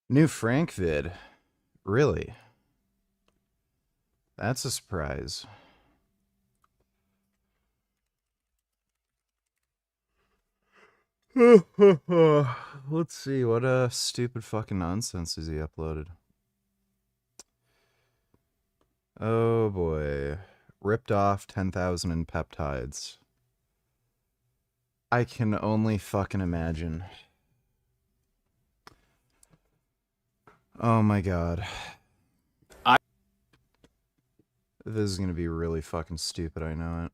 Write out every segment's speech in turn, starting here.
New Frank vid. Really? That's a surprise. Let's see, what stupid fucking nonsense has he uploaded? Oh boy. Ripped off 10,000 in peptides. I can only fucking imagine. Oh my god. This is gonna be really fucking stupid, I know it.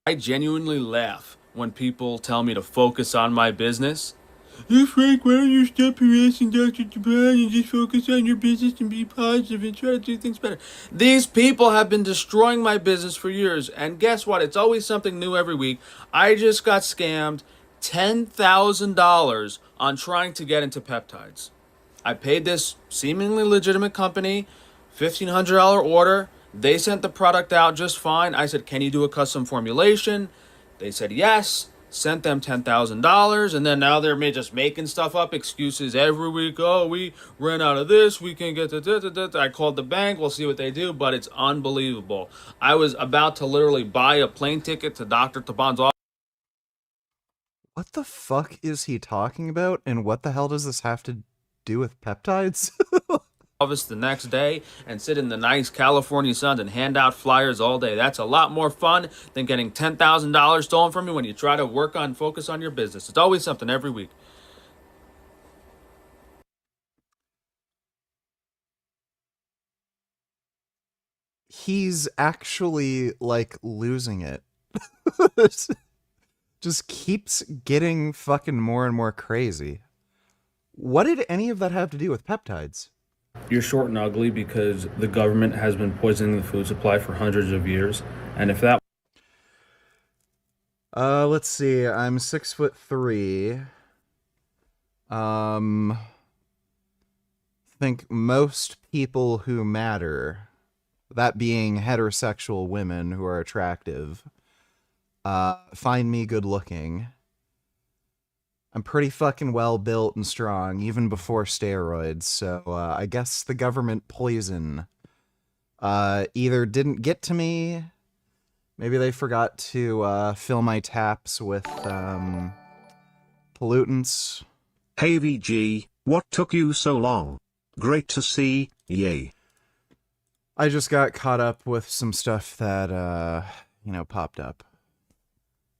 I genuinely laugh when people tell me to focus on my business. Hey Frank, why don't you stop harassing Dr. Japan and just focus on your business and be positive and try to do things better? These people have been destroying my business for years, and guess what? It's always something new every week. I just got scammed $10,000 on trying to get into peptides. I paid this seemingly legitimate company $1,500 order. They sent the product out just fine. I said, "Can you do a custom formulation?" They said yes. Sent them $10,000, and then now they're just making stuff up, excuses every week. Oh, we ran out of this. We can get the. I called the bank. We'll see what they do, but it's unbelievable. I was about to literally buy a plane ticket to Dr. Taban's office. What the fuck is he talking about, and what the hell does this have to do with peptides? The next day and sit in the nice California sun and hand out flyers all day. That's a lot more fun than getting $10,000 stolen from you when you try to focus on your business. It's always something every week. He's actually, like, losing it. Just keeps getting fucking more and more crazy. What did any of that have to do with peptides? You're short and ugly because the government has been poisoning the food supply for hundreds of years. And if that Let's see. I'm 6'3". Um, think most people who matter, that being heterosexual women who are attractive, find me good looking. I'm pretty fucking well built and strong, even before steroids, so I guess the government poison either didn't get to me, maybe they forgot to fill my taps with pollutants. Hey VG, what took you so long? Great to see, yay. I just got caught up with some stuff that, popped up.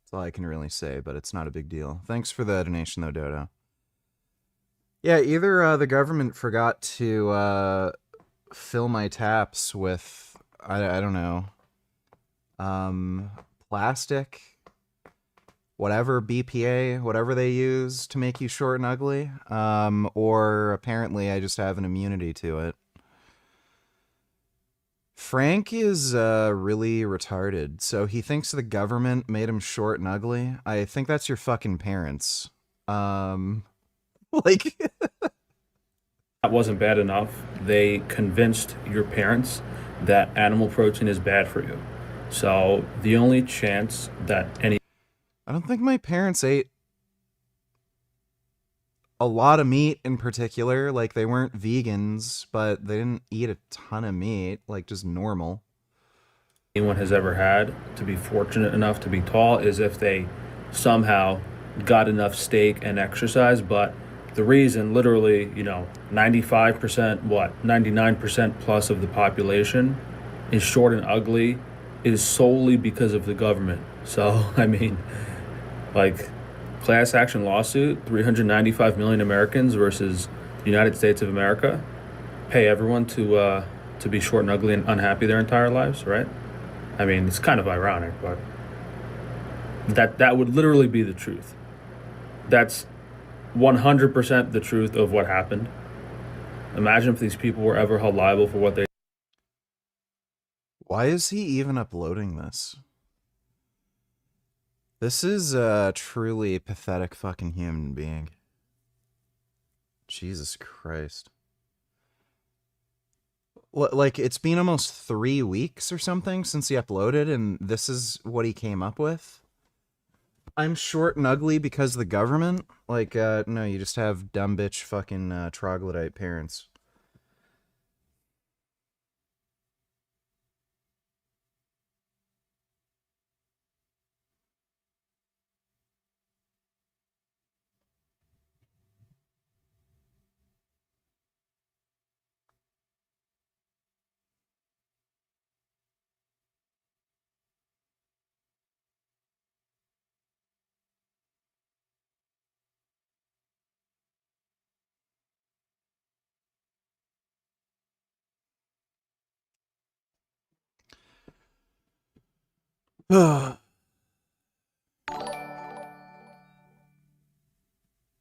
That's all I can really say, but it's not a big deal. Thanks for the donation, though, Dodo. Yeah, either the government forgot to fill my taps with, I don't know, plastic, whatever, BPA, whatever they use to make you short and ugly, or apparently I just have an immunity to it. Frank is really retarded, so he thinks the government made him short and ugly. I think that's your fucking parents. Like, wasn't bad enough, they convinced your parents that animal protein is bad for you. So the only chance that any I don't think my parents ate a lot of meat in particular. Like, they weren't vegans, but they didn't eat a ton of meat, like just normal. anyone has ever had to be fortunate enough to be tall is if they somehow got enough steak and exercise. But the reason, literally, 95%, 99% plus of the population is short and ugly is solely because of the government. So, I mean, like, class action lawsuit, 395 million Americans versus the United States of America, pay everyone to be short and ugly and unhappy their entire lives, right? I mean, it's kind of ironic, but that would literally be the truth. That's 100% the truth of what happened. Imagine if these people were ever held liable for what they. Why is he even uploading this? This is a truly pathetic fucking human being. Jesus Christ. Like, it's been almost 3 weeks or something since he uploaded, and this is what he came up with? I'm short and ugly because of the government? Like, no, you just have dumb bitch fucking troglodyte parents.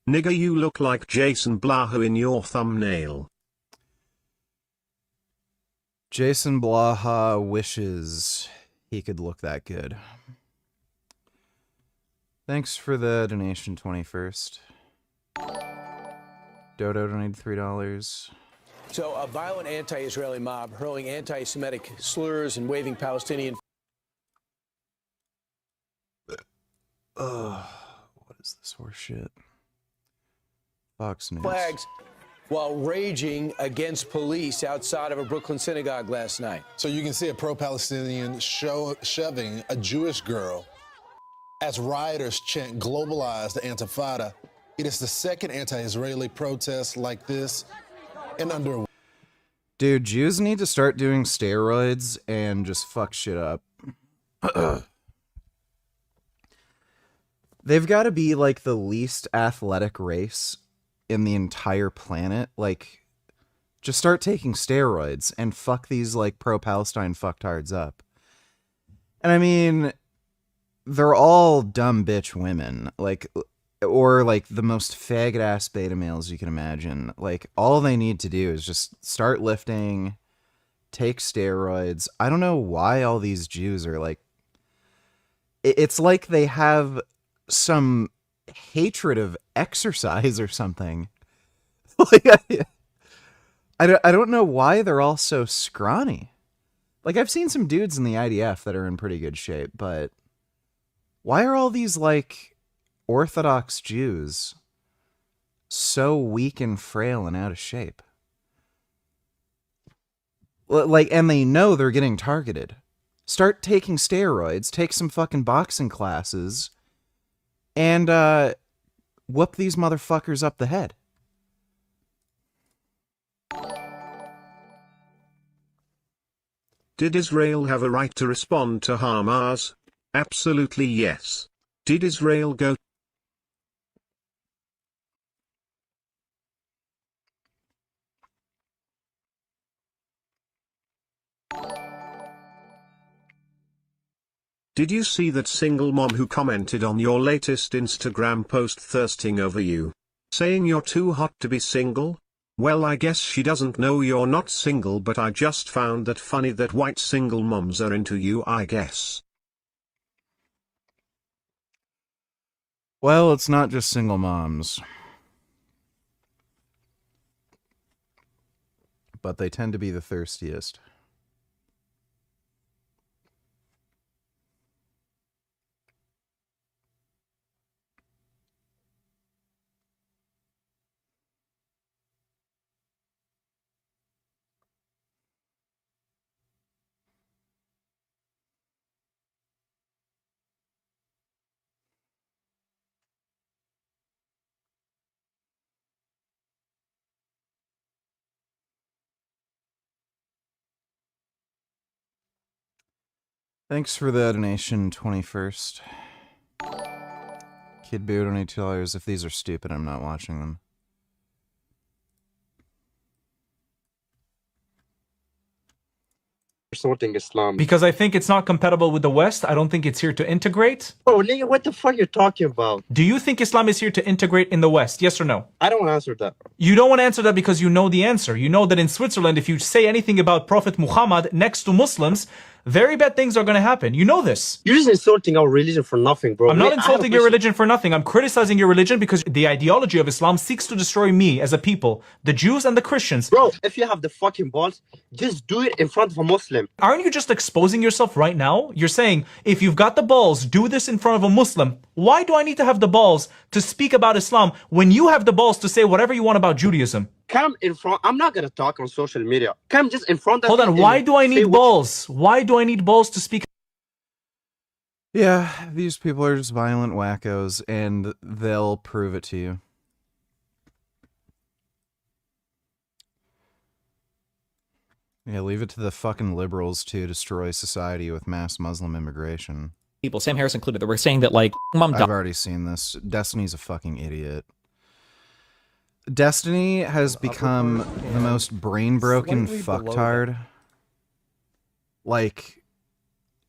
Nigga, you look like Jason Blahu in your thumbnail. Jason Blaha wishes he could look that good. Thanks for the donation, 21st. Dodo donated $3. So a violent anti-Israeli mob hurling anti-Semitic slurs and waving Palestinian What is this horse shit? Fox News. flags while raging against police outside of a Brooklyn synagogue last night. So you can see a pro-Palestinian shoving a Jewish girl as rioters chant globalize the Intifada. It is the second anti-Israeli protest like this in under a... Dude, Jews need to start doing steroids and just fuck shit up. They've got to be like the least athletic race in the entire planet. Like, just start taking steroids and fuck these like pro-Palestine fucktards up. And I mean, they're all dumb bitch women, like, or like the most faggot ass beta males you can imagine. Like, all they need to do is just start lifting, take steroids. I don't know why all these Jews are like, it's like they have some hatred of exercise or something. Like, I don't know why they're all so scrawny. Like, I've seen some dudes in the IDF that are in pretty good shape, but why are all these like Orthodox Jews so weak and frail and out of shape? Like, and they know they're getting targeted. Start taking steroids, take some fucking boxing classes, and whoop these motherfuckers up the head. Did Israel have a right to respond to Hamas? Absolutely yes. Did Israel go Did you see that single mom who commented on your latest Instagram post thirsting over you? Saying you're too hot to be single? Well, I guess she doesn't know you're not single, but I just found that funny that white single moms are into you, I guess. Well, it's not just single moms. But they tend to be the thirstiest. Thanks for the donation, 21st. Kid Boo donated $2. If these are stupid, I'm not watching them. Sorting Islam. Because I think it's not compatible with the West. I don't think it's here to integrate. Oh, nigga, what the fuck you're talking about? Do you think Islam is here to integrate in the West? Yes or no? I don't answer that. You don't want to answer that because you know the answer. You know that in Switzerland, if you say anything about Prophet Muhammad next to Muslims, very bad things are going to happen. You know this. You're just insulting our religion for nothing, bro. I'm not Wait, I have a insulting your question. religion for nothing. I'm criticizing your religion because the ideology of Islam seeks to destroy me as a people, the Jews and the Christians. Bro, if you have the fucking balls, just do it in front of a Muslim. Aren't you just exposing yourself right now? You're saying, if you've got the balls, do this in front of a Muslim. Why do I need to have the balls to speak about Islam when you have the balls to say whatever you want about Judaism? Come in front. I'm not gonna talk on social media. Come just in front of Hold me on, and why do I say need what- balls? Why do I need balls to speak? Yeah, these people are just violent wackos, and they'll prove it to you. Yeah, leave it to the fucking liberals to destroy society with mass Muslim immigration. People, Sam Harris included, that were saying that, like, mom I've already seen this. Destiny's a fucking idiot. Destiny has become the most brain-broken fucktard. Like,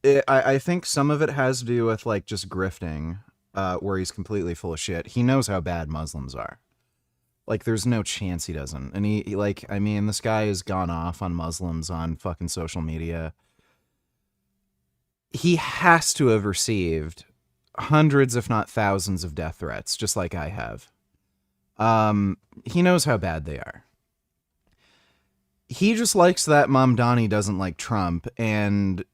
I think some of it has to do with, like, just grifting, where he's completely full of shit. He knows how bad Muslims are. Like, there's no chance he doesn't. And he like, I mean, this guy has gone off on Muslims on fucking social media. He has to have received hundreds, if not thousands, of death threats, just like I have. He knows how bad they are. He just likes that Mamdani doesn't like Trump, and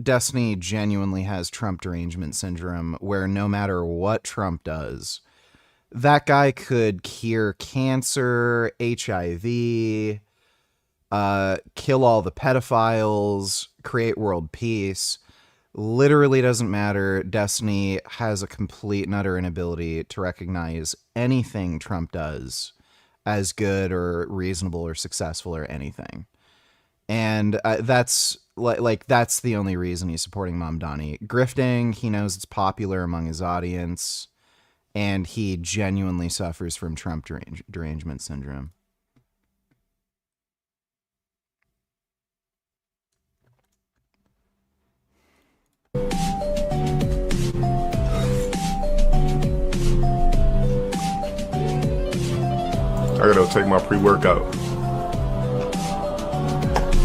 Destiny genuinely has Trump derangement syndrome, where no matter what Trump does, that guy could cure cancer, HIV, kill all the pedophiles, create world peace. Literally doesn't matter. Destiny has a complete and utter inability to recognize anything Trump does as good or reasonable or successful or anything. And that's like that's the only reason he's supporting Mamdani. Grifting, he knows it's popular among his audience, and he genuinely suffers from Trump derangement syndrome. I gotta take my pre-workout.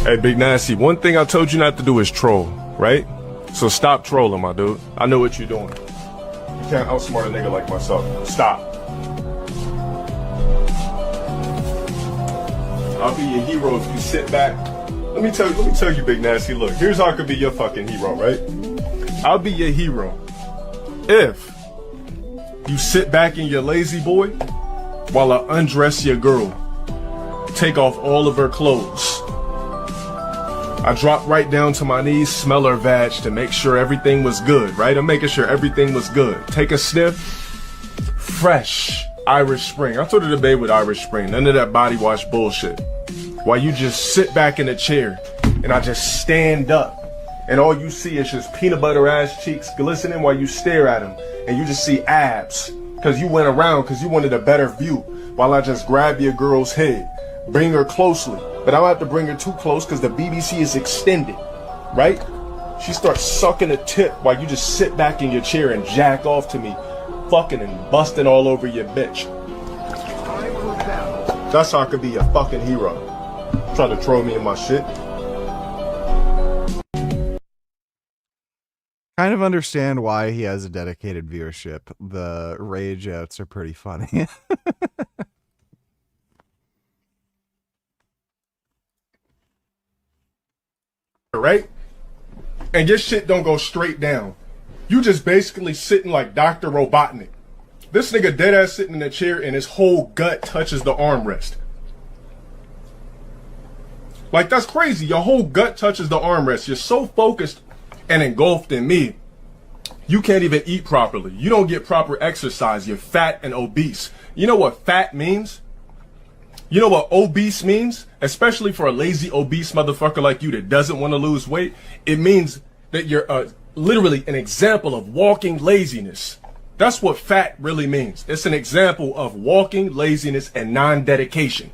Hey, Big Nasty, one thing I told you not to do is troll, right? So stop trolling, my dude. I know what you're doing. You can't outsmart a nigga like myself. Stop. I'll be your hero if you sit back. Let me tell you, Big Nasty, look, here's how I could be your fucking hero, right? I'll be your hero if you sit back in your lazy boy while I undress your girl, take off all of her clothes. I drop right down to my knees, smell her vag to make sure everything was good, right? I'm making sure everything was good. Take a sniff, fresh Irish Spring. I told her to bathe with Irish Spring, none of that body wash bullshit. While you just sit back in a chair and I just stand up and all you see is just peanut butter ass cheeks glistening while you stare at them and you just see abs. Cause you went around cause you wanted a better view while I just grab your girl's head, bring her closely, but I don't have to bring her too close cause the BBC is extended, right? She starts sucking a tip while you just sit back in your chair and jack off to me, fucking and busting all over your bitch. That's how I could be a fucking hero. Trying to troll me in my shit. Kind of understand why he has a dedicated viewership. The rage outs are pretty funny. Right? And your shit don't go straight down. You just basically sitting like Dr. Robotnik. This nigga dead ass sitting in a chair and his whole gut touches the armrest. Like, that's crazy. Your whole gut touches the armrest. You're so focused and engulfed in me, you can't even eat properly. You don't get proper exercise. You're fat and obese. You know what fat means? You know what obese means? Especially for a lazy, obese motherfucker like you that doesn't want to lose weight. It means that you're literally an example of walking laziness. That's what fat really means. It's an example of walking laziness and non-dedication.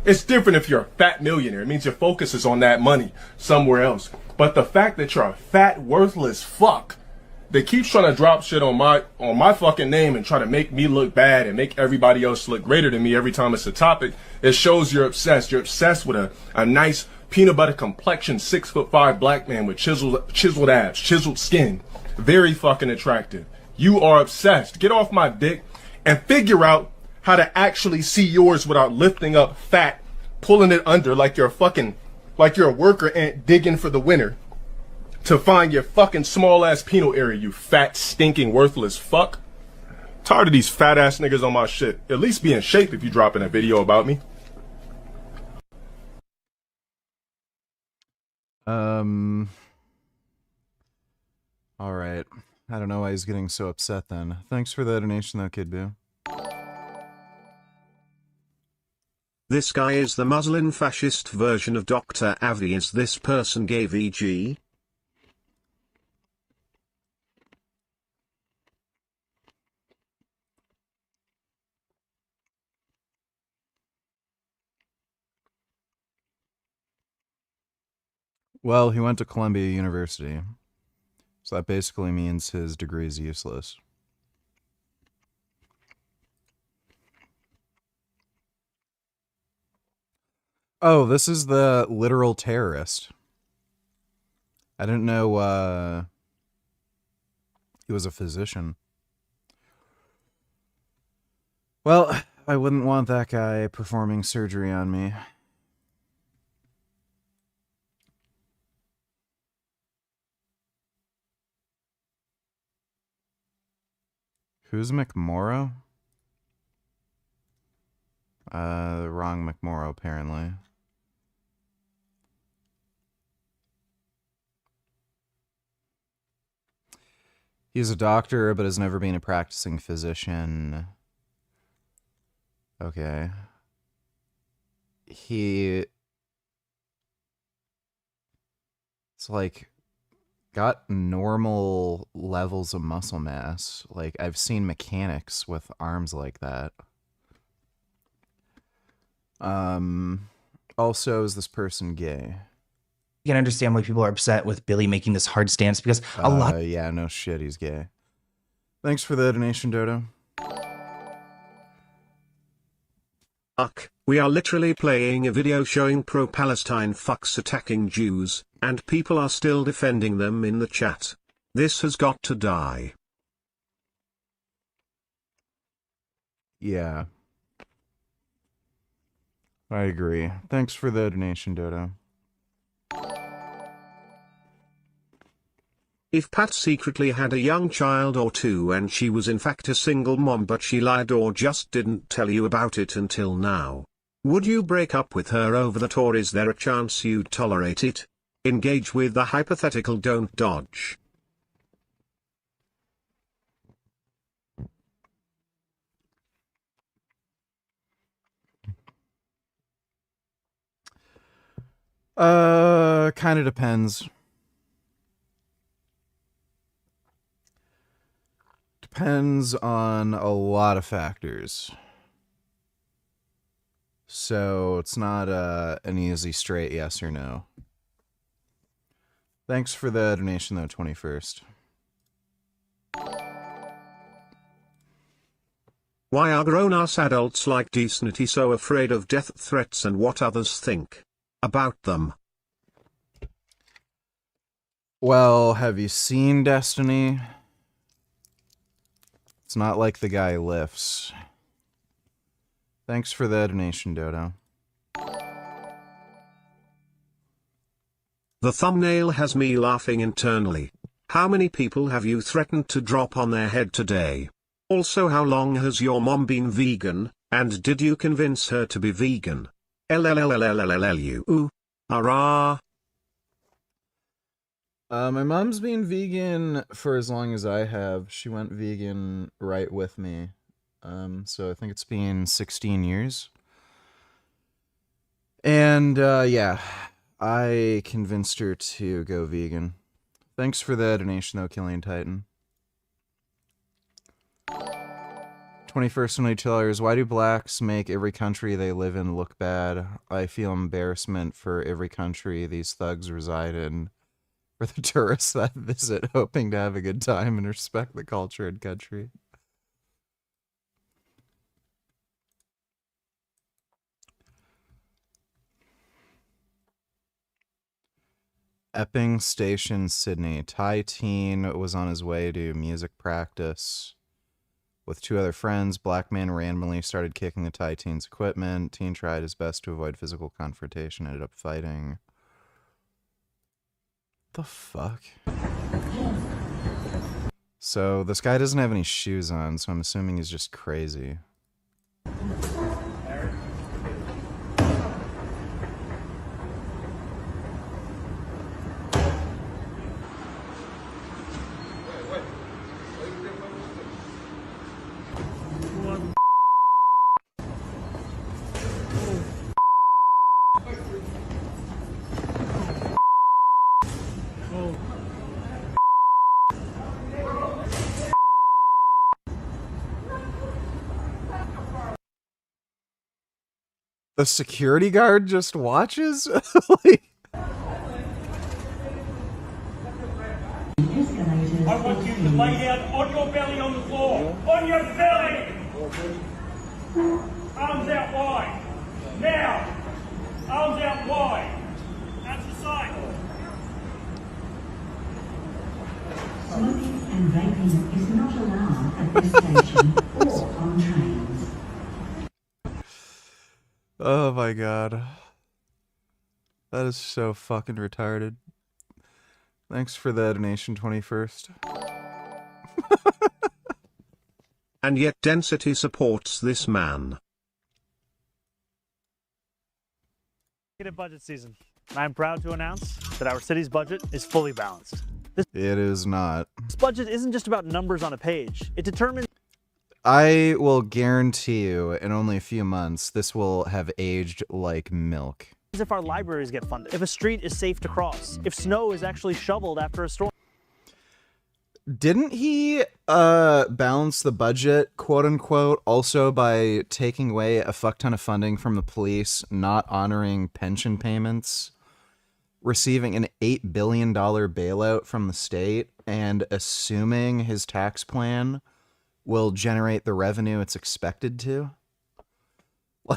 It's different if you're a fat millionaire. It means your focus is on that money somewhere else. But the fact that you're a fat, worthless fuck that keeps trying to drop shit on my fucking name and try to make me look bad and make everybody else look greater than me every time it's a topic, it shows you're obsessed. You're obsessed with a nice peanut butter complexion, 6'5" black man with chiseled abs, chiseled skin. Very fucking attractive. You are obsessed. Get off my dick and figure out how to actually see yours without lifting up fat, pulling it under like you're a worker ant digging for the winter to find your fucking small ass penal area, you fat, stinking, worthless fuck. Tired of these fat ass niggas on my shit. At least be in shape if you dropping a video about me. All right. I don't know why he's getting so upset then. Thanks for the donation though, Kid Boo. This guy is the Muslim fascist version of Dr. Avi. Is this person gay VG? Well, he went to Columbia University. So that basically means his degree is useless. Oh, this is the literal terrorist. I didn't know he was a physician. Well, I wouldn't want that guy performing surgery on me. Who's McMorrow? Wrong McMorrow, apparently. He's a doctor, but has never been a practicing physician. Okay. It's like got normal levels of muscle mass. Like, I've seen mechanics with arms like that. Also, is this person gay? You can understand why people are upset with Billy making this hard stance, because a lot... Yeah, no shit, he's gay. Thanks for the donation, Dodo. We are literally playing a video showing pro-Palestine fucks attacking Jews, and people are still defending them in the chat. This has got to die. Yeah. I agree. Thanks for the donation, Dodo. If Pat secretly had a young child or two and she was in fact a single mom but she lied or just didn't tell you about it until now, would you break up with her over that, or is there a chance you'd tolerate it? Engage with the hypothetical, don't dodge. Kind of depends. Depends on a lot of factors. So it's not an easy straight yes or no. Thanks for the donation though, 21st. Why are grown-ass adults like Decentity so afraid of death threats and what others think about them? Well, have you seen Destiny? It's not like the guy lifts. Thanks for the donation, Dodo. The thumbnail has me laughing internally. How many people have you threatened to drop on their head today? Also, how long has your mom been vegan, and did you convince her to be vegan? LLLLLLLU. Hurrah. My mom's been vegan for as long as I have. She went vegan right with me. So I think it's been 16 years. And, yeah, I convinced her to go vegan. Thanks for the donation, though, Killian Titan. 21st Century Tellers, why do blacks make every country they live in look bad? I feel embarrassment for every country these thugs reside in. For the tourists that visit, hoping to have a good time and respect the culture and country. Epping Station, Sydney. Thai teen was on his way to music practice with 2 other friends. Black man randomly started kicking the Thai teen's equipment. Teen tried his best to avoid physical confrontation, ended up fighting. The fuck? So this guy doesn't have any shoes on, so I'm assuming he's just crazy. The security guard just watches? Like, I want you to lay down on your belly on the floor. On your belly! Arms out wide. Now! Arms out wide. That's the side. Smoking and vaping is not allowed at this station or on trains. oh my god. That is so fucking retarded. Thanks for the donation, 21st. And yet density supports this man. Budget season. I'm proud to announce that our city's budget is fully balanced. It is not. This budget isn't just about numbers on a page. It determines I will guarantee you, in only a few months, this will have aged like milk. if our libraries get funded, if a street is safe to cross, if snow is actually shoveled after a storm. Didn't he balance the budget, quote unquote, also by taking away a fuck ton of funding from the police, not honoring pension payments, receiving an $8 billion bailout from the state, and assuming his tax plan will generate the revenue it's expected to?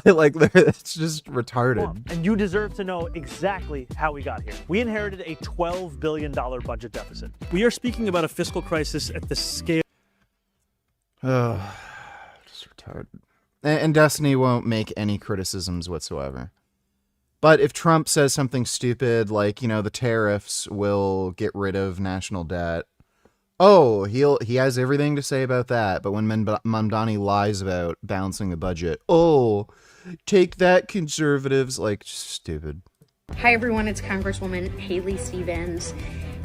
Like, it's just retarded. And you deserve to know exactly how we got here. We inherited a $12 billion budget deficit. We are speaking about a fiscal crisis at the scale. Just retarded. And Destiny won't make any criticisms whatsoever. But if Trump says something stupid like, you know, the tariffs will get rid of national debt, oh, he has everything to say about that. But when Mamdani lies about balancing the budget, oh, take that, conservatives. Like, just stupid. Hi, everyone. It's Congresswoman Haley Stevens,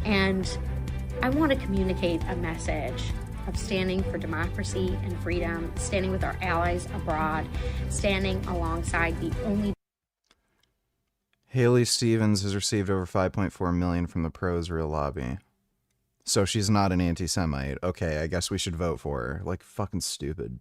and I want to communicate a message of standing for democracy and freedom, standing with our allies abroad, standing alongside the only... Haley Stevens has received over $5.4 million from the pro-Israel lobby. So she's not an anti-Semite. Okay, I guess we should vote for her. Like, fucking stupid.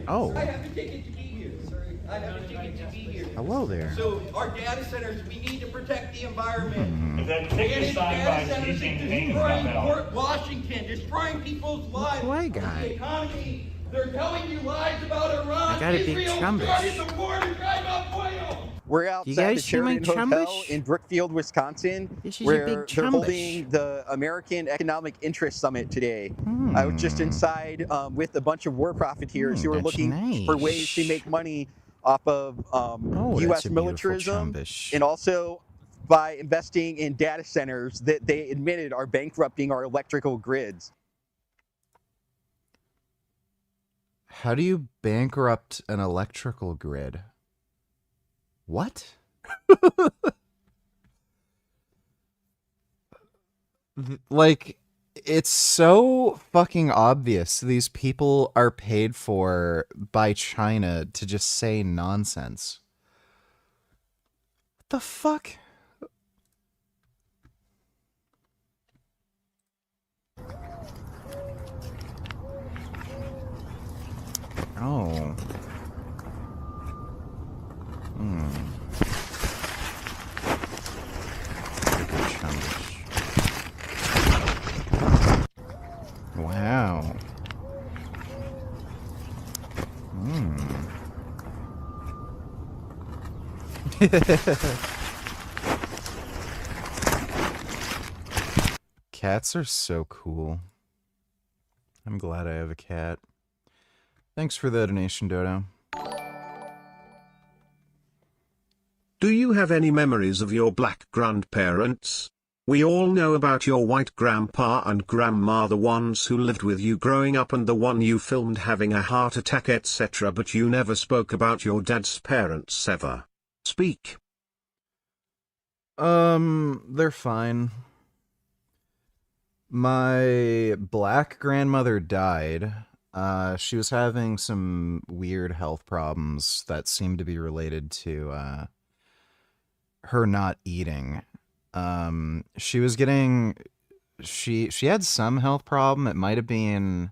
Oh. I have a ticket to be here, sir. I have a ticket to be here. Hello there. So our data centers, we need to protect the environment. If that ticket is signed by destroying Port Washington, destroying people's lives. White guy. The economy. They're telling you lies about Iran. I got a big Israel chumbish. started the war to drive up oil. We're You outside guys the see my Sheraton Hotel chumbish? in Brookfield, Wisconsin, This is a where big they're chumbish. holding the American Economic Interest Summit today. I was just inside with a bunch of war profiteers who are that's looking for nice. ways to make money off of Oh, that's U.S. a beautiful militarism, chumbish. and also by investing in data centers that they admitted are bankrupting our electrical grids. How do you bankrupt an electrical grid? What? Like, it's so fucking obvious these people are paid for by China to just say nonsense. What the fuck? Oh. Wow. Cats are so cool. I'm glad I have a cat. Thanks for the donation, Dodo. Do you have any memories of your black grandparents? We all know about your white grandpa and grandma, the ones who lived with you growing up and the one you filmed having a heart attack, etc., but you never spoke about your dad's parents ever. Speak. They're fine. My black grandmother died. She was having some weird health problems that seemed to be related to, her not eating. She was getting, she had some health problem. It might have been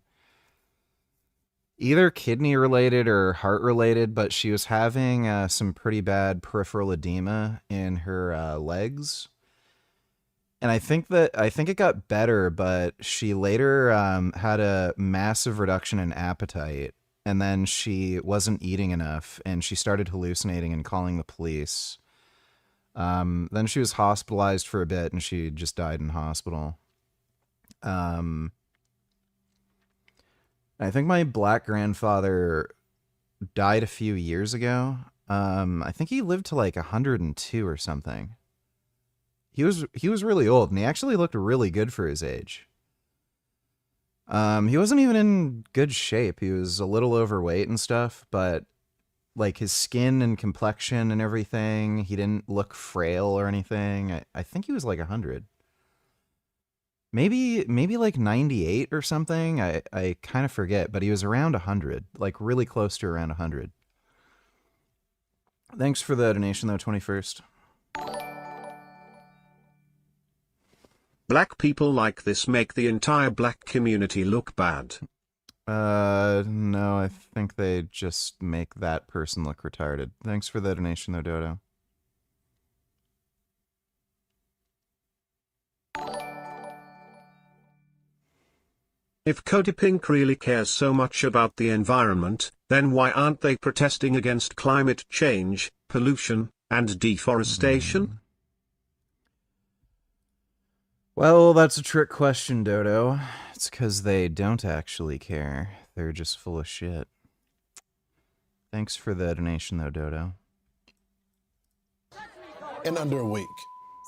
either kidney related or heart related, but she was having some pretty bad peripheral edema in her legs. And I think it got better, but she later had a massive reduction in appetite, and then she wasn't eating enough, and she started hallucinating and calling the police. Then she was hospitalized for a bit, and she just died in hospital. I think my black grandfather died a few years ago. I think he lived to like 102 or something. He was really old, and he actually looked really good for his age. He wasn't even in good shape. He was a little overweight and stuff, but like his skin and complexion and everything, he didn't look frail or anything. I think he was like 100. Maybe like 98 or something. I kind of forget, but he was around 100, like really close to around 100. Thanks for the donation though, 21st. Black people like this make the entire black community look bad. No, I think they just make that person look retarded. Thanks for the donation though, Dodo. If Cody Pink really cares so much about the environment, then why aren't they protesting against climate change, pollution, and deforestation? Well, that's a trick question, Dodo. It's because they don't actually care. They're just full of shit. Thanks for the donation, though, Dodo. In under a week.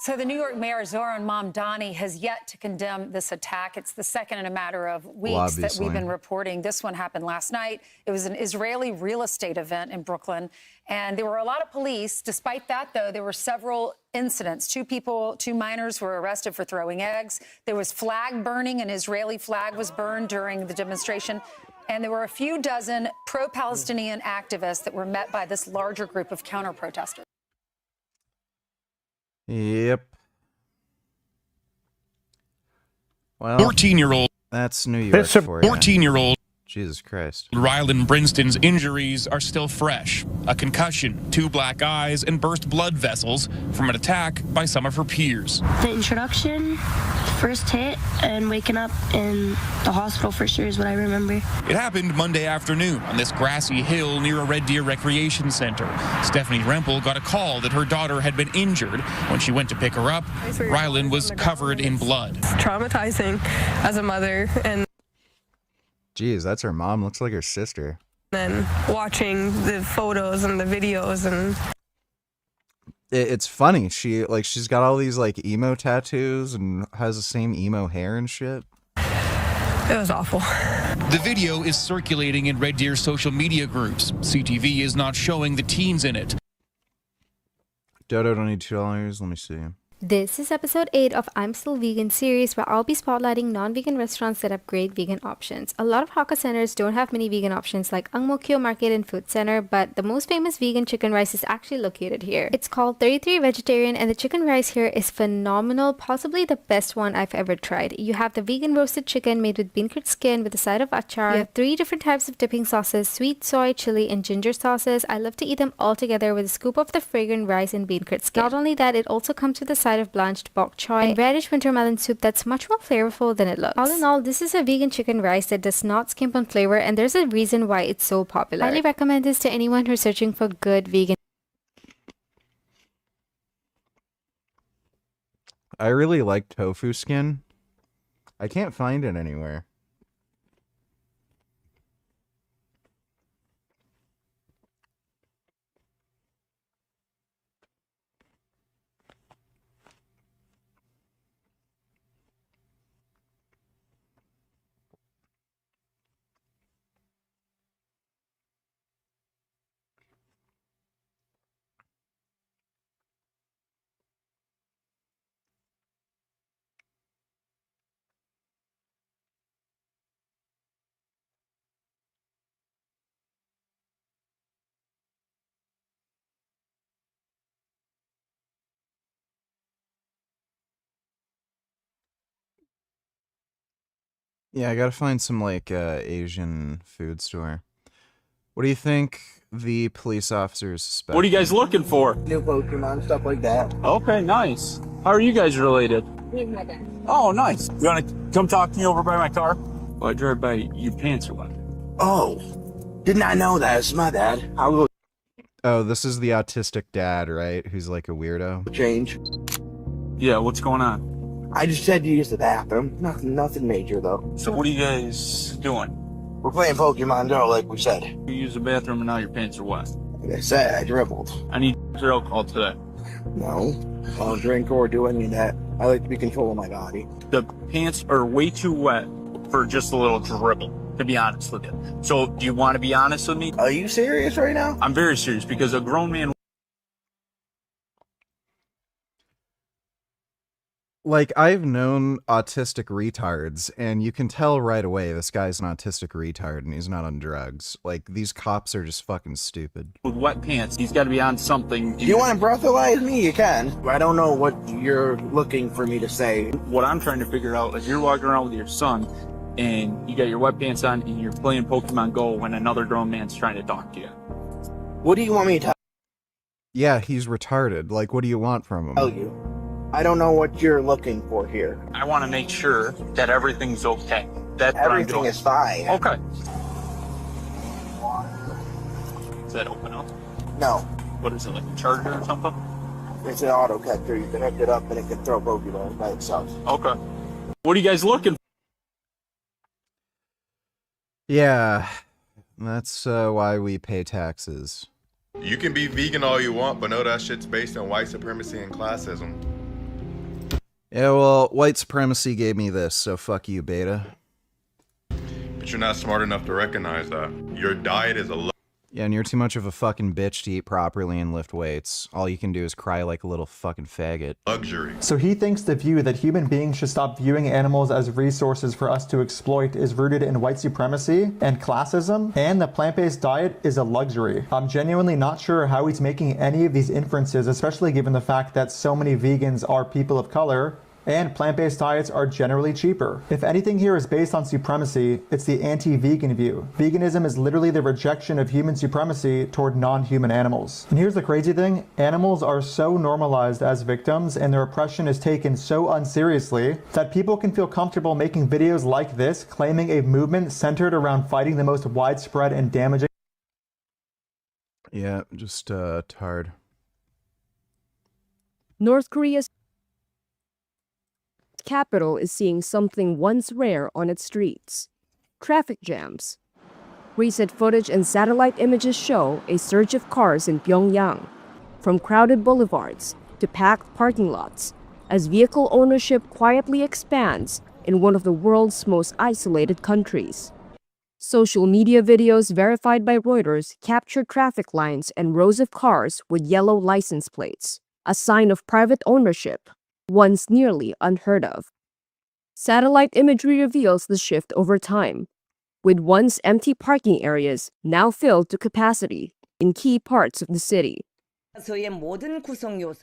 So the New York Mayor Zoran Mamdani has yet to condemn this attack. It's the second in a matter of weeks that we've been reporting. This one happened last night. It was an Israeli real estate event in Brooklyn, and there were a lot of police. Despite that, though, there were several incidents. Two minors were arrested for throwing eggs. There was flag burning. An Israeli flag was burned during the demonstration. And there were a few dozen pro-Palestinian activists that were met by this larger group of counter-protesters. Yep. Well, 14-year-old. That's New York for you. 14-year-old. Jesus Christ. Rylan Brinston's injuries are still fresh. A concussion, 2 black eyes, and burst blood vessels from an attack by some of her peers. The introduction, first hit, and waking up in the hospital for sure is what I remember. It happened Monday afternoon on this grassy hill near a Red Deer Recreation Center. Stephanie Rempel got a call that her daughter had been injured. When she went to pick her up, Rylan was covered in blood. It's traumatizing as a mother, and Jeez, that's her mom. Looks like her sister. then watching the photos and the videos, and It's funny. She's got all these like emo tattoos and has the same emo hair and shit. it was awful. The video is circulating in Red Deer social media groups. CTV is not showing the teens in it. Dodo don't need $2. Let me see. This is episode 8 of I'm Still Vegan series, where I'll be spotlighting non-vegan restaurants that have great vegan options. A lot of hawker centers don't have many vegan options like Ang Mo Kio Market and Food Center, but the most famous vegan chicken rice is actually located here. It's called 33 Vegetarian, and the chicken rice here is phenomenal, possibly the best one I've ever tried. You have the vegan roasted chicken made with bean curd skin with a side of achar. You have 3 different types of dipping sauces: sweet, soy, chili, and ginger sauces. I love to eat them all together with a scoop of the fragrant rice and bean curd skin. Not only that, it also comes with a side of blanched bok choy and radish winter melon soup that's much more flavorful than it looks. All in all, this is a vegan chicken rice that does not skimp on flavor, and there's a reason why it's so popular. I highly recommend this to anyone who's searching for good vegan. I really like tofu skin. I can't find it anywhere. Yeah, I gotta find some, like, Asian food store. What do you think the police officers suspect? What are you guys looking for? New Pokemon, stuff like that. Okay, nice. How are you guys related? Oh, nice. You want to come talk to me over by my car? Well, I drive by your pants or what? Oh, did not know that. It's my dad. I'll go Oh, this is the autistic dad, right? Who's like a weirdo. change. Yeah, what's going on? I just had to use the bathroom. Nothing major, though. So what are you guys doing? We're playing Pokemon Go, like we said. You use the bathroom and now your pants are wet. Like I said, I dribbled. I need your alcohol today. No, I don't drink or do any of that. I like to be controlling my body. The pants are way too wet for just a little dribble, to be honest with you. So do you want to be honest with me? Are you serious right now? I'm very serious because a grown man... Like, I've known autistic retards, and you can tell right away this guy's an autistic retard and he's not on drugs. Like, these cops are just fucking stupid. With wet pants, he's got to be on something. If you want to breathalyze me, you can. I don't know what you're looking for me to say. What I'm trying to figure out is you're walking around with your son and you got your wet pants on and you're playing Pokemon Go when another grown man's trying to talk to you. What do you want me to Yeah, he's retarded. Like, what do you want from him? tell you? I don't know what you're looking for here. I want to make sure that everything's okay. That's what I'm Everything doing. is fine. Okay. Does that open up? No, What is it, like a charger or something? it's an auto catcher. You can hook it up and it can throw Pokemon by itself. Okay. What are you guys looking for? Yeah, that's why we pay taxes. You can be vegan all you want, but know that shit's based on white supremacy and classism. Yeah, well, white supremacy gave me this, so fuck you, beta. But you're not smart enough to recognize that. Your diet is a Yeah, and you're too much of a fucking bitch to eat properly and lift weights. All you can do is cry like a little fucking faggot. luxury. So he thinks the view that human beings should stop viewing animals as resources for us to exploit is rooted in white supremacy and classism, and the plant-based diet is a luxury. I'm genuinely not sure how he's making any of these inferences, especially given the fact that so many vegans are people of color, and plant-based diets are generally cheaper. If anything here is based on supremacy, it's the anti-vegan view. Veganism is literally the rejection of human supremacy toward non-human animals. And here's the crazy thing, animals are so normalized as victims and their oppression is taken so unseriously that people can feel comfortable making videos like this, claiming a movement centered around fighting the most widespread and damaging... Yeah, just tard. North Korea's capital is seeing something once rare on its streets: traffic jams. Recent footage and satellite images show a surge of cars in Pyongyang, from crowded boulevards to packed parking lots, as vehicle ownership quietly expands in one of the world's most isolated countries. Social media videos verified by Reuters capture traffic lines and rows of cars with yellow license plates, a sign of private ownership, once nearly unheard of. Satellite imagery reveals the shift over time, with once empty parking areas now filled to capacity in key parts of the city.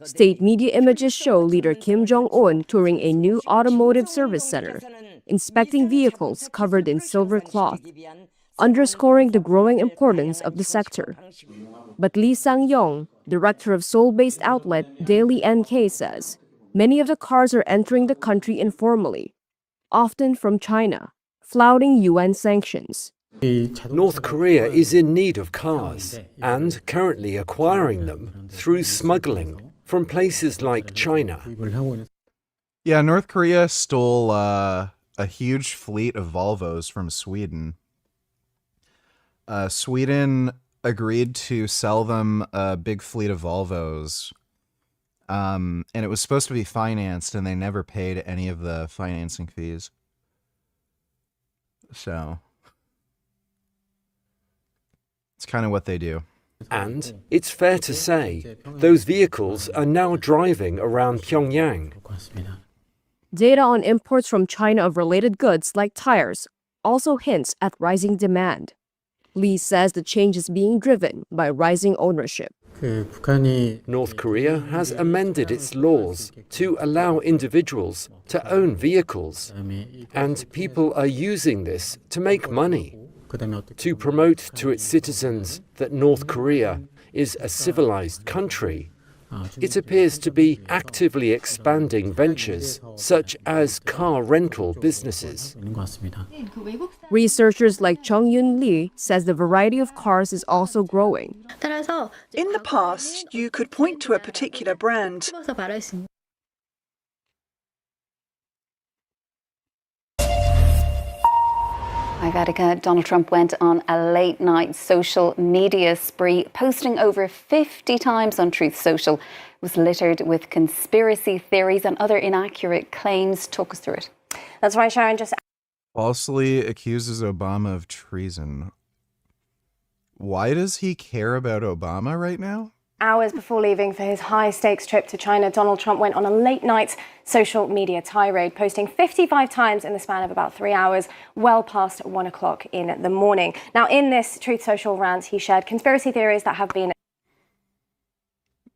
State media images show leader Kim Jong-un touring a new automotive service center, inspecting vehicles covered in silver cloth, underscoring the growing importance of the sector. But Lee Sang-yong, director of Seoul-based outlet Daily NK, says many of the cars are entering the country informally, often from China, flouting UN sanctions. North Korea is in need of cars and currently acquiring them through smuggling from places like China. Yeah, North Korea stole a huge fleet of Volvos from Sweden. Sweden agreed to sell them a big fleet of Volvos. And it was supposed to be financed, and they never paid any of the financing fees. So it's kind of what they do. And it's fair to say, those vehicles are now driving around Pyongyang. Data on imports from China of related goods like tires also hints at rising demand. Lee says the change is being driven by rising ownership. North Korea has amended its laws to allow individuals to own vehicles, and people are using this to make money, to promote to its citizens that North Korea is a civilized country. It appears to be actively expanding ventures such as car rental businesses. Researchers like Chung-Yun Lee says the variety of cars is also growing. In the past, you could point to a particular brand. Vatican, Donald Trump went on a late-night social media spree, posting over 50 times on Truth Social. It was littered with conspiracy theories and other inaccurate claims. Talk us through it. That's right, Sharon. Falsely accuses Obama of treason. Why does he care about Obama right now? Hours before leaving for his high-stakes trip to China, Donald Trump went on a late-night social media tirade, posting 55 times in the span of about 3 hours, well past 1 o'clock in the morning. Now, in this Truth Social rant, he shared conspiracy theories that have been...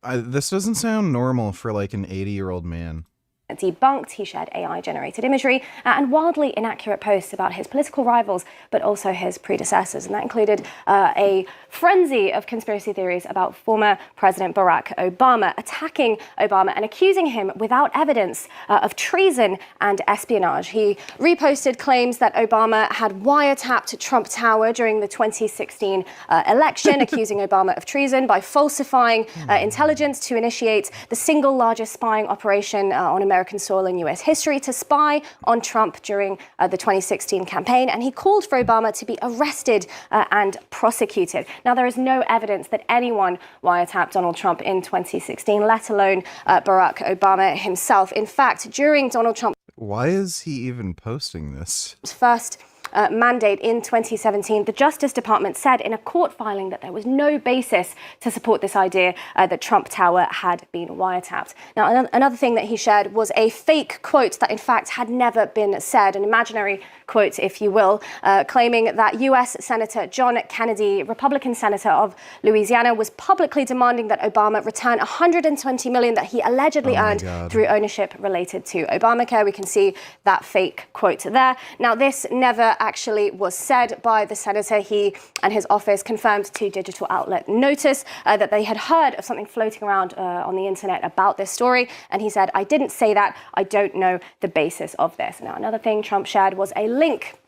This doesn't sound normal for like an 80-year-old man. Debunked. He shared AI-generated imagery and wildly inaccurate posts about his political rivals, but also his predecessors. And that included a frenzy of conspiracy theories about former President Barack Obama, attacking Obama and accusing him without evidence of treason and espionage. He reposted claims that Obama had wiretapped Trump Tower during the 2016 election, accusing Obama of treason by falsifying intelligence to initiate the single largest spying operation on American soil in U.S. history to spy on Trump during the 2016 campaign. And he called for Obama to be arrested and prosecuted. Now, there is no evidence that anyone wiretapped Donald Trump in 2016, let alone Barack Obama himself. In fact, during Donald Trump's... Why is he even posting this? First mandate in 2017, the Justice Department said in a court filing that there was no basis to support this idea that Trump Tower had been wiretapped. Now, another thing that he shared was a fake quote that in fact had never been said, an imaginary quote, if you will, claiming that U.S. Senator John Kennedy, Republican senator of Louisiana, was publicly demanding that Obama return $120 million that he allegedly earned through ownership related to Obamacare. We can see that fake quote there. Now, this never actually was said by the senator. He and his office confirmed to digital outlet Notice that they had heard of something floating around on the internet about this story. And he said, "I didn't say that. I don't know the basis of this." Now, another thing Trump shared was a link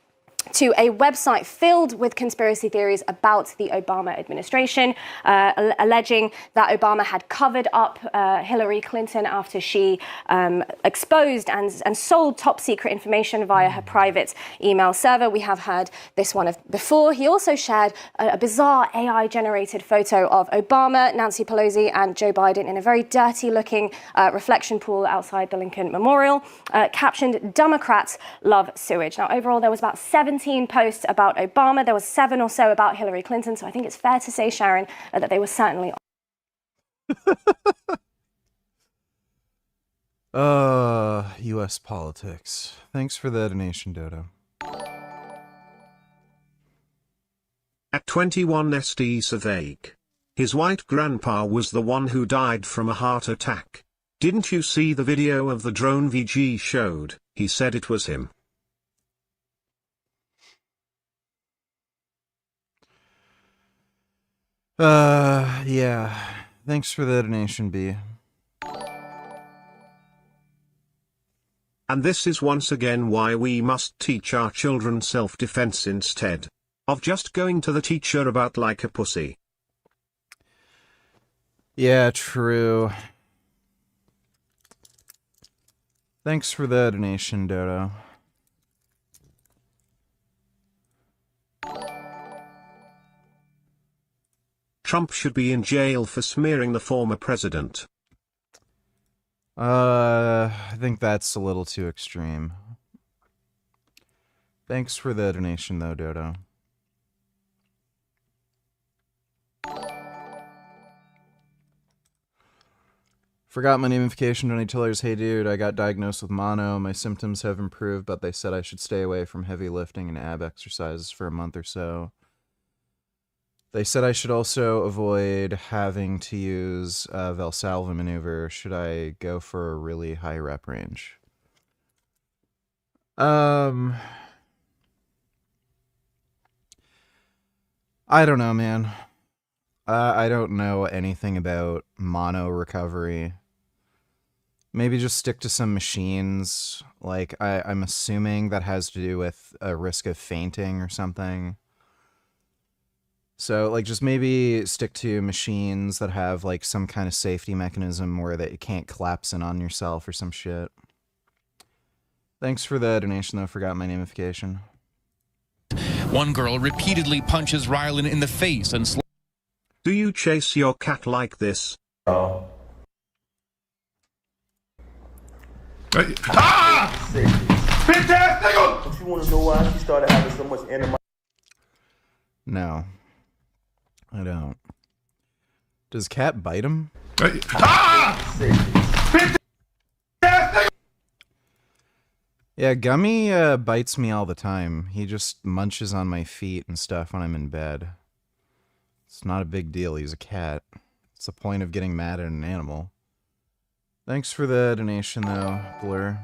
to a website filled with conspiracy theories about the Obama administration, alleging that Obama had covered up Hillary Clinton after she exposed and sold top secret information via her private email server. We have heard this one before. He also shared a bizarre AI-generated photo of Obama, Nancy Pelosi, and Joe Biden in a very dirty-looking reflection pool outside the Lincoln Memorial, captioned "Democrats love sewage." Now, overall, there was about 17 posts about Obama. There was 7 or so about Hillary Clinton. So I think it's fair to say, Sharon, that they were certainly... U.S. politics. Thanks for the donation, Dodo. At 21 SD Savake. His white grandpa was the one who died from a heart attack. Didn't you see the video of the drone VG showed? He said it was him. Yeah. Thanks for the donation, B. And this is once again why we must teach our children self-defense instead of just going to the teacher about like a pussy. Yeah, true. Thanks for the donation, Dodo. Trump should be in jail for smearing the former president. I think that's a little too extreme. Thanks for the donation, though, Dodo. Forgot my notification. Donate Tillers. Hey, dude, I got diagnosed with mono. My symptoms have improved, but they said I should stay away from heavy lifting and ab exercises for a month or so. They said I should also avoid having to use Valsalva maneuver. Should I go for a really high rep range? I don't know, man. I don't know anything about mono recovery. Maybe just stick to some machines. Like, I'm assuming that has to do with a risk of fainting or something. So, like, just maybe stick to machines that have, like, some kind of safety mechanism where that you can't collapse in on yourself or some shit. Thanks for the donation, though. Forgot my namification. One girl repeatedly punches Rylan in the face and Do you chase your cat like this? Oh. Ah! Bitch ass nigga! Don't you want to know why she started having so much animosity? No. I don't. Does cat bite him? Ah! Bitch ass nigga! Yeah, Gummy bites me all the time. He just munches on my feet and stuff when I'm in bed. It's not a big deal. He's a cat. It's the point of getting mad at an animal. Thanks for the donation, though, Blur.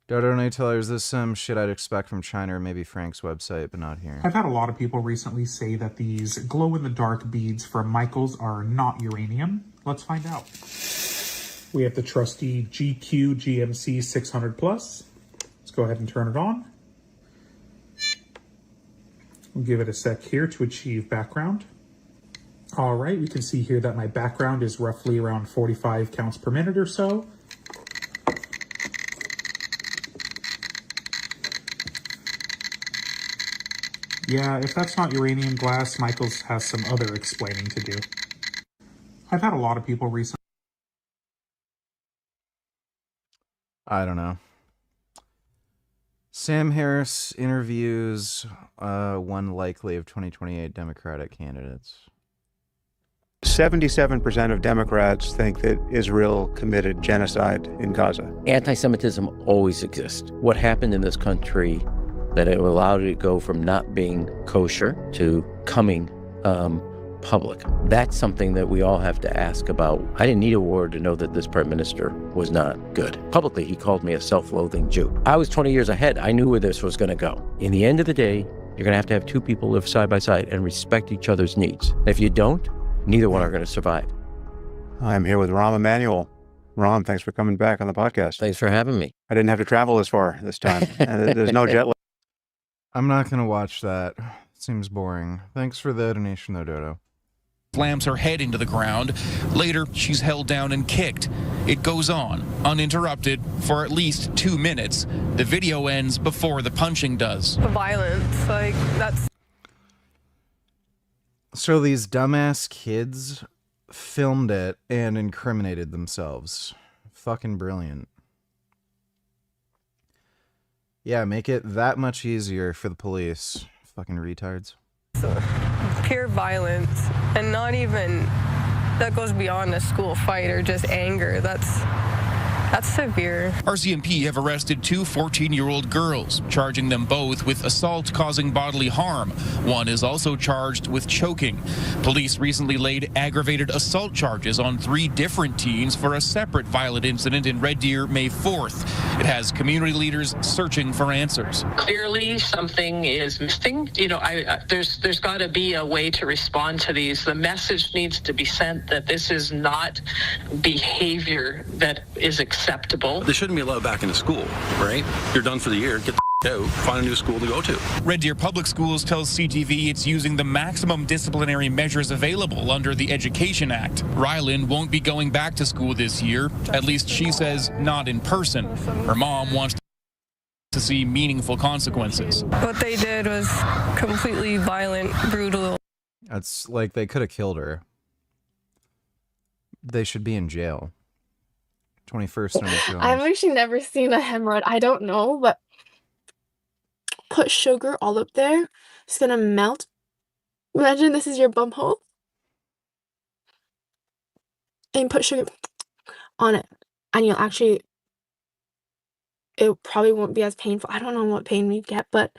Dodo Nutella, is this some shit I'd expect from China or maybe Frank's website, but not here? I've had a lot of people recently say that these glow-in-the-dark beads from Michaels are not uranium. Let's find out. We have the trusty GQ GMC 600 Plus. Let's go ahead and turn it on. We'll give it a sec here to achieve background. All right, we can see here that my background is roughly around 45 counts per minute or so. Yeah, if that's not uranium glass, Michaels has some other explaining to do. I've had a lot of people recently. I don't know. Sam Harris interviews one likely of 2028 Democratic candidates. 77% of Democrats think that Israel committed genocide in Gaza. Anti-Semitism always exists. What happened in this country that it allowed it to go from not being kosher to coming public? That's something that we all have to ask about. I didn't need a war to know that this prime minister was not good. Publicly, he called me a self-loathing Jew. I was 20 years ahead. I knew where this was going to go. In the end of the day, you're going to have two people live side by side and respect each other's needs. If you don't, neither one are going to survive. I'm here with Rahm Emanuel. Rahm, thanks for coming back on the podcast. Thanks for having me. I didn't have to travel this far this time. And there's no jet lag. I'm not going to watch that. It seems boring. Thanks for the donation, though, Dodo. slams her head into the ground. Later, she's held down and kicked. It goes on, uninterrupted, for at least 2 minutes. The video ends before the punching does. The violence, like, that's... So these dumbass kids filmed it and incriminated themselves. Fucking brilliant. Yeah, make it that much easier for the police. Fucking retards. Pure violence, and not even that goes beyond a school fight or just anger. That's severe. RCMP have arrested 2 14-year-old girls, charging them both with assault causing bodily harm. One is also charged with choking. Police recently laid aggravated assault charges on 3 different teens for a separate violent incident in Red Deer May 4th. It has community leaders searching for answers. Clearly something is missing. You know, there's got to be a way to respond to these. The message needs to be sent that this is not behavior that is acceptable. They shouldn't be allowed back into school, right? You're done for the year. Get the Go find a new school to go to. Red Deer Public Schools tells CTV it's using the maximum disciplinary measures available under the Education Act. Rylan won't be going back to school this year. At least she says not in person. Her mom wants to see meaningful consequences. What they did was completely violent, brutal. That's like they could have killed her. They should be in jail. 21st century. I've actually never seen a hemorrhoid. I don't know, but put sugar all up there. It's gonna melt. Imagine this is your bum hole. And put sugar on it. And you'll actually, it probably won't be as painful. I don't know what pain you get, but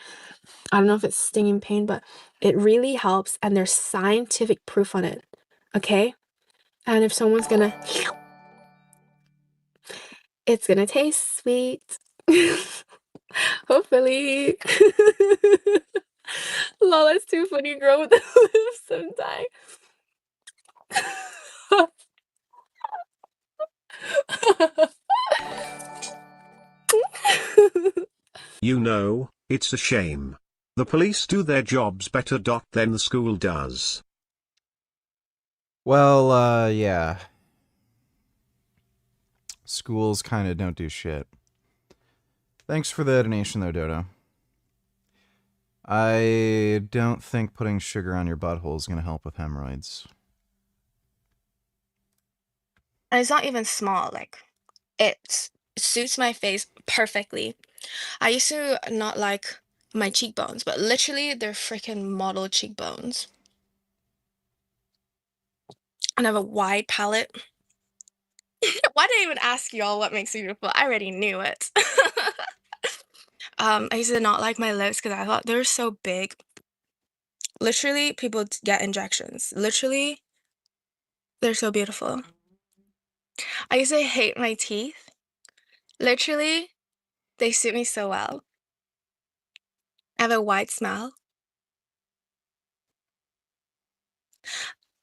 I don't know if it's stinging pain, but it really helps. And there's scientific proof on it. Okay? And if someone's gonna, it's gonna taste sweet. Hopefully. Lol, that's too funny. Grow with the lips sometime. You know, it's a shame. The police do their jobs better than the school does. Well, yeah. Schools kind of don't do shit. Thanks for the donation, though, Dodo. I don't think putting sugar on your butthole is going to help with hemorrhoids. And it's not even small. Like, it suits my face perfectly. I used to not like my cheekbones, but literally they're freaking model cheekbones. And I have a wide palate. Why did I even ask y'all what makes me beautiful? I already knew it. I used to not like my lips because I thought they were so big. Literally, people get injections. Literally, they're so beautiful. I used to hate my teeth. Literally, they suit me so well. I have a wide smile.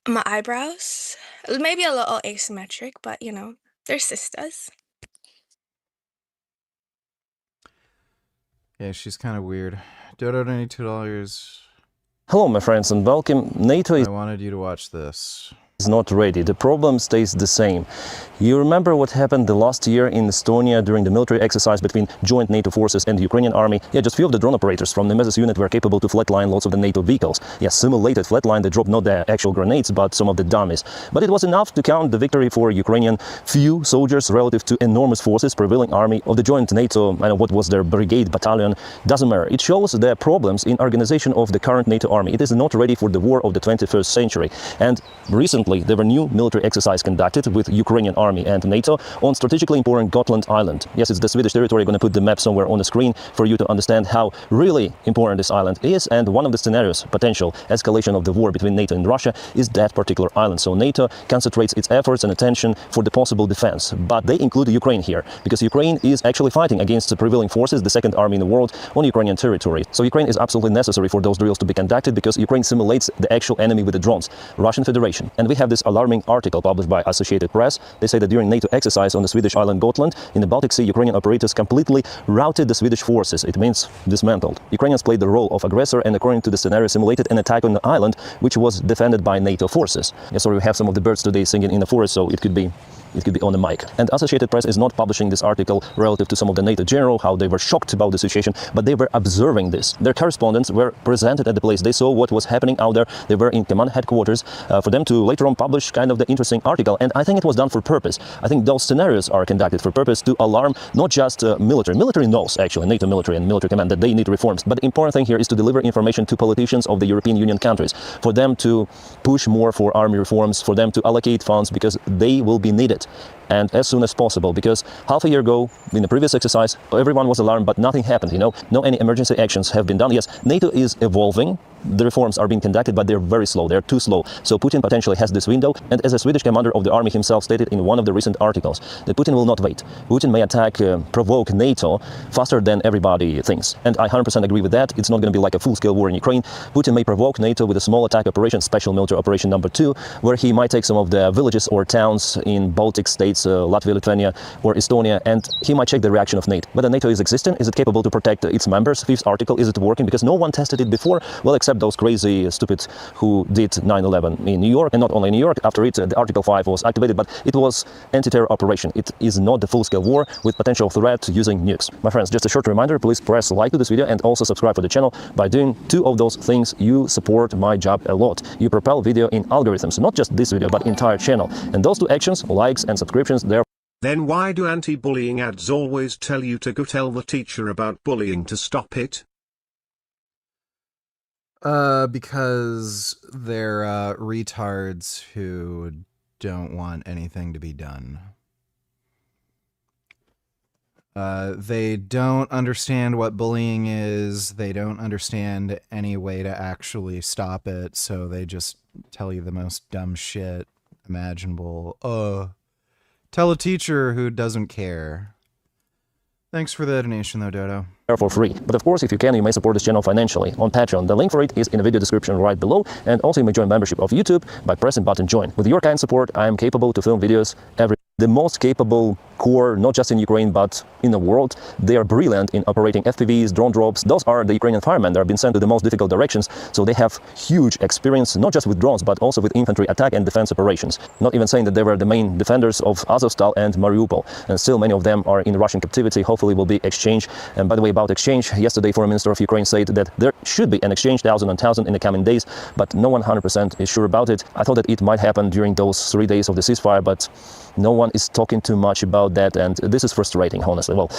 My eyebrows, maybe a little asymmetric, but you know, they're sisters. Yeah, she's kind of weird. Dodo, $92. Hello, my friends, and welcome. NATO I wanted you to watch this. is not ready. The problem stays the same. You remember what happened the last year in Estonia during the military exercise between joint NATO forces and the Ukrainian army? Yeah, just few of the drone operators from the Nemesis unit were capable to flatline lots of the NATO vehicles. Yeah, simulated flatline, they dropped not the actual grenades, but some of the dummies. But it was enough to count the victory for Ukrainian few soldiers relative to enormous forces, prevailing army of the joint NATO, I don't know what was their brigade, battalion, doesn't matter. It shows the problems in organization of the current NATO army. It is not ready for the war of the 21st century. And recently, there were new military exercise conducted with Ukrainian army and NATO on strategically important Gotland Island. Yes, it's the Swedish territory. I'm going to put the map somewhere on the screen for you to understand how really important this island is. And one of the scenarios, potential escalation of the war between NATO and Russia, is that particular island. So NATO concentrates its efforts and attention for the possible defense. But they include Ukraine here, because Ukraine is actually fighting against the prevailing forces, the second army in the world, on Ukrainian territory. So Ukraine is absolutely necessary for those drills to be conducted, because Ukraine simulates the actual enemy with the drones, Russian Federation. And we have this alarming article published by Associated Press. They say that during NATO exercise on the Swedish island Gotland in the Baltic Sea, Ukrainian operators completely routed the Swedish forces. It means dismantled. Ukrainians played the role of aggressor and, according to the scenario, simulated an attack on the island, which was defended by NATO forces. Yeah, sorry, we have some of the birds today singing in the forest, so it could be on the mic. And Associated Press is not publishing this article relative to some of the NATO general, how they were shocked about the situation, but they were observing this. Their correspondents were presented at the place. They saw what was happening out there. They were in command headquarters for them to later on publish kind of the interesting article. And I think it was done for purpose. I think those scenarios are conducted for purpose to alarm not just military. Military knows, actually, NATO military and military command, that they need reforms. But the important thing here is to deliver information to politicians of the European Union countries, for them to push more for army reforms, for them to allocate funds, because they will be needed. And as soon as possible, because half a year ago, in the previous exercise, everyone was alarmed, but nothing happened, No any emergency actions have been done. Yes, NATO is evolving. The reforms are being conducted, but they're very slow. They're too slow. So Putin potentially has this window. And as a Swedish commander of the army himself stated in one of the recent articles, that Putin will not wait. Putin may attack, provoke NATO faster than everybody thinks. And I 100% agree with that. It's not going to be like a full-scale war in Ukraine. Putin may provoke NATO with a small attack operation, special military operation number 2, where he might take some of the villages or towns in Baltic states it's Latvia, Lithuania, or Estonia, and he might check the reaction of NATO. Whether NATO is existing, is it capable to protect its members? Fifth article, is it working? Because no one tested it before, well, except those crazy stupid who did 9/11 in New York, and not only in New York. After it, the Article 5 was activated, but it was anti-terror operation. It is not the full-scale war with potential threat using nukes. My friends, just a short reminder, please press like to this video and also subscribe to the channel. By doing two of those things, you support my job a lot. You propel video in algorithms, not just this video, but entire channel. And those two actions, likes and subscriptions, they're... Then why do anti-bullying ads always tell you to go tell the teacher about bullying to stop it? Because they're retards who don't want anything to be done. They don't understand what bullying is. They don't understand any way to actually stop it, so they just tell you the most dumb shit imaginable. Tell a teacher who doesn't care. Thanks for the donation though, Dodo. For free. But of course, if you can, you may support this channel financially on Patreon. The link for it is in the video description right below, and also you may join membership of YouTube by pressing button join. With your kind support, I am capable to film videos every the most capable corps, not just in Ukraine, but in the world. They are brilliant in operating FPVs, drone drops. Those are the Ukrainian firemen that have been sent to the most difficult directions, so they have huge experience, not just with drones, but also with infantry attack and defense operations. Not even saying that they were the main defenders of Azovstal and Mariupol, and still many of them are in Russian captivity. Hopefully will be exchanged. And by the way, about exchange, yesterday Foreign Minister of Ukraine said that there should be an exchange, 1,000 on 1,000 in the coming days, but no one 100% is sure about it. I thought that it might happen during those 3 days of the ceasefire, but no one is talking too much about that, and this is frustrating, honestly. Well,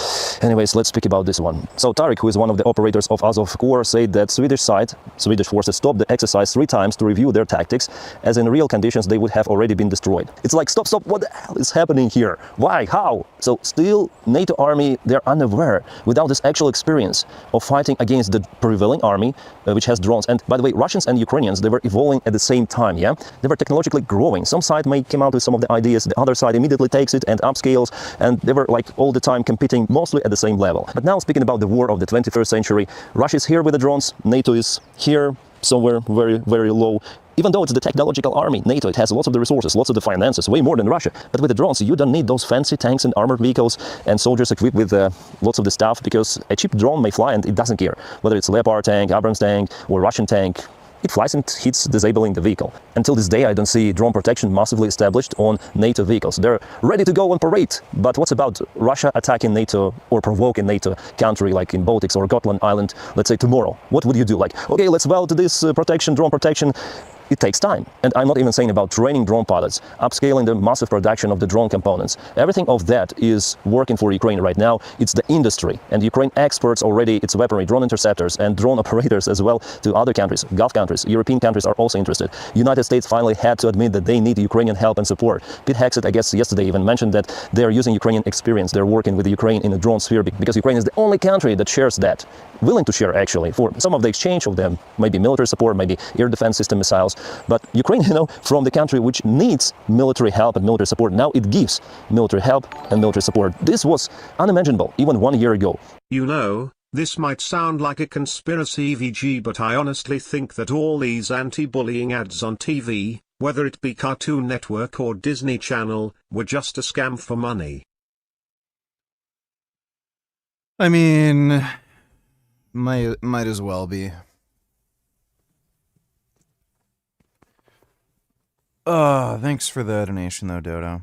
anyways, let's speak about this one. So Tarik, who is one of the operators of Azov Corps, said that Swedish forces stopped the exercise 3 times to review their tactics, as in real conditions they would have already been destroyed. It's like, stop, what the hell is happening here? Why? How? So still, NATO army, they're unaware, without this actual experience of fighting against the prevailing army, which has drones. And by the way, Russians and Ukrainians, they were evolving at the same time, yeah? They were technologically growing. Some side may come out with some of the ideas, the other side immediately takes it and upscales, and they were like all the time competing mostly at the same level. But now, speaking about the war of the 21st century, Russia is here with the drones, NATO is here somewhere very, very low. Even though it's the technological army, NATO, it has lots of the resources, lots of the finances, way more than Russia. But with the drones, you don't need those fancy tanks and armored vehicles and soldiers equipped with lots of the stuff, because a cheap drone may fly and it doesn't care. Whether it's Leopard tank, Abrams tank, or Russian tank, it flies and hits, disabling the vehicle. Until this day, I don't see drone protection massively established on NATO vehicles. They're ready to go on parade. But what's about Russia attacking NATO or provoking NATO country like in Baltics or Gotland Island, let's say tomorrow? What would you do? Like, okay, let's vow to this protection, drone protection. It takes time. And I'm not even saying about training drone pilots, upscaling the massive production of the drone components. Everything of that is working for Ukraine right now. It's the industry. And Ukraine exports already its weaponry, drone interceptors and drone operators as well to other countries. Gulf countries, European countries are also interested. United States finally had to admit that they need Ukrainian help and support. Pete Hegseth, I guess yesterday even mentioned that they are using Ukrainian experience. They're working with Ukraine in the drone sphere because Ukraine is the only country that shares that. Willing to share, actually, for some of the exchange of them, maybe military support, maybe air defense system missiles. But Ukraine, from the country which needs military help and military support, now it gives military help and military support. This was unimaginable even 1 year ago. You know, this might sound like a conspiracy VG, but I honestly think that all these anti-bullying ads on TV, whether it be Cartoon Network or Disney Channel, were just a scam for money. I mean, might as well be. Thanks for the donation though, Dodo.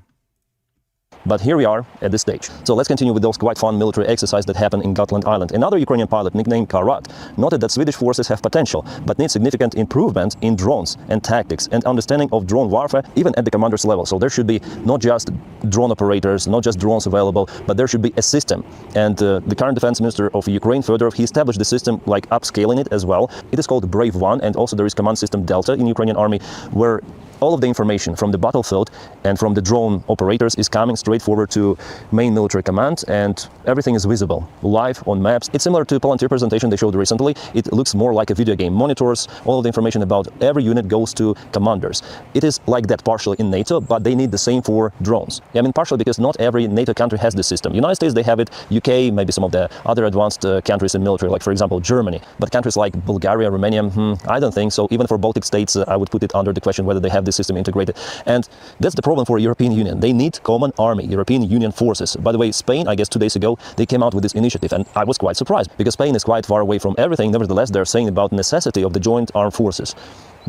But here we are at this stage. So let's continue with those quite fun military exercises that happened in Gotland Island. Another Ukrainian pilot, nicknamed Karat, noted that Swedish forces have potential, but need significant improvement in drones and tactics and understanding of drone warfare, even at the commander's level. So there should be not just drone operators, not just drones available, but there should be a system. And the current defense minister of Ukraine, Fedorov, he established the system, like upscaling it as well. It is called Brave One, and also there is command system Delta in Ukrainian army, where all of the information from the battlefield and from the drone operators is coming straight forward to main military command, and everything is visible live on maps. It's similar to Palantir presentation they showed recently. It looks more like a video game. Monitors, all of the information about every unit goes to commanders. It is like that partially in NATO, but they need the same for drones. I mean, partially because not every NATO country has this system. United States, they have it. UK, maybe some of the other advanced countries in military, like for example Germany. But countries like Bulgaria, Romania, I don't think so. Even for Baltic states, I would put it under the question whether they have this system integrated. And that's the problem for European Union. They need common army, European Union forces. By the way, Spain, I guess 2 days ago, they came out with this initiative, and I was quite surprised because Spain is quite far away from everything. Nevertheless, they're saying about necessity of the joint armed forces.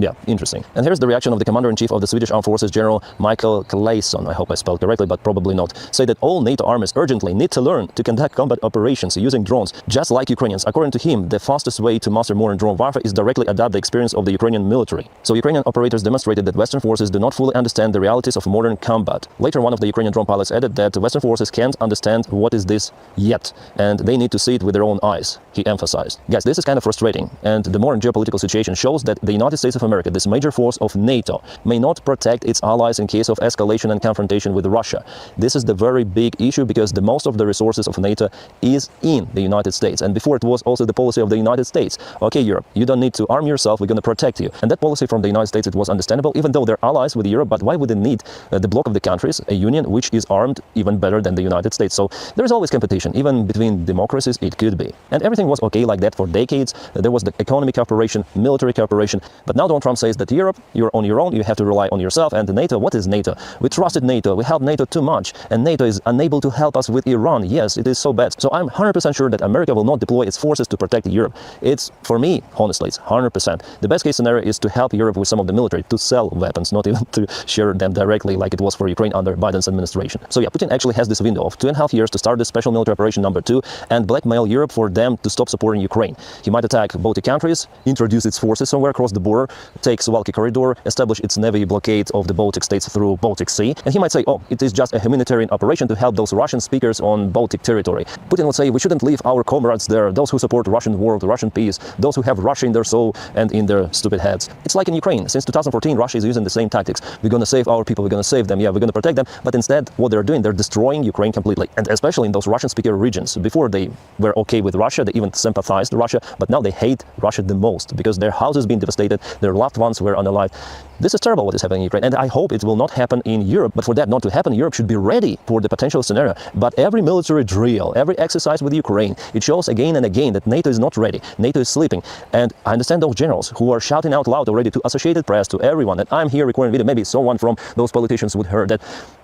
Yeah, interesting. And here's the reaction of the Commander-in-Chief of the Swedish Armed Forces, General Michael Claesson, I hope I spelled correctly, but probably not, say that all NATO armies urgently need to learn to conduct combat operations using drones, just like Ukrainians. According to him, the fastest way to master modern drone warfare is directly adapt the experience of the Ukrainian military. So Ukrainian operators demonstrated that Western forces do not fully understand the realities of modern combat. Later, one of the Ukrainian drone pilots added that Western forces can't understand what is this yet, and they need to see it with their own eyes, he emphasized. Guys, this is kind of frustrating, and the modern geopolitical situation shows that the United States of America, this major force of NATO, may not protect its allies in case of escalation and confrontation with Russia. This is the very big issue because the most of the resources of NATO is in the United States. And before it was also the policy of the United States. Okay, Europe, you don't need to arm yourself, we're going to protect you. And that policy from the United States, it was understandable, even though they're allies with Europe, but why would they need the bloc of the countries, a union which is armed even better than the United States? So there is always competition, even between democracies it could be. And everything was okay like that for decades. There was the economic cooperation, military cooperation, but now Donald Trump says that Europe, you're on your own, you have to rely on yourself. And NATO, what is NATO? We trusted NATO, we helped NATO too much, and NATO is unable to help us with Iran. Yes, it is so bad. So I'm 100% sure that America will not deploy its forces to protect Europe. It's, for me, honestly, it's 100%. The best case scenario is to help Europe with some of the military, to sell weapons, not even to share them directly like it was for Ukraine under Biden's administration. So yeah, Putin actually has this window of 2.5 years to start this special military operation number 2 and blackmail Europe for them to stop supporting Ukraine. He might attack Baltic countries, introduce its forces somewhere across the border, take Suwalki corridor, establish its navy blockade of the Baltic states through Baltic Sea, and he might say, oh, it is just a humanitarian operation to help those Russian speakers on Baltic territory. Putin would say, we shouldn't leave our comrades there, those who support Russian world, Russian peace, those who have Russia in their soul and in their stupid heads. It's like in Ukraine. Since 2014, Russia is using the same tactics. We're going to save our people, we're going to save them, yeah, we're going to protect them, but instead, what they're doing, they're destroying Ukraine completely, and especially in those Russian-speaker regions. Before they were okay with Russia, they even sympathized with Russia, but now they hate Russia the most because their houses been devastated, their loved ones were unalive. This is terrible what is happening in Ukraine, and I hope it will not happen in Europe. But for that not to happen, Europe should be ready for the potential scenario. But every military drill, every exercise with Ukraine, it shows again and again that NATO is not ready. NATO is sleeping. And I understand those generals who are shouting out loud already to Associated Press, to everyone, that I'm here recording video. Maybe someone from those politicians would hear that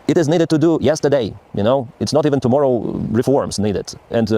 it is needed to do yesterday, you know, it's not even tomorrow reforms needed. And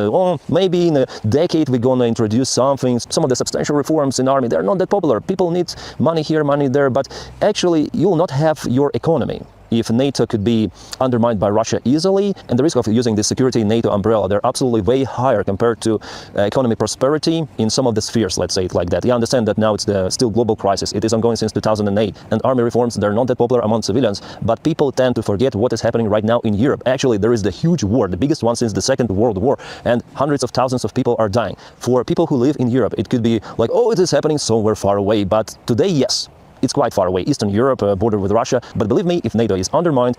maybe in a decade we're going to introduce something, some of the substantial reforms in army, they're not that popular. People need money here, money there, but actually you'll not have your economy if NATO could be undermined by Russia easily, and the risk of using the security NATO umbrella, they're absolutely way higher compared to economic prosperity in some of the spheres, let's say it like that. Yeah, I understand that now it's the still global crisis. It is ongoing since 2008, and army reforms, they're not that popular among civilians, but people tend to forget what is happening right now in Europe. Actually, there is the huge war, the biggest one since the Second World War, and hundreds of thousands of people are dying. For people who live in Europe, it could be like, oh, it is happening somewhere far away, but today, yes. It's quite far away, Eastern Europe, border with Russia. But believe me, if NATO is undermined,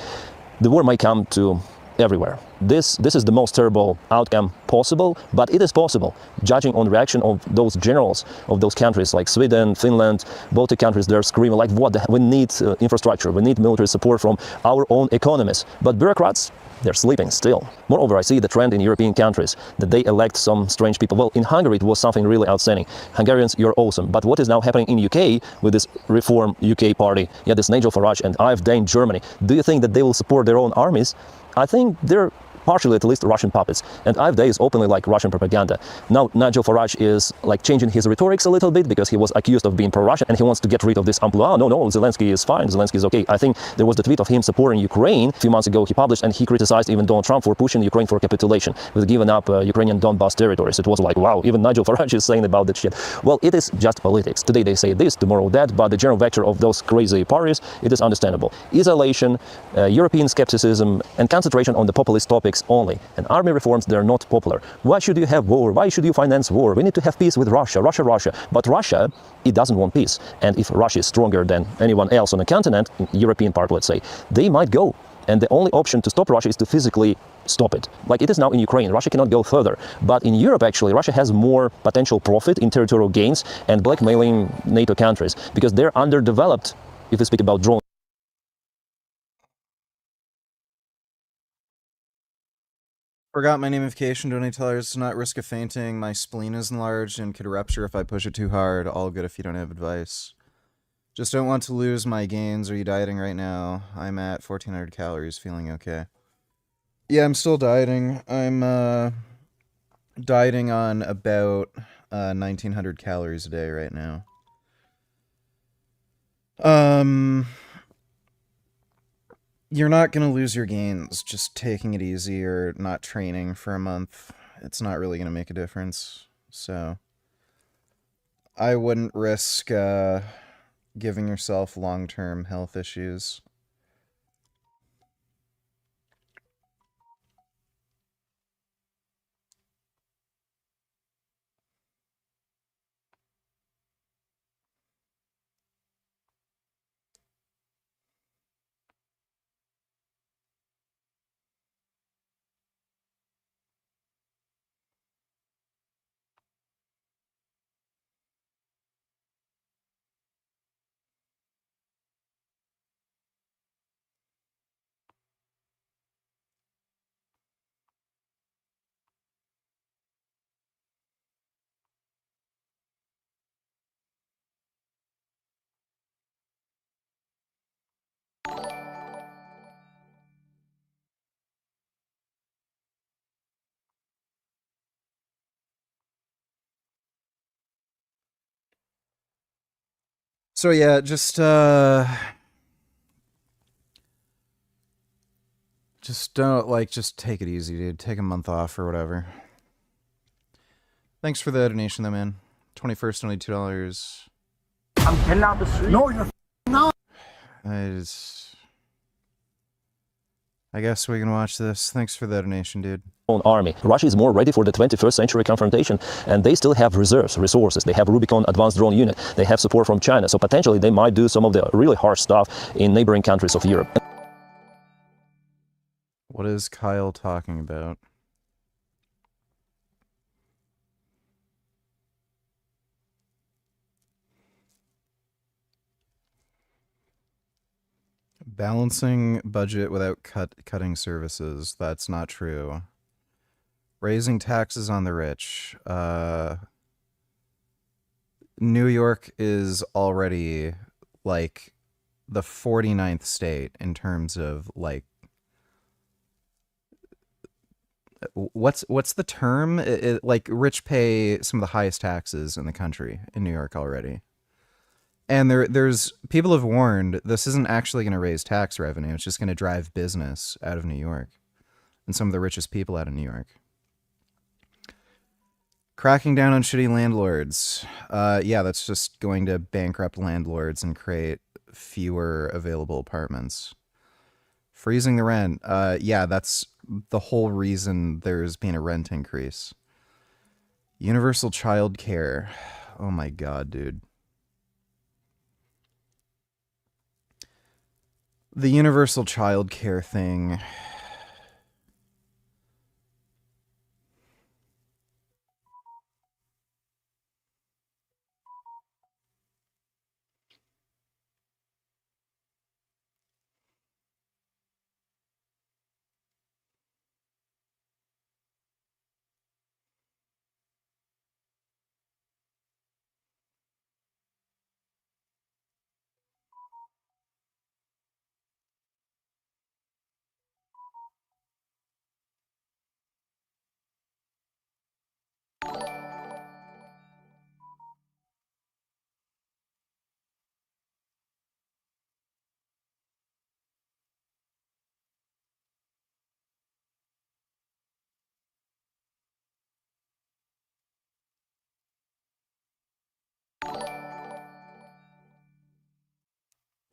the war might come to everywhere. This is the most terrible outcome possible, but it is possible. Judging on the reaction of those generals of those countries like Sweden, Finland, Baltic countries, they're screaming like, what? We need infrastructure, we need military support from our own economies. But bureaucrats, they're sleeping still. Moreover, I see the trend in European countries that they elect some strange people. Well, in Hungary, it was something really outstanding. Hungarians, you're awesome. But what is now happening in UK with this Reform UK party, yeah, this Nigel Farage and AfD in Germany, do you think that they will support their own armies? I think they're partially at least Russian puppets, and AfD is openly like Russian propaganda. Now Nigel Farage is like changing his rhetorics a little bit because he was accused of being pro-Russian and he wants to get rid of this amplitude. No, Zelensky is fine, Zelensky is okay. I think there was the tweet of him supporting Ukraine a few months ago he published, and he criticized even Donald Trump for pushing Ukraine for capitulation with giving up Ukrainian Donbas territories. It was like, wow, even Nigel Farage is saying about that shit. Well, it is just politics. Today they say this, tomorrow that, but the general vector of those crazy parties, it is understandable. Isolation, European skepticism, and concentration on the populist topics only. And army reforms, they're not popular. Why should you have war? Why should you finance war? We need to have peace with Russia. But Russia, it doesn't want peace. And if Russia is stronger than anyone else on the continent, European part, let's say, they might go. And the only option to stop Russia is to physically stop it. Like it is now in Ukraine. Russia cannot go further. But in Europe, actually, Russia has more potential profit in territorial gains and blackmailing NATO countries because they're underdeveloped, if we speak about drones. Forgot my namification. Do any tellers to not risk a fainting? My spleen is enlarged and could rupture if I push it too hard. All good if you don't have advice. Just don't want to lose my gains. Are you dieting right now? I'm at 1,400 calories, feeling okay. Yeah, I'm still dieting. I'm dieting on about 1,900 calories a day right now. You're not gonna lose your gains just taking it easy or not training for a month. It's not really gonna make a difference. So I wouldn't risk giving yourself long-term health issues. So yeah, just don't just take it easy, dude. Take a month off or whatever. Thanks for the donation though, man. 21st, only $2. I'm getting out the street. No, you're not. I guess we can watch this. Thanks for the donation, dude. Own army. Russia is more ready for the 21st century confrontation, and they still have resources. They have Rubicon advanced drone unit. They have support from China, so potentially they might do some of the really harsh stuff in neighboring countries of Europe. What is Kyle talking about? Balancing budget without cutting services. That's not true. Raising taxes on the rich. New York is already like the 49th state in terms of like what's the term? Like rich pay some of the highest taxes in the country in New York already. And there's people have warned this isn't actually going to raise tax revenue. It's just going to drive business out of New York and some of the richest people out of New York. Cracking down on shitty landlords. Yeah, that's just going to bankrupt landlords and create fewer available apartments. Freezing the rent. Yeah, that's the whole reason there's been a rent increase. Universal child care. Oh my god, dude. The universal child care thing.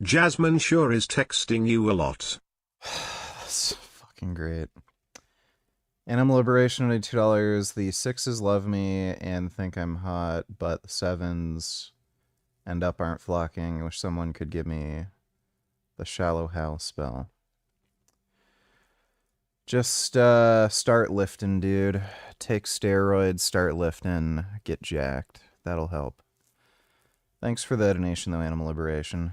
Jasmine sure is texting you a lot. That's fucking great. Animal Liberation, only $2. The 6s love me and think I'm hot, but the 7s and up aren't flocking. I wish someone could give me the Shallow Hal spell. Just start lifting, dude. Take steroids, start lifting, get jacked. That'll help. Thanks for the donation, though, Animal Liberation.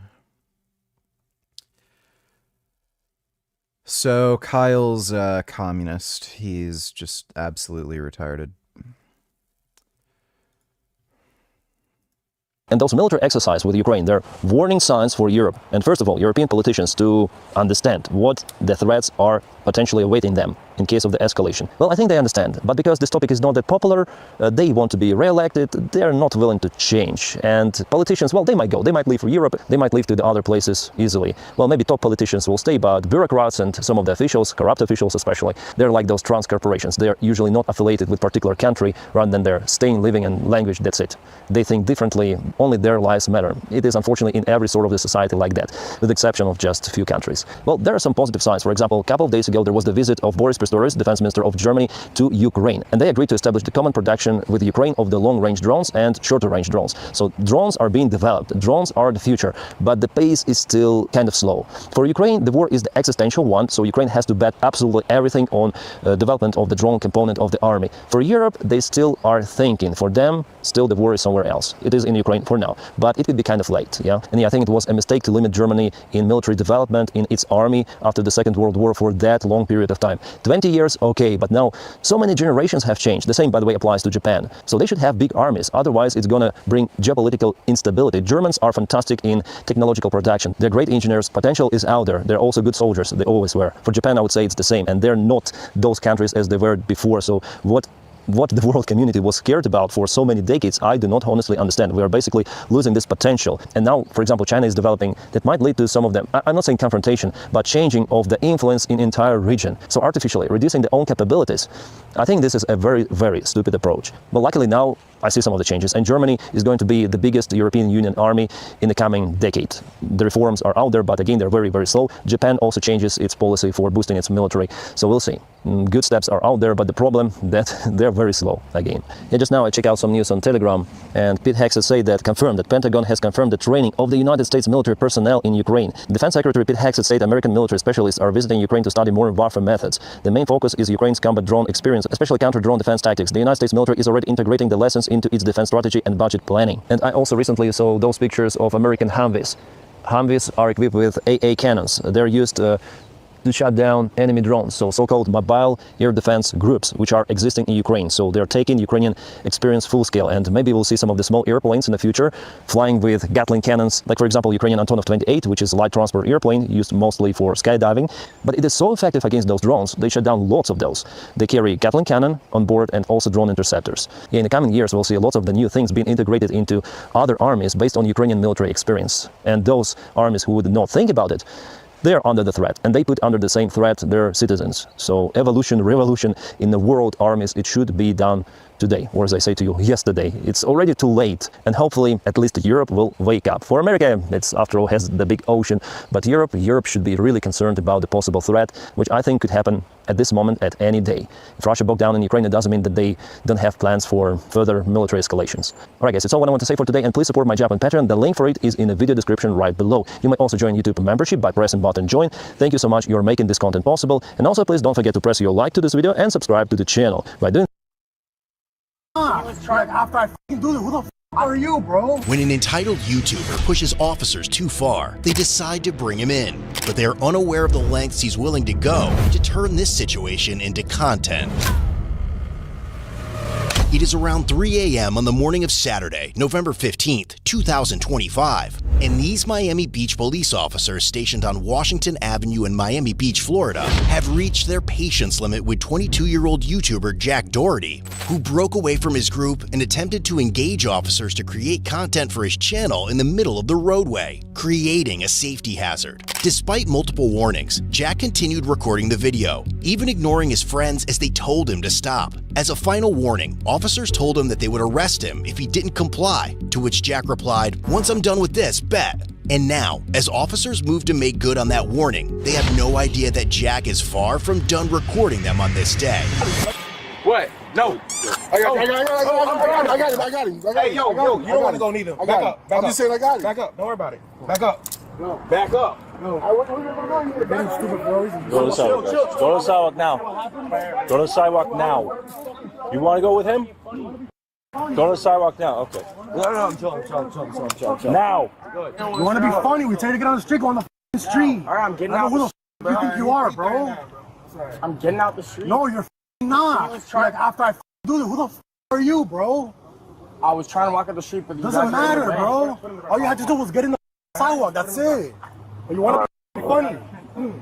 So, Kyle's a communist. He's just absolutely retarded. And those military exercises with Ukraine, they're warning signs for Europe. And first of all, European politicians to understand what the threats are potentially awaiting them in case of the escalation. Well, I think they understand, but because this topic is not that popular, they want to be re-elected, they're not willing to change. And politicians, well, they might go, they might leave for Europe, they might leave to the other places easily. Well, maybe top politicians will stay, but bureaucrats and some of the officials, corrupt officials especially, they're like those trans corporations. They're usually not affiliated with particular country, rather than their staying, living and language, that's it. They think differently, only their lives matter. It is unfortunately in every sort of the society like that, with the exception of just a few countries. Well, there are some positive signs. For example, a couple of days ago, there was the visit of Boris Pistorius, defense minister of Germany, to Ukraine. And they agreed to establish the common production with Ukraine of the long-range drones and shorter-range drones. So drones are being developed. Drones are the future, but the pace is still kind of slow. For Ukraine, the war is the existential one, so Ukraine has to bet absolutely everything on development of the drone component of the army. For Europe, they still are thinking. For them, still the war is somewhere else. It is in Ukraine for now, but it could be kind of late, yeah? And yeah, I think it was a mistake to limit Germany in military development in its army after the Second World War for that long period of time. 20 years, okay, but now so many generations have changed. The same, by the way, applies to Japan. So they should have big armies, otherwise it's gonna bring geopolitical instability. Germans are fantastic in technological production. They're great engineers, potential is out there. They're also good soldiers, they always were. For Japan, I would say it's the same, and they're not those countries as they were before. So what the world community was scared about for so many decades, I do not honestly understand. We are basically losing this potential. And now, for example, China is developing, that might lead to some of them, I'm not saying confrontation, but changing of the influence in entire region. So artificially reducing their own capabilities. I think this is a very, very stupid approach. But luckily now, I see some of the changes, and Germany is going to be the biggest European Union army in the coming decade. The reforms are out there, but again, they're very, very slow. Japan also changes its policy for boosting its military, so we'll see. Good steps are out there, but the problem that they're very slow again. Yeah, just now I check out some news on Telegram, and Pete Hegseth said that Pentagon has confirmed the training of the United States military personnel in Ukraine. Defense Secretary Pete Hegseth said American military specialists are visiting Ukraine to study modern warfare methods. The main focus is Ukraine's combat drone experience, especially counter-drone defense tactics. The United States military is already integrating the lessons into its defense strategy and budget planning. And I also recently saw those pictures of American Humvees. Humvees are equipped with AA cannons. They're used to shut down enemy drones, so-called mobile air defense groups, which are existing in Ukraine. So they're taking Ukrainian experience full scale, and maybe we'll see some of the small airplanes in the future flying with Gatling cannons, like for example Ukrainian Antonov 28, which is a light transport airplane used mostly for skydiving. But it is so effective against those drones, they shut down lots of those. They carry Gatling cannon on board and also drone interceptors. Yeah, in the coming years we'll see lots of the new things being integrated into other armies based on Ukrainian military experience. And those armies who would not think about it, they are under the threat, and they put under the same threat their citizens. So evolution, revolution in the world armies, it should be done today, or as I say to you, yesterday. It's already too late, and hopefully at least Europe will wake up. For America, it's after all has the big ocean, but Europe should be really concerned about the possible threat, which I think could happen at this moment at any day. If Russia broke down in Ukraine, it doesn't mean that they don't have plans for further military escalations. All right, guys, that's all what I want to say for today, and please support my job on Patreon. The link for it is in the video description right below. You might also join YouTube membership by pressing button join. Thank you so much, you're making this content possible. And also please don't forget to press your like to this video and subscribe to the channel. By doing After I fucking do this, who the f are you, bro? When an entitled YouTuber pushes officers too far, they decide to bring him in. But they are unaware of the lengths he's willing to go to turn this situation into content. It is around 3 a.m. on the morning of Saturday, November 15th, 2025, and these Miami Beach police officers stationed on Washington Avenue in Miami Beach, Florida, have reached their patience limit with 22-year-old YouTuber Jack Doherty, who broke away from his group and attempted to engage officers to create content for his channel in the middle of the roadway, creating a safety hazard. Despite multiple warnings, Jack continued recording the video, even ignoring his friends as they told him to stop. As a final warning, officers told him that they would arrest him if he didn't comply, to which Jack replied, "Once I'm done with this, bet." And now, as officers move to make good on that warning, they have no idea that Jack is far from done recording them on this day. What? No. I got him. Hey, yo, you don't want to go neither. Back up. I'm just saying I got him. Back up. Don't worry about it. Back up. No. Back up. No. Go to the sidewalk. Go to the sidewalk now. Go to the sidewalk now. You want to go with him? Go to the sidewalk now. Okay. No, chill. Now. You want to be funny? We tell you to get on the street, go on the street. All right, I'm getting out. Who the f you think you are, bro? I'm getting out the street. No, you're not. Like after I do this, who the f are you, bro? I was trying to walk up the street, but you Doesn't guys were in matter, the way. bro. All you had to do was get in the sidewalk. That's it. But you want to be funny.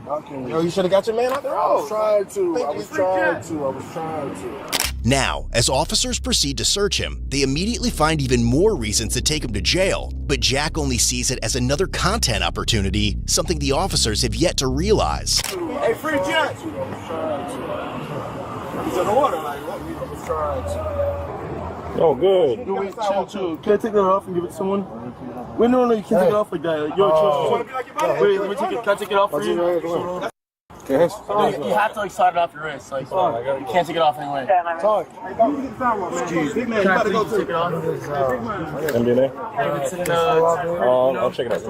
Okay. Yo, you should have got your man out the road. I was trying to. I was trying to. Now, as officers proceed to search him, they immediately find even more reasons to take him to jail, but Jack only sees it as another content opportunity, something the officers have yet to realize. Hey, free Jack. He's in the water. Like, what? I was trying to. Oh, good. Do we chill too? Can I take that off and give it to someone? Wait, no, you can't take it off like that. Yo, chill. Wait, let me take it. Can I take it off for you? Yes. You have to like slide it off your wrist. Like, you can't take it off anyway. Talk. Big man, you gotta go take it off. MDNA? I'll check it out.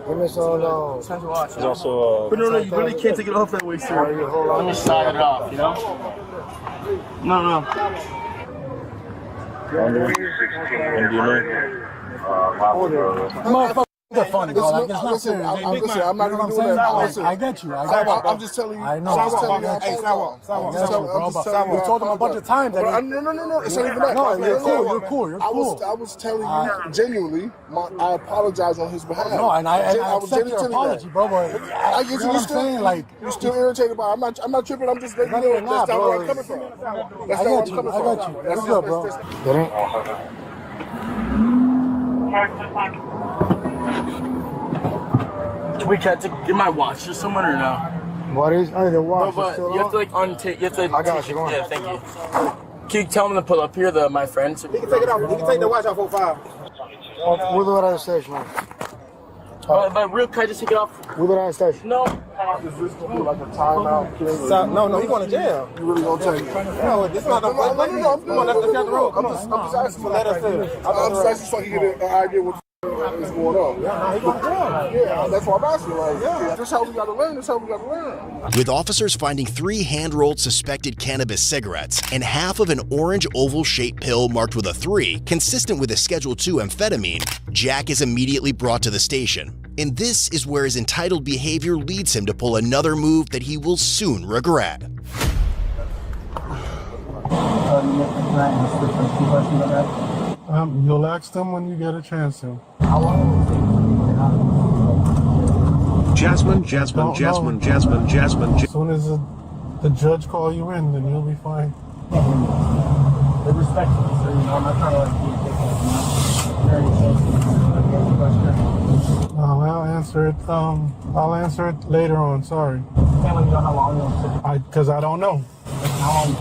Give me some, no. There's also, But no, you really can't take it off that way, sir. Let me slide it off, you know? No. MDNA? Motherfucker, they're funny, bro. Like, it's not serious. Listen, I'm not even doing that. Listen, I get you. I'm just telling you. I know. I'm just telling you. Hey, sidewalk. We told them a bunch of times. No. It's not even that. No, you're cool. I was telling you genuinely. I apologize on his behalf. No, and I was accept your genuinely apology, bro. But I guess you're still like you're still irritated by it. I'm not tripping. I'm just letting you know that's not where I'm coming from. That's not where I'm coming from. I got you. That's good, bro. We can't take get my watch or someone or no? What is? I need to watch. No, but you have to like untape. You have to. I got you. Yeah, thank you. Can you tell him to pull up here, my friend? He can take it off. He can take the watch off 05. We'll do it at the station. But real, can I just take it off? We'll do it at the station. No. Is this gonna be like a timeout? No, you're going to jail. You really gonna take it? No, this is not the first. No. Let's get the road. I'm just asking for that. I'm just asking so you get an idea what is going on. Yeah, that's why I'm asking. Like, that's how we gotta learn. With officers finding 3 hand-rolled suspected cannabis cigarettes and half of an orange oval-shaped pill marked with a 3, consistent with a Schedule II amphetamine, Jack is immediately brought to the station. And this is where his entitled behavior leads him to pull another move that he will soon regret. You'll ask them when you get a chance to. Jasmine. As soon as the judge call you in, then you'll be fine. They respect me, so I'm not trying to like be a dickhead. I'll answer it later on. Sorry. Can't let me know how long it'll take. Because I don't know. How long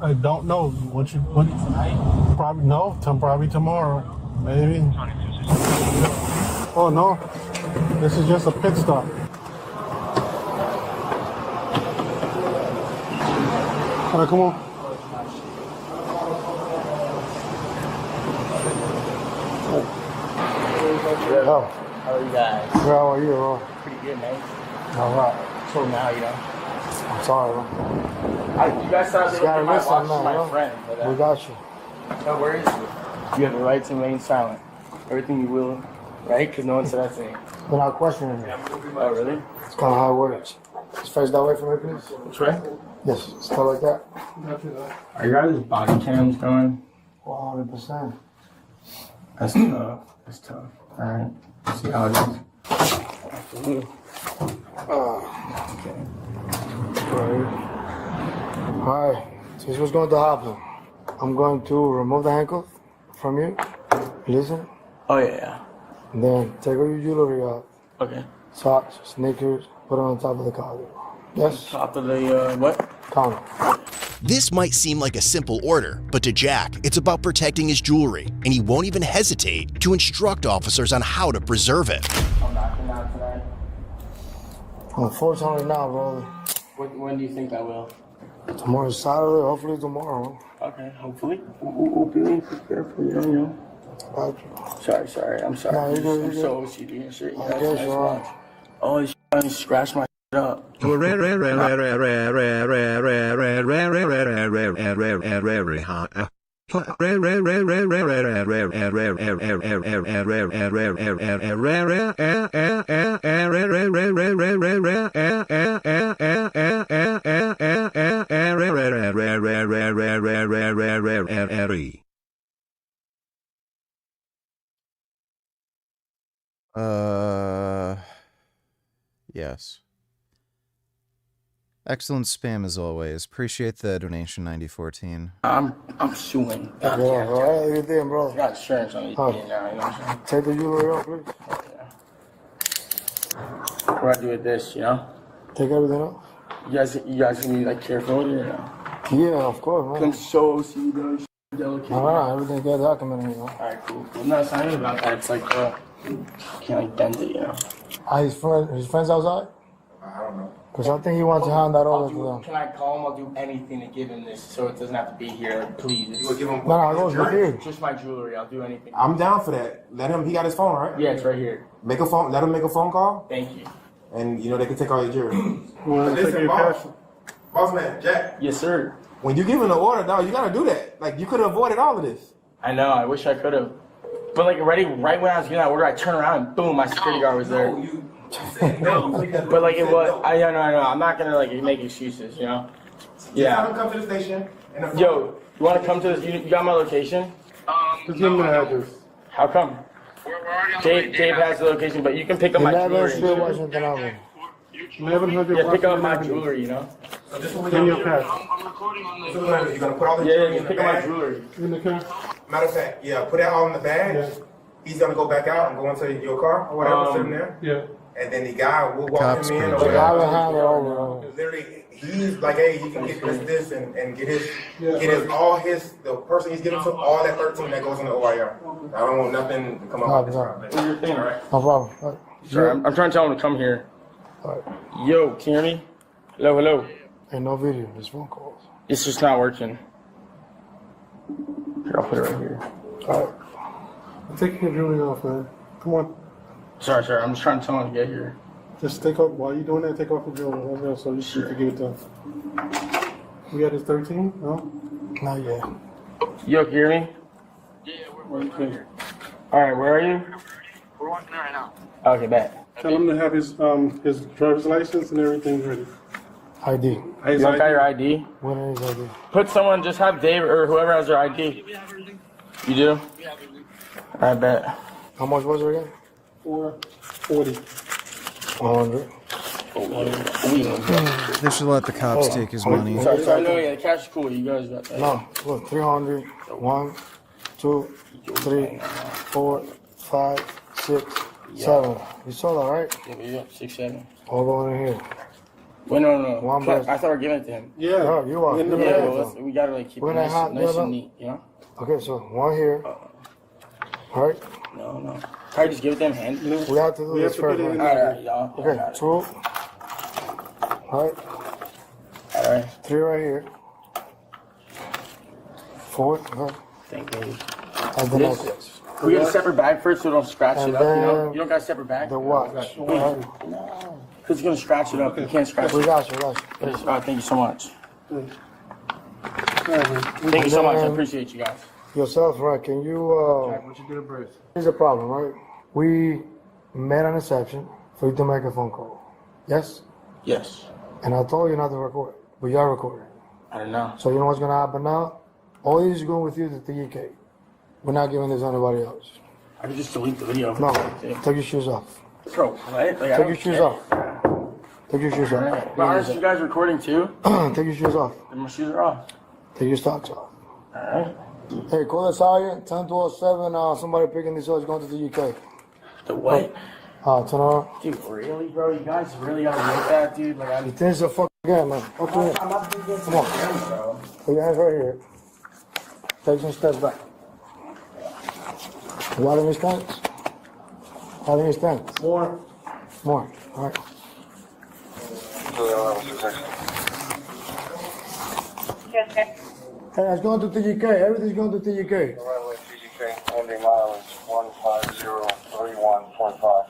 I don't know. What tonight? Probably tomorrow. Maybe. Oh no. This is just a pit stop. All right, come on. How are you guys? How are you, bro? Pretty good, man. All right. So now, you know. I'm sorry, bro. You guys thought they were my watch to my friend. But, We got you. no worries. You have the right to remain silent. Everything you will, right? Because no one said that thing. They're not questioning you. Oh, really? It's kind of how it works. Just face that way for me, please. Which way? Yes, stuff like that. Are your guys' body cams going? 100%. That's tough. That's tough. All right. See how it is. Okay. Alright, so this is what's going to happen. I'm going to remove the handcuff from you. Listen. Oh, yeah. And then take all your jewelry out. Okay. Socks, sneakers, put them on top of the counter. Yes? Top of the, what? Counter. This might seem like a simple order, but to Jack, it's about protecting his jewelry, and he won't even hesitate to instruct officers on how to preserve it. I'm knocking out tonight. Unfortunately not, brother. When do you think I will? Tomorrow's Saturday, hopefully tomorrow. Okay, hopefully. Hopefully, be careful, you know. Sorry. I'm sorry. No, you're good, I'm so OCD and shit. I guess you are. Oh, this shit scratched my shit up. Yes. Excellent spam as always. Appreciate the donation 9014. I'm suing. Yeah, bro. Everything, bro. I got insurance on these now, you know what I'm saying? Take the jewelry off, please. What do I do with this, you know? Take everything off. You guys gonna be like careful with it or no? Yeah, of course, man. I'm so OCD, bro. Delicate. Alright, everything got documented, you know. Alright, cool. No, it's not even about that. It's like, can't like bend it, you know? His friends outside? I don't know. Because I think he wants to hand that over to them. Can I call him? I'll do anything to give him this so it doesn't have to be here. Like, please. You would give him No, it goes right here. Just my jewelry. I'll do anything. I'm down for that. Let him. He got his phone, right? Yeah, it's right here. Make a phone. Let him make a phone call, Thank you. and you know they can take all your jewelry. Listen, boss man, Jack. Yes, sir. When you give him the order, dog, you gotta do that. Like you could have avoided all of this. I know. I wish I could have. But like right when I was getting that order, I turned around and boom, my security guard was there. But like it was. I know. I'm not gonna like make excuses, you know. Yeah. Have him come to the station. Yo, you want to come to this? You got my location? Just give me the address. How come? Dave has the location, but you can pick up my 11 jewelry. Street, Washington Avenue. 1100. Yeah, pick up my jewelry, you know. In your car. You're gonna put all the jewelry in the pick up my bag. jewelry. In the car. Matter of fact, yeah, put it all in the bag. Yeah. He's gonna go back out and go into your car or whatever, sitting there. Yeah. And then the guy will walk Cops him in. gonna Or do I whatever. will hand it over. Literally, he's like, hey, you can get this, and get his, the person he's giving to, all that 13 that goes in the OIR. I don't want nothing to come up with this problem. What's your thing? All right. No problem. Sorry, I'm trying to tell him to come here. Yo, can you hear me? Hello. Ain't no video, just phone calls. It's just not working. Here, I'll put it right here. Alright. I'm taking your jewelry off, man. Come on. Sorry. I'm just trying to tell him to get here. Just take off, while you're doing that, take off the jewelry. So you can give it to him. We got his 13? No? Not yet. Yo, can you hear me? Yeah, we're here. Alright, where are you? We're walking there right now. Okay, bet. Tell him to have his driver's license and everything ready. ID. You don't got your ID? When is ID? Put someone, just have Dave or whoever has their ID. You do? I bet. How much was it again? 440. 100. They should let the cops take his money. Sorry, no, yeah, the cash is cool. You guys got that. No, look, 300. 1, 2, 3, 4, 5, 6, 7. You saw that, right? Yeah, 6, 7. All going in here. Wait, no. One I person. thought we were giving it to him. Yeah. No, you are. In the Yeah, bag. well, we gotta like keep it We're gonna nice have- and neat, you know? Okay, so one here. Right? No. Probably just give it to him hand. We have to do We this have to put first. it in Right? Alright, y'all. Okay, 2. Right? Alright. 3 right here. 4. Right? Thank you. And then This- that's We get a separate bag first so don't scratch And it up, you know? then You don't got a separate bag? the watch. Right? Because it's gonna scratch it up. You can't scratch We it. got you. Thank you so much. Thank you so much. I appreciate you guys. Yourself, right? Can you, What you do to Bruce? here's the problem, right? We made an exception for you to make a phone call. Yes? Yes. And I told you not to record, but you're recording. I don't know. So you know what's gonna happen now? All these is going with you to TK. We're not giving this to anybody else. I could just delete the video. No, take your shoes off. Bro, what? Like, I Take don't your shoes care. off. Take your shoes off. But aren't you guys recording too? Take your shoes off. Then my shoes are off. Take your socks off. Alright. Hey, call the sergeant. 10-7. Somebody picking this up is going to the UK. The what? Turn around. Dude, really, bro? You guys really gotta make that, dude? Like, I'm. This is a fucking game, man. Okay. I'm not doing this. Come on. Bro. Put your hands right here. Take some steps back. What in your stance? How in your stance? More. All right. Hey, it's going to TGK. Everything's going to TGK. Runway TGK, ending mileage 15031.5.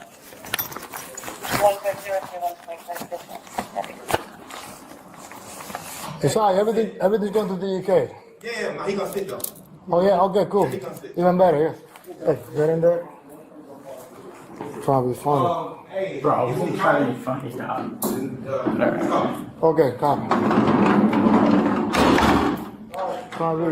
15031.5. It's all right. Everything's going to TGK. Yeah, he gonna sit though. Oh, yeah? Okay, cool. Even better, yeah. Hey, get in there. Trying to be funny. Bro, I'm trying to be funny, dog. Okay, copy. Trying to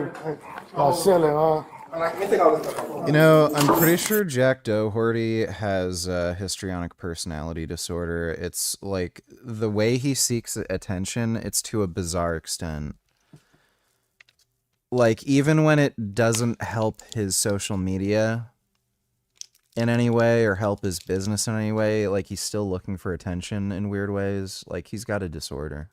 be silly, huh? You know, I'm pretty sure Jack Doherty has histrionic personality disorder. It's like the way he seeks attention, it's to a bizarre extent. Like, even when it doesn't help his social media in any way or help his business in any way, like, he's still looking for attention in weird ways. Like, he's got a disorder.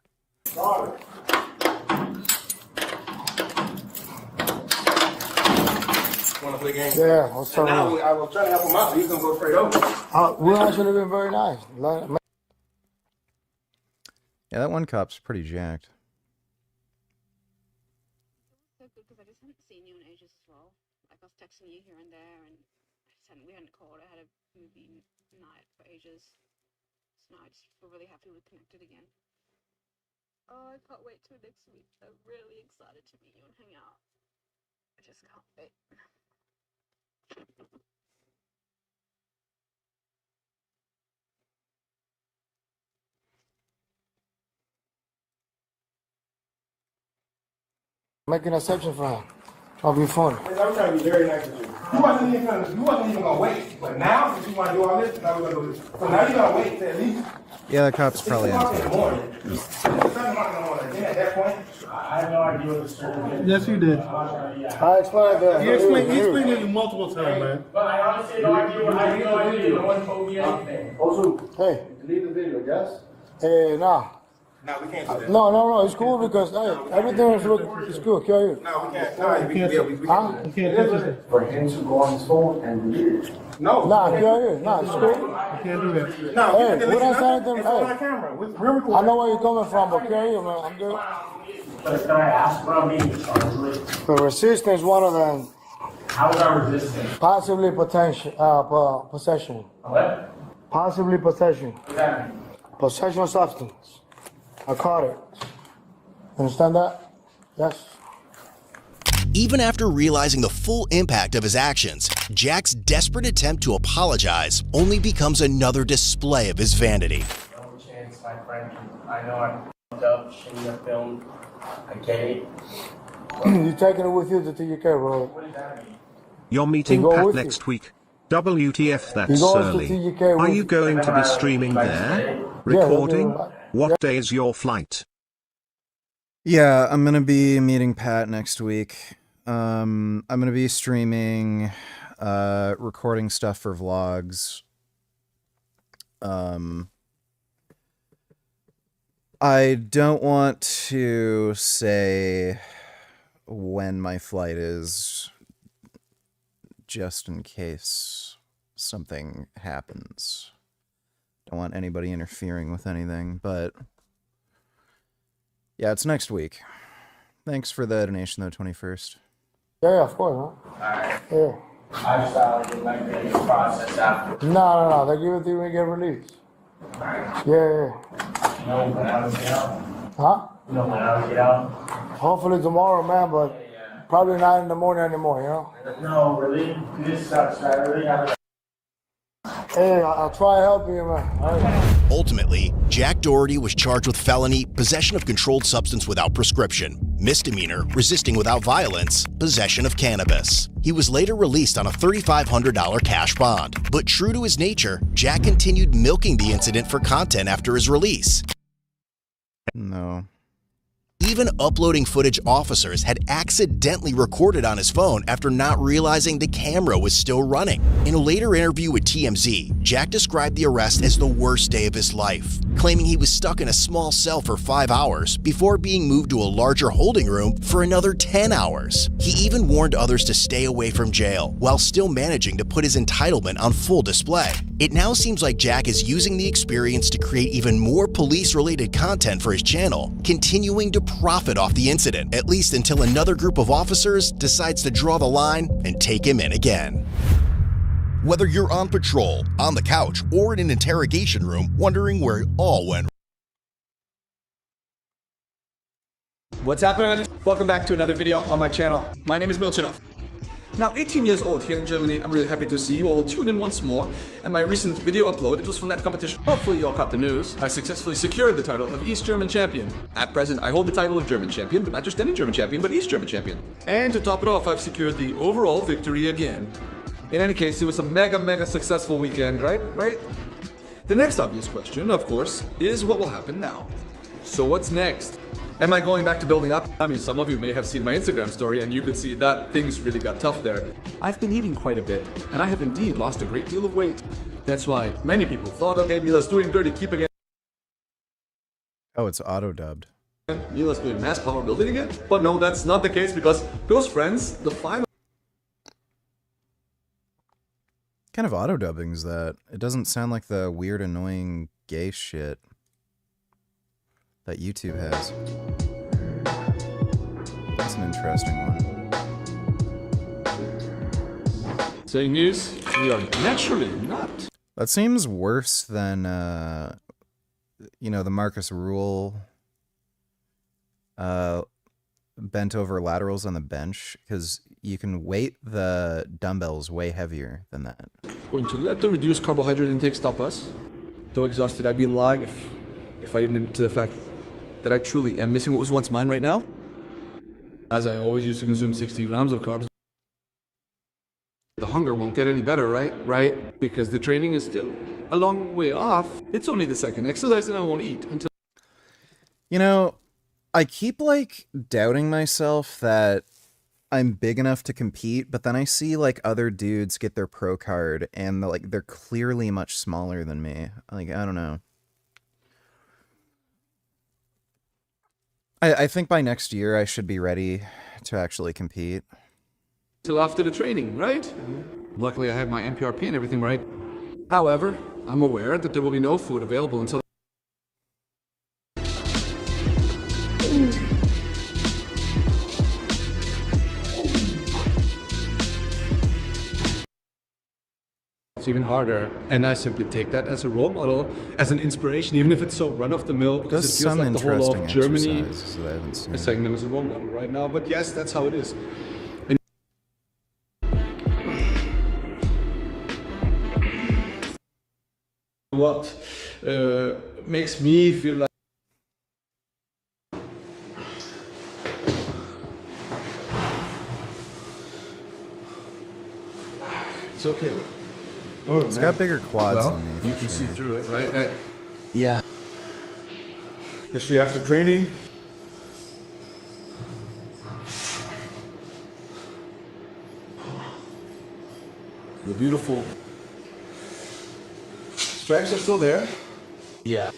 Want to play games? Yeah, I was trying to help him out. He's gonna go straight over. We actually have been very nice. Yeah, that one cop's pretty jacked. So good because I just hadn't seen you in ages as well. Like I was texting you here and there, and we hadn't called. I had a movie night for ages, so now I just feel really happy we connected again. Oh, I can't wait till next week. I'm really excited to meet you and hang out. I just can't wait. Make an exception for him. I'll be fun. I'm trying to be very nice with you. You wasn't even gonna wait. But now, since you want to do all this, now we're gonna do this. So now you're gonna wait to at least. Yeah, that cop's probably on. At that point, I have no idea what the story is. Yes, you did. I explained that. He explained it multiple times, man. But I honestly have no idea. I have no idea. No one told me anything. Also, hey, Leave the video, yes? hey, nah. No, we can't do that. No, it's cool because hey, everything is good. Carry it. No, we can't. No, we can't. Huh? You can't touch it. For him to go on his phone and delete it. No. Nah, carry it. Nah, it's cool. You can't do that. No, hey, what I'm saying to them, it's on my hey, camera. We're recording. I know where you're coming from, but carry it, man. I'm good. But can I ask what I'm being charged with? The resistance, one of them. How is our resistance? Possibly possession. What? Possibly possession. What does that mean? Possession of substance. I caught it. Understand that? Yes. Even after realizing the full impact of his actions, Jack's desperate attempt to apologize only becomes another display of his vanity. No chance, my friend. I know I f***ed up, shouldn't have filmed. I get it. You taking it with you to TUK, bro? What does that mean? You're meeting He go Pat with next you. week. WTF, He that's goes to early. TUK Are with you you. going to be streaming there? Recording? What day is your flight? Yeah, I'm gonna be meeting Pat next week. I'm gonna be streaming, recording stuff for vlogs. I don't want to say when my flight is, just in case something happens. Don't want anybody interfering with anything, but yeah, it's next week. Thanks for the donation, though, 21st. Yeah, of course, huh? Alright. Yeah. I just thought it might be a process after. No. They give it to you when you get released. Alright. Yeah. No, when I was get out. Huh? No, when I was get out. Hopefully tomorrow, man, but probably not in the morning anymore, you know? No, really? This sucks. I really have. Hey, I'll try to help you, man. All right. Ultimately, Jack Doherty was charged with felony, possession of controlled substance without prescription, misdemeanor, resisting without violence, possession of cannabis. He was later released on a $3,500 cash bond. But true to his nature, Jack continued milking the incident for content after his release. No. Even uploading footage officers had accidentally recorded on his phone after not realizing the camera was still running. In a later interview with TMZ, Jack described the arrest as the worst day of his life, claiming he was stuck in a small cell for 5 hours before being moved to a larger holding room for another 10 hours. He even warned others to stay away from jail while still managing to put his entitlement on full display. It now seems like Jack is using the experience to create even more police-related content for his channel, continuing to profit off the incident, at least until another group of officers decides to draw the line and take him in again. Whether you're on patrol, on the couch, or in an interrogation room wondering where it all went. What's happening? Welcome back to another video on my channel. My name is Milchanov. Now, 18 years old here in Germany, I'm really happy to see you all tune in once more. And my recent video upload, it was from that competition. Hopefully you all caught the news. I successfully secured the title of East German Champion. At present, I hold the title of German Champion, but not just any German Champion, but East German Champion. And to top it off, I've secured the overall victory again. In any case, it was a mega successful weekend, right? The next obvious question, of course, is what will happen now. So what's next? Am I going back to building up? I mean, some of you may have seen my Instagram story and you could see that things really got tough there. I've been eating quite a bit, and I have indeed lost a great deal of weight. That's why many people thought, okay, Mila's doing dirty, keeping it. Oh, it's auto-dubbed. Mila's doing mass power building again? But no, that's not the case because Bill's friends, the final. What kind of auto-dubbing is that? It doesn't sound like the weird, annoying gay shit that YouTube has. That's an interesting one. Saying is, we are naturally not. That seems worse than, you know, the Marcus Rule bent over laterals on the bench, because you can weight the dumbbells way heavier than that. Going to let the reduced carbohydrate intake stop us. Though exhausted, I'd be lying if I didn't admit to the fact that I truly am missing what was once mine right now. As I always used to consume 60 grams of carbs. The hunger won't get any better, right? Because the training is still a long way off. It's only the second exercise and I won't eat until... You know, I keep, like, doubting myself that I'm big enough to compete, but then I see, like, other dudes get their pro card and, like, they're clearly much smaller than me. Like, I don't know. I think by next year I should be ready to actually compete. Till after the training, right? Luckily I have my NPRP and everything right. However, I'm aware that there will be no food available until... It's even harder, and I simply take that as a role model, as an inspiration, even if it's so run-of-the-mill, because it feels like the whole of Germany is saying them as a role model right now. But yes, that's how it is. And what makes me feel like it's okay. Oh, it's got bigger quads than me. You can see through it, right? Yeah. Especially after training. The beautiful stripes are still there. Yeah.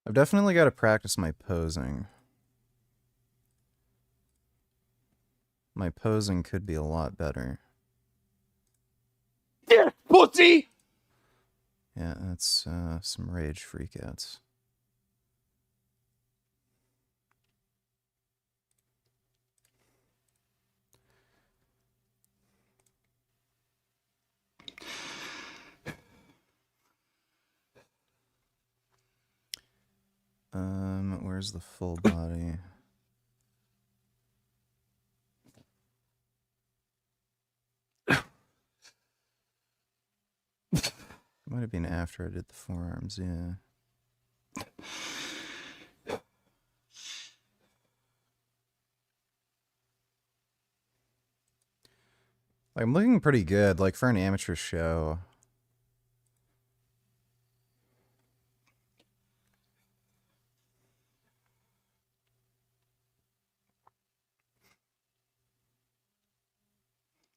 I've definitely got to practice my posing. My posing could be a lot better. Yeah, pussy! Yeah, that's some rage freakouts. Where's the full body? Might have been after I did the forearms, yeah. Like, I'm looking pretty good, like, for an amateur show.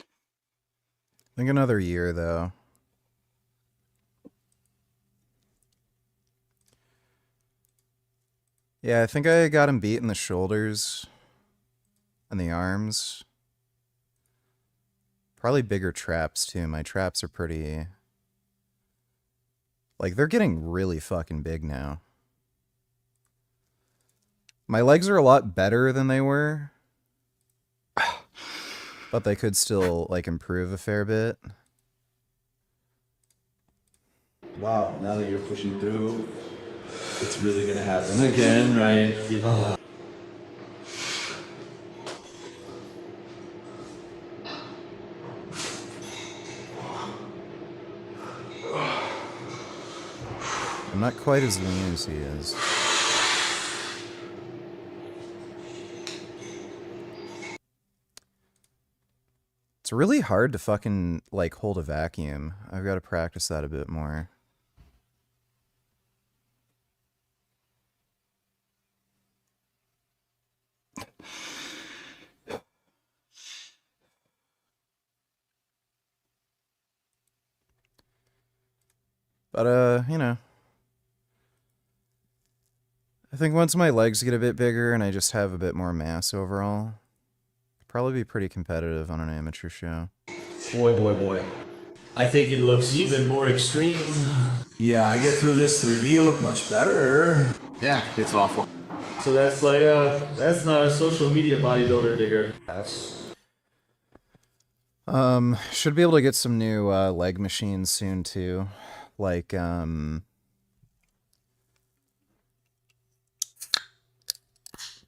I think another year, though. Yeah, I think I got him beat in the shoulders and the arms. Probably bigger traps, too. My traps are pretty... Like, they're getting really fucking big now. My legs are a lot better than they were. But they could still, like, improve a fair bit. Wow, now that you're pushing through, it's really gonna happen again, right? I'm not quite as lean as he is. It's really hard to fucking, like, hold a vacuum. I've got to practice that a bit more. But, you know. I think once my legs get a bit bigger and I just have a bit more mass overall, I'd probably be pretty competitive on an amateur show. Boy. I think it looks even more extreme. Yeah, I get through this 3D, look much better. Yeah, it's awful. So that's like, that's not a social media bodybuilder digger. That's... Should be able to get some new, leg machines soon, too. Like,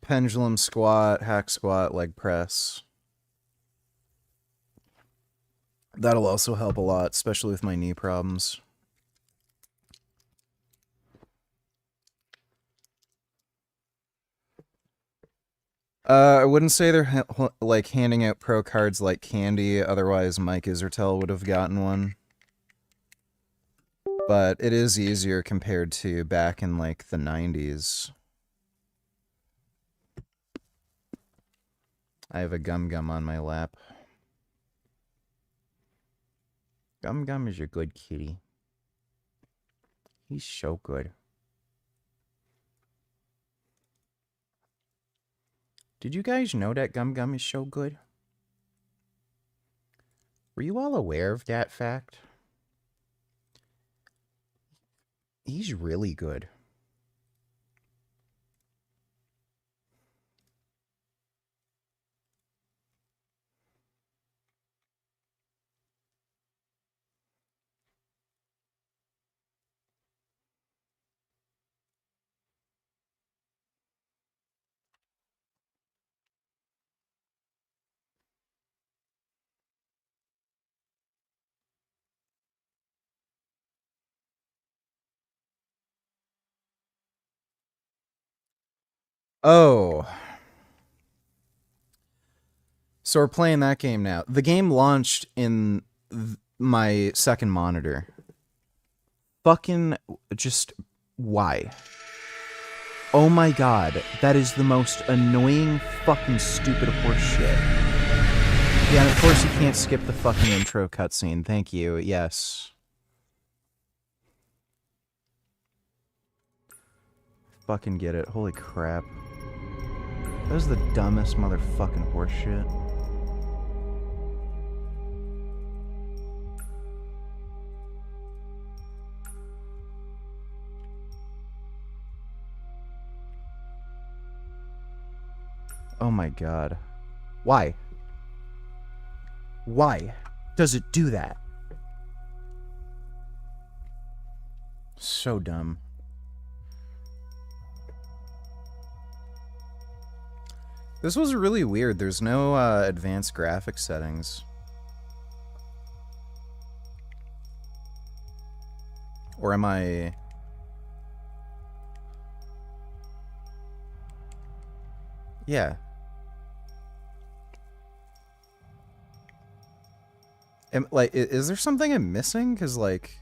pendulum squat, hack squat, leg press. That'll also help a lot, especially with my knee problems. I wouldn't say they're like handing out pro cards like candy, otherwise Mike Isertel would have gotten one. But it is easier compared to back in like the 90s. I have a Gum on my lap. Gum is a good kitty. He's so good. Did you guys know that Gum is so good? Were you all aware of that fact? He's really good. Oh. So we're playing that game now. The game launched in my second monitor. Fucking just why? Oh my god, that is the most annoying fucking stupid horse shit. Yeah, and of course you can't skip the fucking intro cutscene. Thank you. Yes. Fucking get it. Holy crap. That was the dumbest motherfucking horse shit. Oh my god. Why? Why does it do that? So dumb. This was really weird. There's no advanced graphics settings. Or am I... Yeah. Is there something I'm missing? Because, like...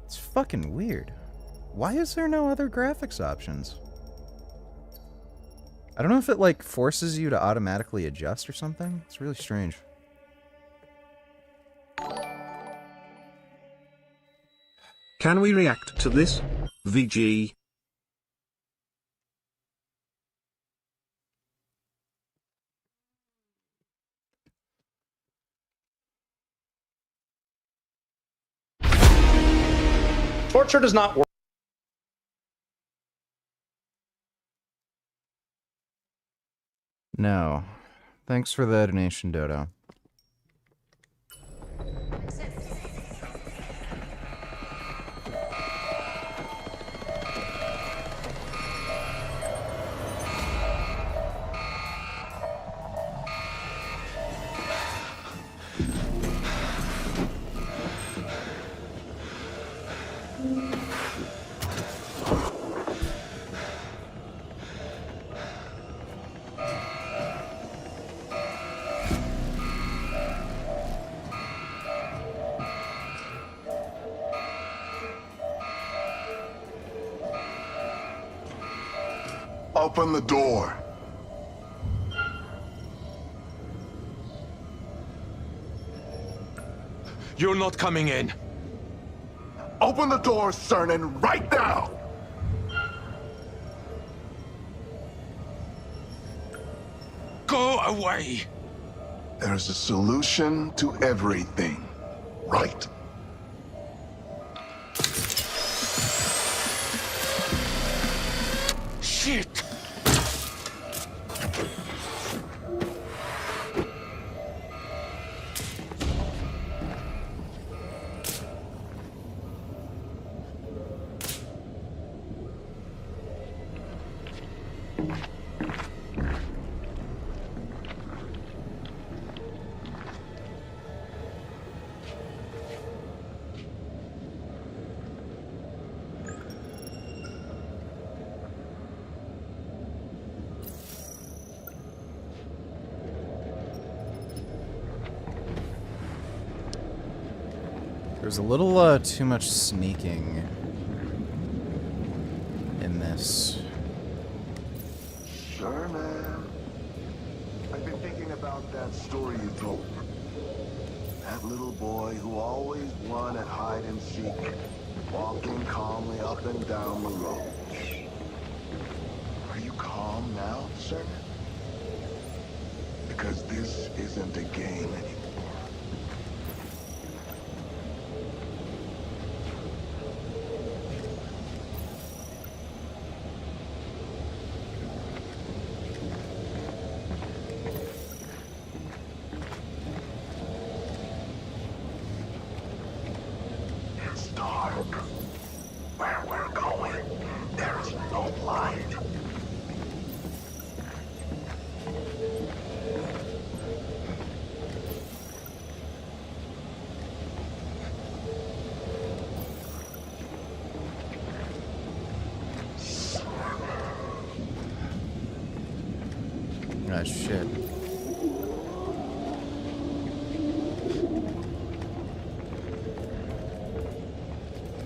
It's fucking weird. Why is there no other graphics options? I don't know if it, like, forces you to automatically adjust or something. It's really strange. Can we react to this? VG. Torture does not work. No. Thanks for the donation, Dodo. Open the door. You're not coming in. Open the door, Cernan, right now! Go away! There's a solution to everything, right? Shit! There's a little too much sneaking in this. Sure, man. I've been thinking about that story you told. That little boy who always won at hide and seek, walking calmly up and down the road. Are you calm now, sir? Because this isn't a game anymore. It's dark. Where we're going, there's no light. Ah, shit.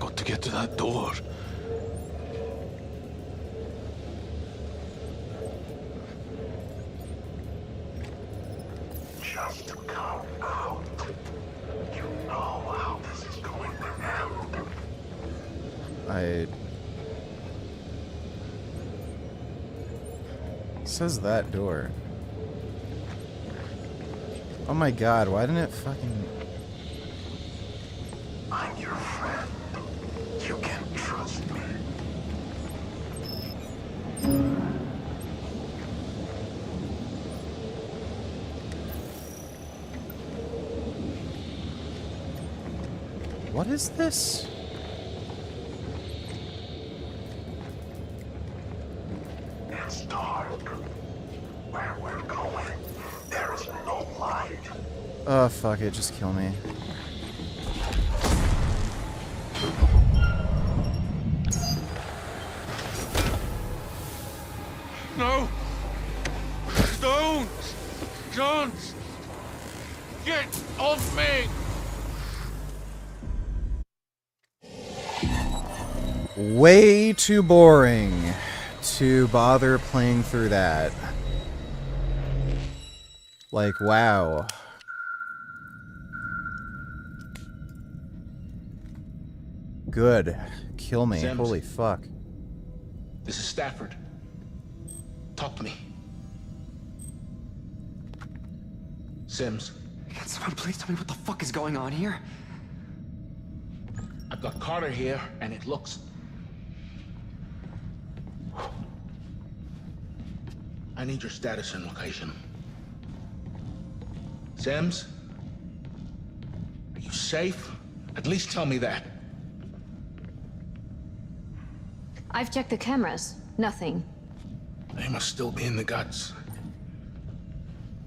Got to get to that door. Just come out. You know how this is going to end. It says that door. Oh my god, why didn't it fucking... I'm your friend. You can trust me. What is this? It's dark. Where we're going, there's no light. Oh, fuck it, just kill me. No! Don't! Don't! Get off me! Way too boring to bother playing through that. Like, wow. Good. Kill me. Sims. Holy fuck. This is Stafford. Talk to me. Sims. Can someone please tell me what the fuck is going on here? I've got Carter here, and it looks... I need your status and location. Sims? Are you safe? At least tell me that. I've checked the cameras. Nothing. They must still be in the guts.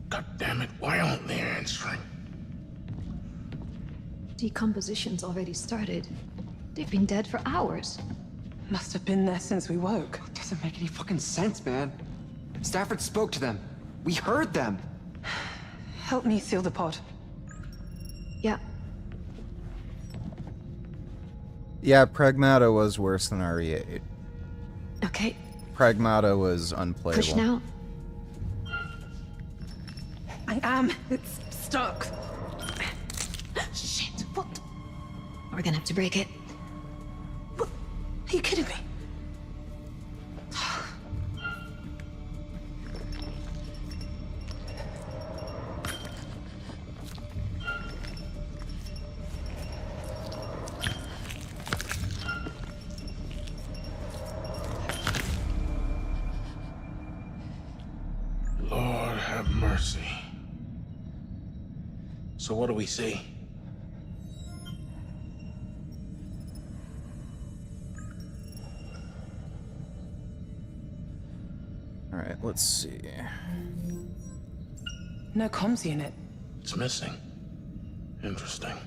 God damn it, why aren't they answering? Decomposition's already started. They've been dead for hours. Must have been there since we woke. Doesn't make any fucking sense, man. Stafford spoke to them. We heard them. Help me seal the pod. Yeah. Yeah, Pragmata was worse than RE8. Okay. Pragmata was unplayable. Push now. I am. It's stuck. Shit, what? We're gonna have to break it. What? Are you kidding me? Lord have mercy. So what do we see? All right, let's see. No comms unit. It's missing. Interesting.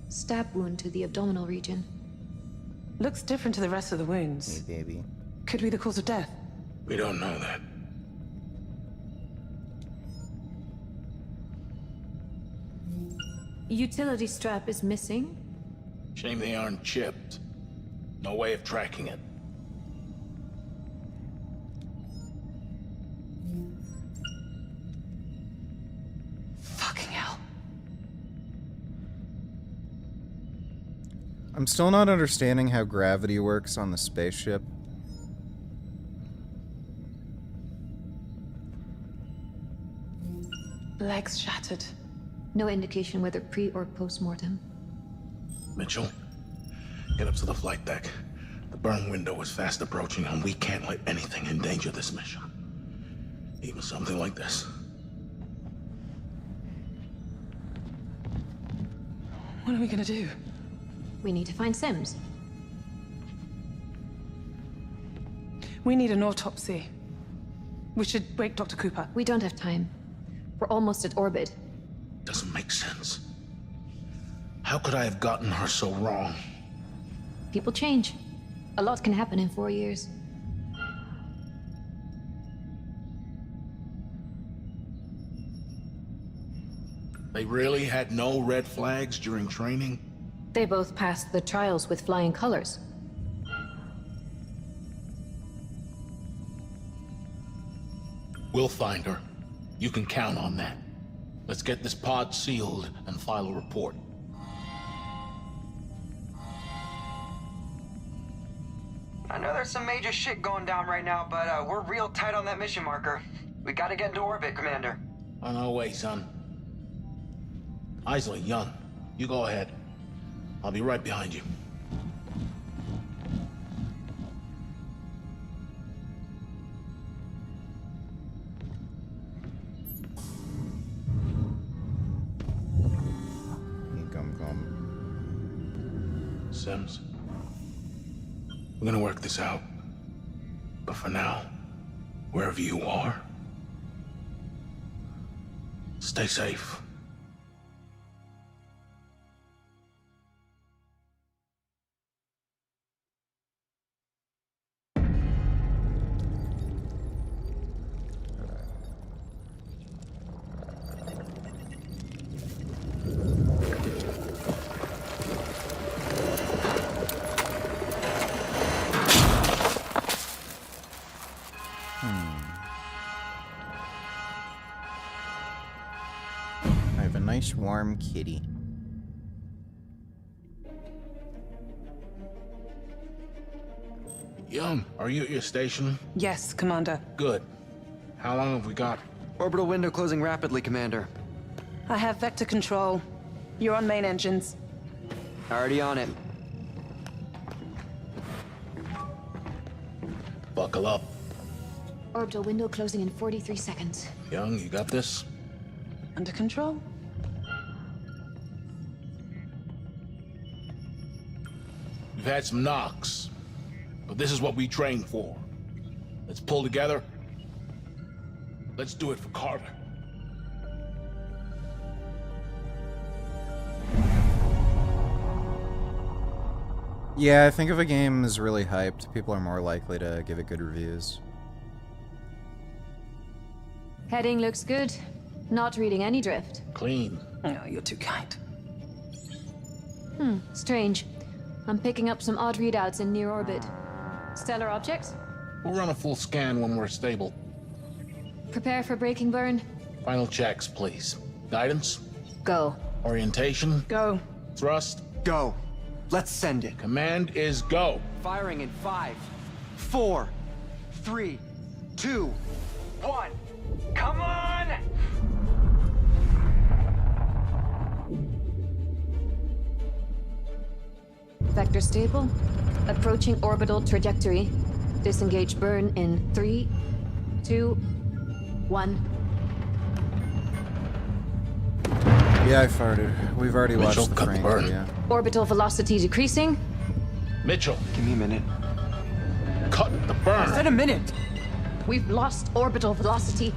Stab wound to the abdominal region. Looks different to the rest of the wounds. Hey, baby. Could be the cause of death. We don't know that. Utility strap is missing. Shame they aren't chipped. No way of tracking it. Fucking hell. I'm still not understanding how gravity works on the spaceship. Legs shattered. No indication whether pre or post-mortem. Mitchell, get up to the flight deck. The burn window is fast approaching, and we can't let anything endanger this mission. Even something like this. What are we gonna do? We need to find Sims. We need an autopsy. We should wake Dr. Cooper. We don't have time. We're almost at orbit. Doesn't make sense. How could I have gotten her so wrong? People change. A lot can happen in 4 years. They really had no red flags during training? They both passed the trials with flying colors. We'll find her. You can count on that. Let's get this pod sealed and file a report. I know there's some major shit going down right now, but we're real tight on that mission marker. We gotta get into orbit, Commander. On our way, son. Isley, Young, you go ahead. I'll be right behind you. Sims, we're gonna work this out. But for now, wherever you are, stay safe. I have a nice warm kitty. Young, are you at your station? Yes, Commander. Good. How long have we got? Orbital window closing rapidly, Commander. I have vector control. You're on main engines. Already on it. Buckle up. Orbital window closing in 43 seconds. Young, you got this? Under control? We've had some knocks, but this is what we trained for. Let's pull together. Let's do it for Carter. Yeah, I think if a game is really hyped, people are more likely to give it good reviews. Heading looks good. Not reading any drift. Clean. No, you're too kind. Strange. I'm picking up some odd readouts in near orbit. Stellar objects? We'll run a full scan when we're stable. Prepare for braking burn? Final checks, please. Guidance? Go. Orientation? Go. Thrust? Go. Let's send it. Command is go. Firing in 5, 4, 3, 2, 1. Come on! Vector stable. Approaching orbital trajectory. Disengage burn in 3, 2, 1. Yeah, I farted. We've already Mitchell, watched the cut the crank, burn. yeah. Orbital velocity decreasing. Mitchell, Give me a minute. cut the burn. I said a minute! We've lost orbital velocity.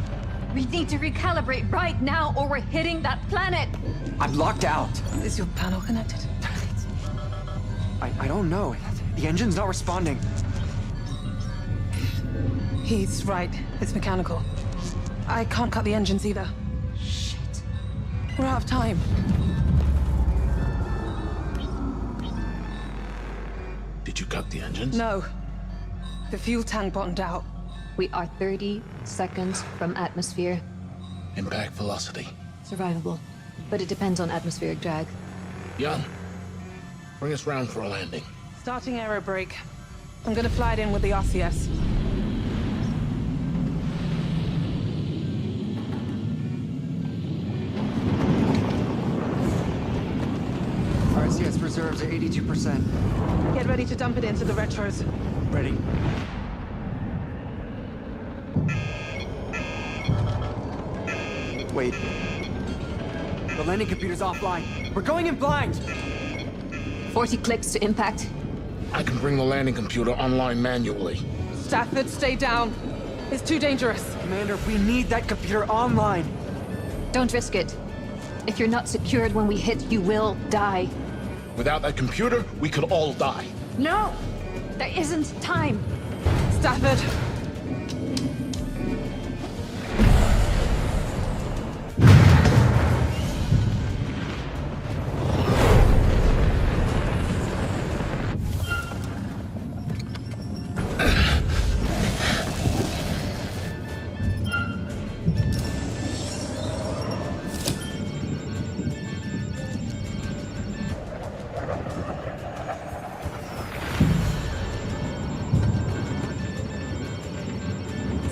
We need to recalibrate right now or we're hitting that planet. I'm locked out. Is your panel connected? I don't know. The engine's not responding. He's right. It's mechanical. I can't cut the engines either. Shit. We're out of time. Did you cut the engines? No. The fuel tank bottomed out. We are 30 seconds from atmosphere. Impact velocity. Survivable. But it depends on atmospheric drag. Jan, bring us round for a landing. Starting aero brake. I'm gonna fly it in with the RCS. RCS reserves are 82%. Get ready to dump it into the retros. Ready. Wait. The landing computer's offline. We're going in blind! 40 clicks to impact. I can bring the landing computer online manually. Stafford, stay down. It's too dangerous. Commander, we need that computer online. Don't risk it. If you're not secured when we hit, you will die. Without that computer, we could all die. No! There isn't time. Stafford.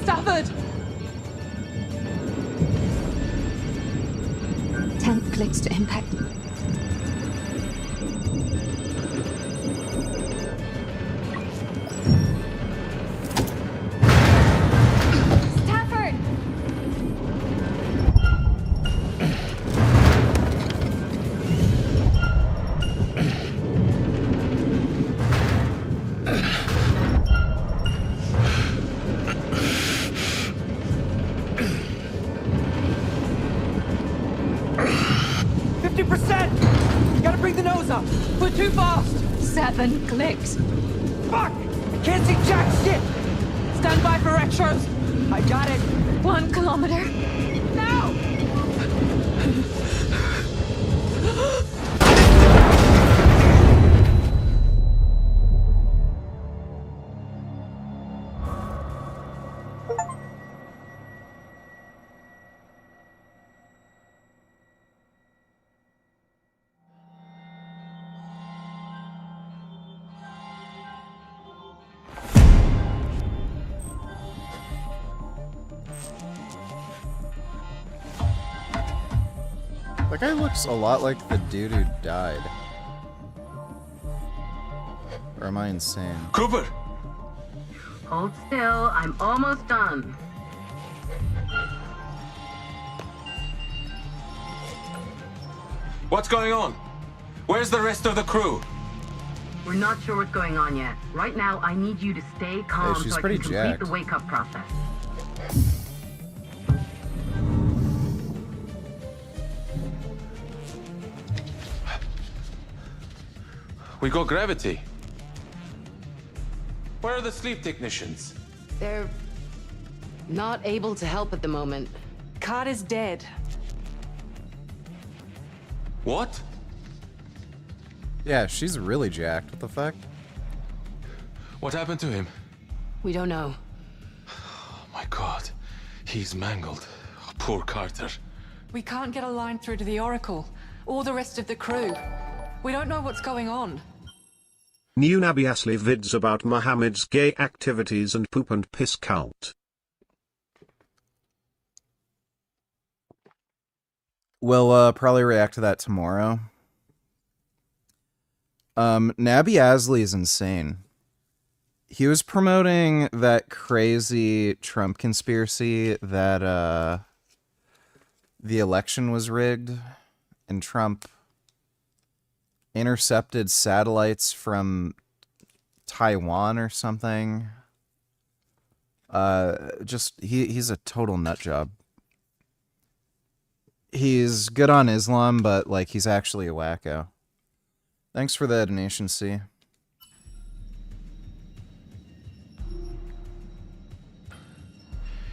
Stafford! 10 clicks to impact. Stafford! Gotta bring the nose up! We're too fast! 7 clicks. Fuck! I can't see jack shit! Stand by for retros! I got it! 1 kilometer. Now! That guy looks a lot like the dude who died. Or am I insane? Cooper! Hold still, I'm almost done. What's going on? Where's the rest of the crew? We're not sure what's going on yet. Right now, I need you to stay calm she's so I pretty can complete jacked. the wake-up process. We got gravity. Where are the sleep technicians? They're not able to help at the moment. Card is dead. What? Yeah, she's really jacked. What the fuck? What happened to him? We don't know. Oh my god. He's mangled. Poor Carter. We can't get a line through to the Oracle, or the rest of the crew. We don't know what's going on. New Nabi Asli vids about Muhammad's gay activities and poop and piss cult. We'll probably react to that tomorrow. Nabi Asli is insane. He was promoting that crazy Trump conspiracy that the election was rigged and Trump intercepted satellites from Taiwan or something. He's a total nut job. He's good on Islam, but like he's actually a wacko. Thanks for the donation, C.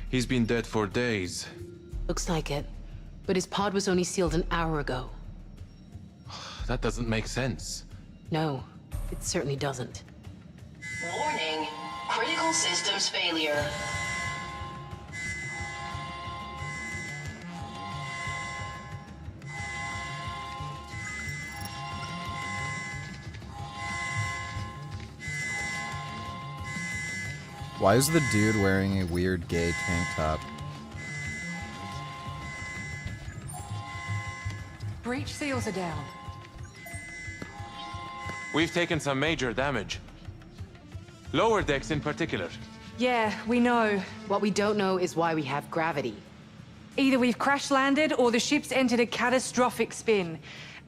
He's been dead for days. Looks like it. But his pod was only sealed an hour ago. That doesn't make sense. No, it certainly doesn't. Warning. Critical systems failure. Why is the dude wearing a weird gay tank top? Breach seals are down. We've taken some major damage. Lower decks in particular. Yeah, we know. What we don't know is why we have gravity. Either we've crash landed or the ship's entered a catastrophic spin.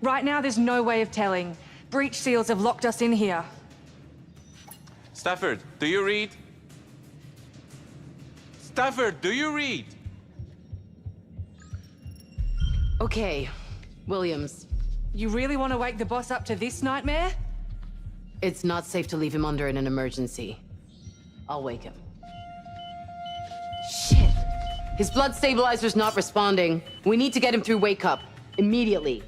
Right now, there's no way of telling. Breach seals have locked us in here. Stafford, do you read? Stafford, do you read? Okay, Williams. You really want to wake the boss up to this nightmare? It's not safe to leave him under in an emergency. I'll wake him. Shit! His blood stabilizer's not responding. We need to get him through wake up. Immediately.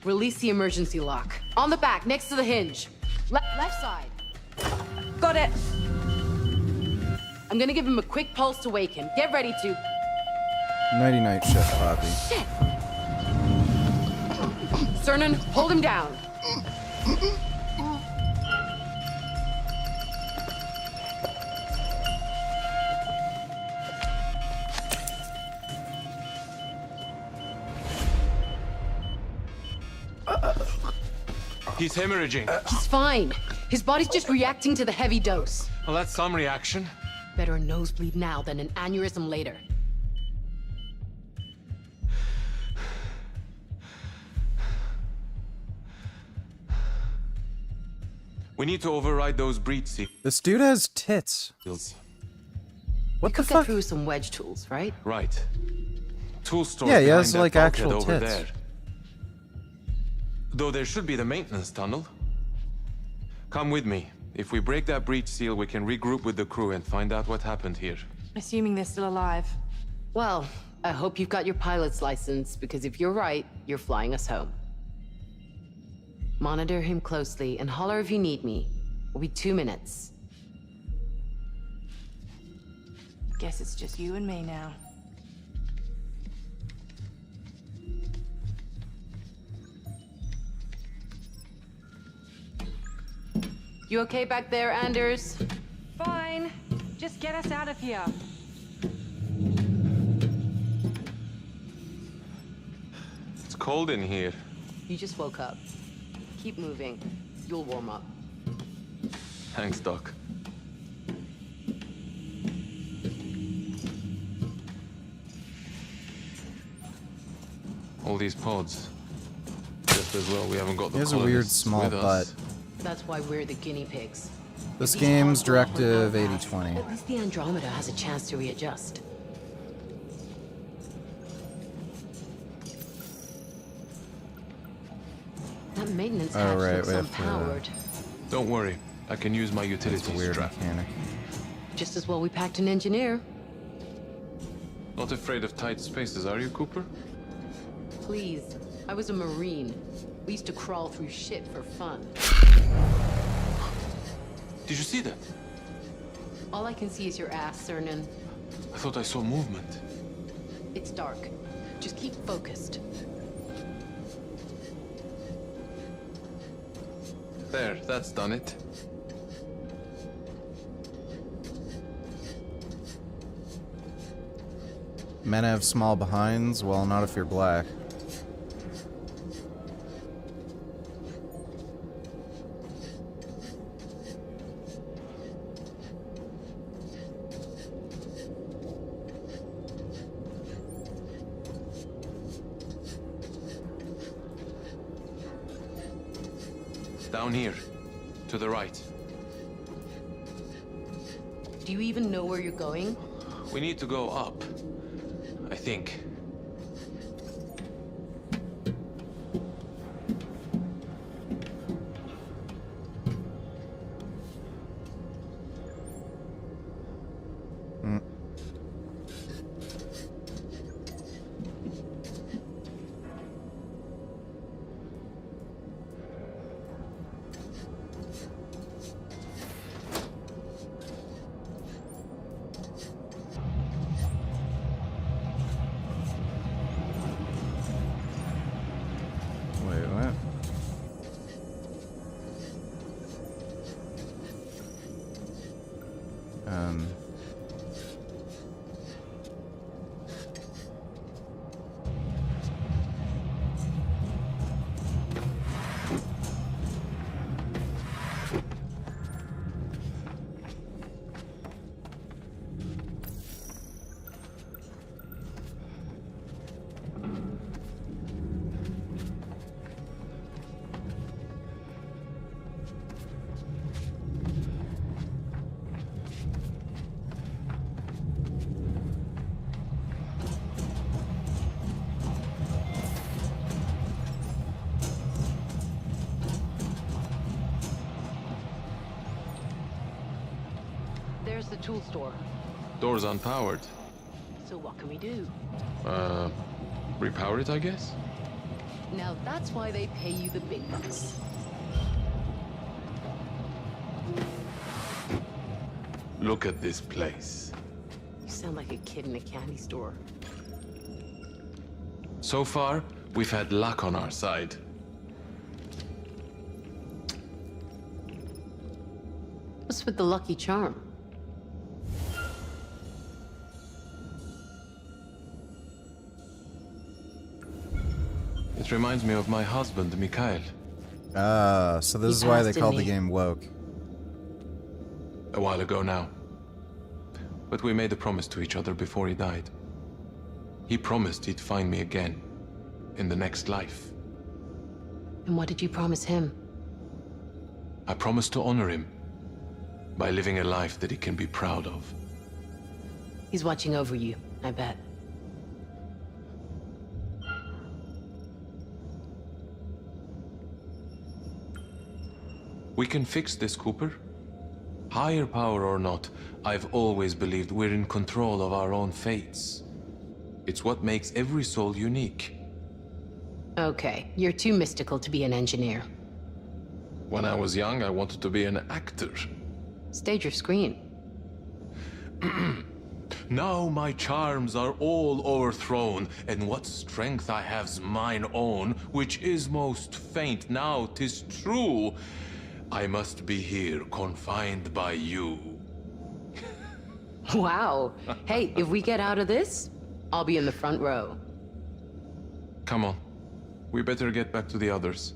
Release the emergency lock. On the back, next to the hinge. Left side. Got it! I'm gonna give him a quick pulse to wake him. Get ready to... Nighty-night, Chef Poppy. Shit! Cernan, hold him down. He's hemorrhaging. He's fine. His body's just reacting to the heavy dose. Well, that's some reaction. Better a nosebleed now than an aneurysm later. We need to override those breach seals. This dude has tits. What the Get fuck? through some wedge tools, right? Right. Tool store. Yeah, he has, behind like, that actual bulkhead over tits. there. Though there should be the maintenance tunnel. Come with me. If we break that breach seal, we can regroup with the crew and find out what happened here. Assuming they're still alive. Well, I hope you've got your pilot's license, because if you're right, you're flying us home. Monitor him closely and holler if you need me. It'll be 2 minutes. Guess it's just you and me now. You okay back there, Anders? Fine. Just get us out of here. It's cold in here. You just woke up. Keep moving. You'll warm up. Thanks, Doc. All these pods. Just as well we haven't got the He has a weird colonists small with us. butt. That's why we're the guinea pigs. This game's directive 80/20. At least the Andromeda has a chance to readjust. That maintenance hatch Oh, right, looks we have to- unpowered. Don't worry. I can use my utility weird strap. mechanic. Just as well we packed an engineer. Not afraid of tight spaces, are you, Cooper? Please. I was a Marine. We used to crawl through shit for fun. Did you see that? All I can see is your ass, Cernan. I thought I saw movement. It's dark. Just keep focused. There, that's done it. Men have small behinds, well, not if you're black. Down here, to the right. Do you even know where you're going? We need to go up, I think. There's the tool store. Door's unpowered. So what can we do? Repower it, I guess? Now that's why they pay you the big bucks. Look at this place. You sound like a kid in a candy store. So far, we've had luck on our side. What's with the lucky charm? It reminds me of my husband, Mikhail. So this is why they called the game Woke. A while ago now. But we made a promise to each other before he died. He promised he'd find me again, in the next life. And what did you promise him? I promised to honor him, by living a life that he can be proud of. He's watching over you, I bet. We can fix this, Cooper. Higher power or not, I've always believed we're in control of our own fates. It's what makes every soul unique. Okay, you're too mystical to be an engineer. When I was young, I wanted to be an actor. Stage or screen? Now my charms are all overthrown, and what strength I have's mine own, which is most faint. Now 'tis true, I must be here, confined by you. Wow. Hey, if we get out of this, I'll be in the front row. Come on. We better get back to the others.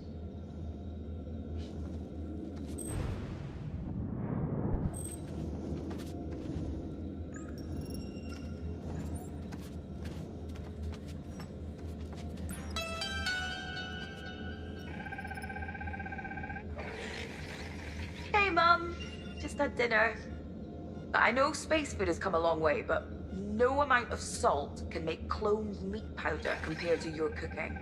Hey, Mum. Just had dinner. I know space food has come a long way, but no amount of salt can make cloned meat powder compared to your cooking.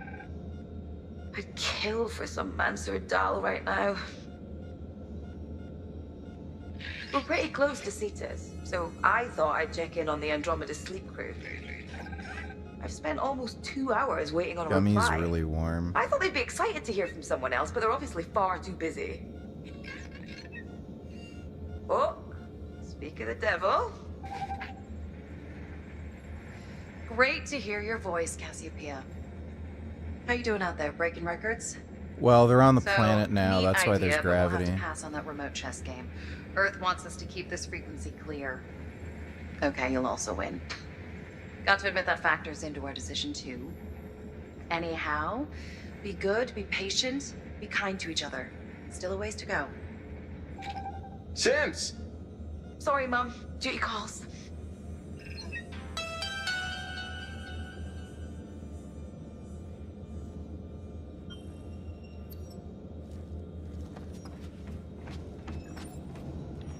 I'd kill for some Mansur dal right now. We're pretty close to Cetus, so I thought I'd check in on the Andromeda sleep crew. I've spent almost 2 hours waiting on a Gummy's reply. really warm. I thought they'd be excited to hear from someone else, but they're obviously far too busy. Oh, speak of the devil. Great to hear your voice, Cassiopeia. How you doing out there? Breaking records? Well, they're on the So, planet now. neat That's why there's idea, but we'll gravity. have to pass on that remote chess game. Earth wants us to keep this frequency clear. Okay, you'll also win. Got to admit that factors into our decision too. Anyhow, be good, be patient, be kind to each other. Still a ways to go. Sims! Sorry, Mum. Duty calls.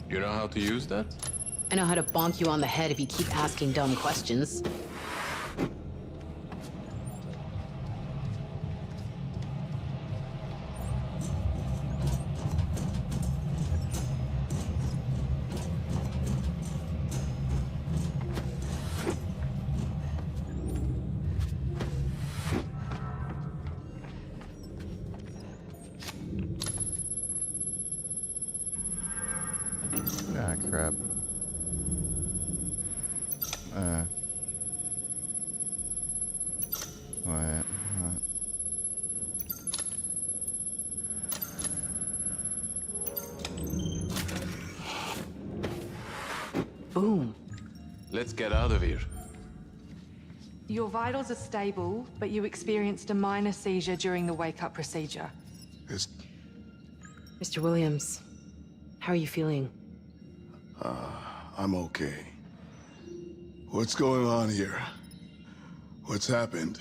You know how to use that? I know how to bonk you on the head if you keep asking dumb questions. Ah, crap. What? Boom. Let's get out of here. Your vitals are stable, but you experienced a minor seizure during the wake-up procedure. Mr. Williams, how are you feeling? I'm okay. What's going on here? What's happened?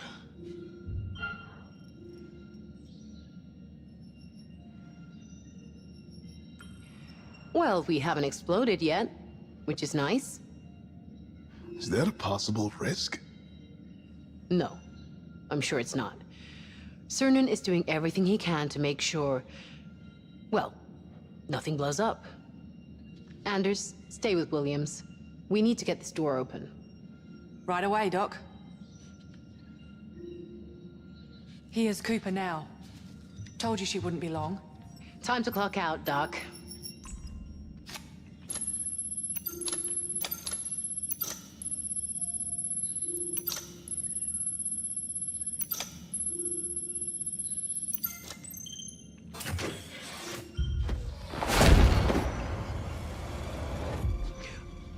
Well, we haven't exploded yet, which is nice. Is that a possible risk? No, I'm sure it's not. Cernan is doing everything he can to make sure, well, nothing blows up. Anders, stay with Williams. We need to get this door open. Right away, Doc. Here's Cooper now. Told you she wouldn't be long. Time to clock out, Doc.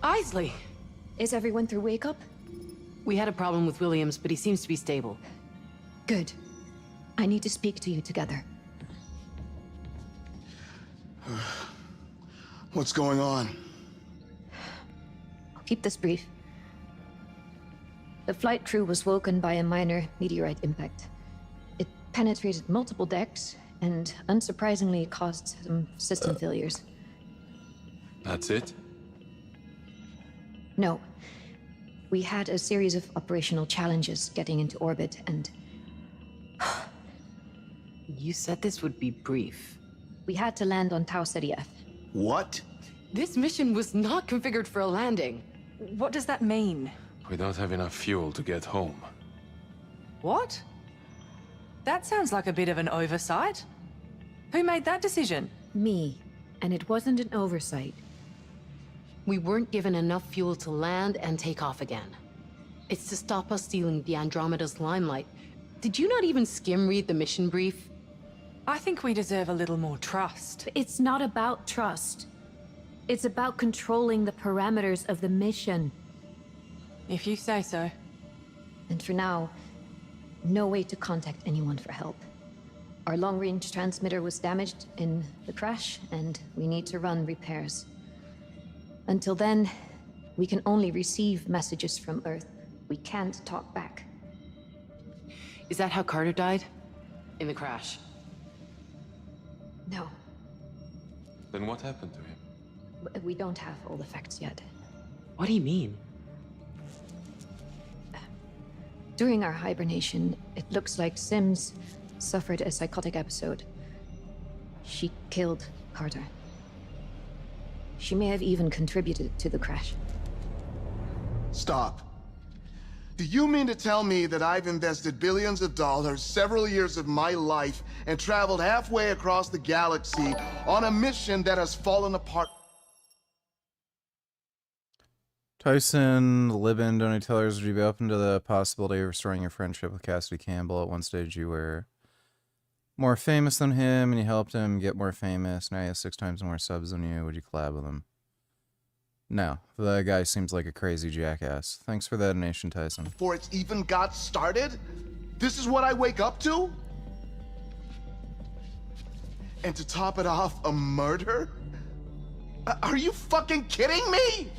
Isley! Is everyone through wake up? We had a problem with Williams, but he seems to be stable. Good. I need to speak to you together. What's going on? I'll keep this brief. The flight crew was woken by a minor meteorite impact. It penetrated multiple decks and, unsurprisingly, caused some system failures. That's it? No. We had a series of operational challenges getting into orbit, and... You said this would be brief. We had to land on Tau Ceti F. What? This mission was not configured for a landing. What does that mean? We don't have enough fuel to get home. What? That sounds like a bit of an oversight. Who made that decision? Me. And it wasn't an oversight. We weren't given enough fuel to land and take off again. It's to stop us stealing the Andromeda's limelight. Did you not even skim read the mission brief? I think we deserve a little more trust. It's not about trust. It's about controlling the parameters of the mission. If you say so. And for now, no way to contact anyone for help. Our long-range transmitter was damaged in the crash, and we need to run repairs. Until then, we can only receive messages from Earth. We can't talk back. Is that how Carter died? In the crash? No. Then what happened to him? We don't have all the facts yet. What do you mean? During our hibernation, it looks like Sims suffered a psychotic episode. She killed Carter. She may have even contributed to the crash. Stop. Do you mean to tell me that I've invested billions of dollars, several years of my life, and traveled halfway across the galaxy on a mission that has fallen apart? Tyson, Libin, Donatellers, would you be open to the possibility of restoring your friendship with Cassidy Campbell? At one stage you were more famous than him, and you helped him get more famous. Now he has 6 times more subs than you. Would you collab with him? No. The guy seems like a crazy jackass. Thanks for that donation, Tyson. Before it's even got started? This is what I wake up to? And to top it off, a murder? Are you fucking kidding me?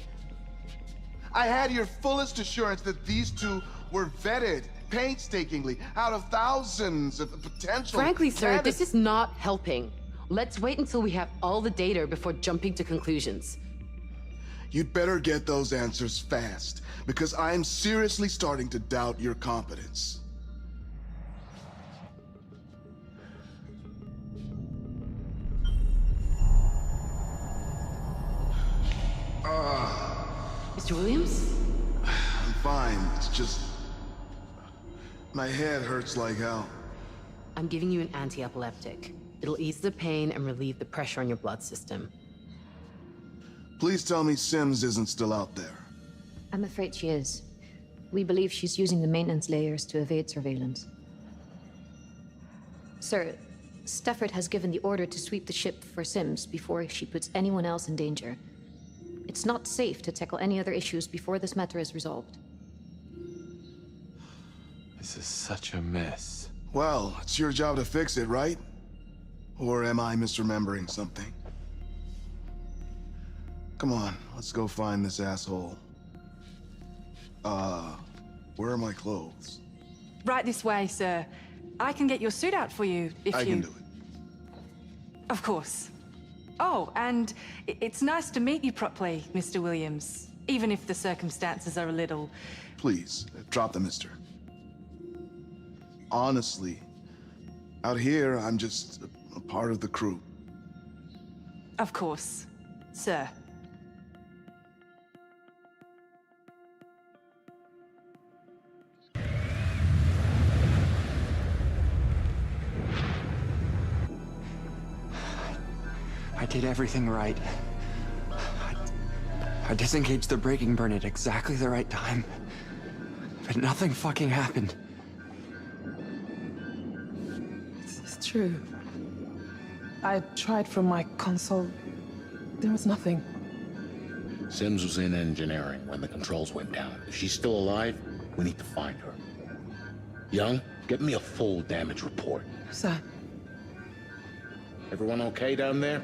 I had your fullest assurance that these two were vetted painstakingly out of thousands of potential... Frankly, sir, this is not helping. Let's wait until we have all the data before jumping to conclusions. You'd better get those answers fast, because I'm seriously starting to doubt your competence. Mr. Williams? I'm fine. It's just... my head hurts like hell. I'm giving you an anti-epileptic. It'll ease the pain and relieve the pressure on your blood system. Please tell me Sims isn't still out there. I'm afraid she is. We believe she's using the maintenance layers to evade surveillance. Sir, Stafford has given the order to sweep the ship for Sims before she puts anyone else in danger. It's not safe to tackle any other issues before this matter is resolved. This is such a mess. Well, it's your job to fix it, right? Or am I misremembering something? Come on, let's go find this asshole. Where are my clothes? Right this way, sir. I can get your suit out for you if I you... can do it. Of course. Oh, and it's nice to meet you properly, Mr. Williams. Even if the circumstances are a little... Please, drop the mister. Honestly, out here, I'm just a part of the crew. Of course, sir. I did everything right. I disengaged the braking burn at exactly the right time. But nothing fucking happened. It's true. I tried from my console. There was nothing. Sims was in engineering when the controls went down. If she's still alive, we need to find her. Young, get me a full damage report. Sir. Everyone okay down there?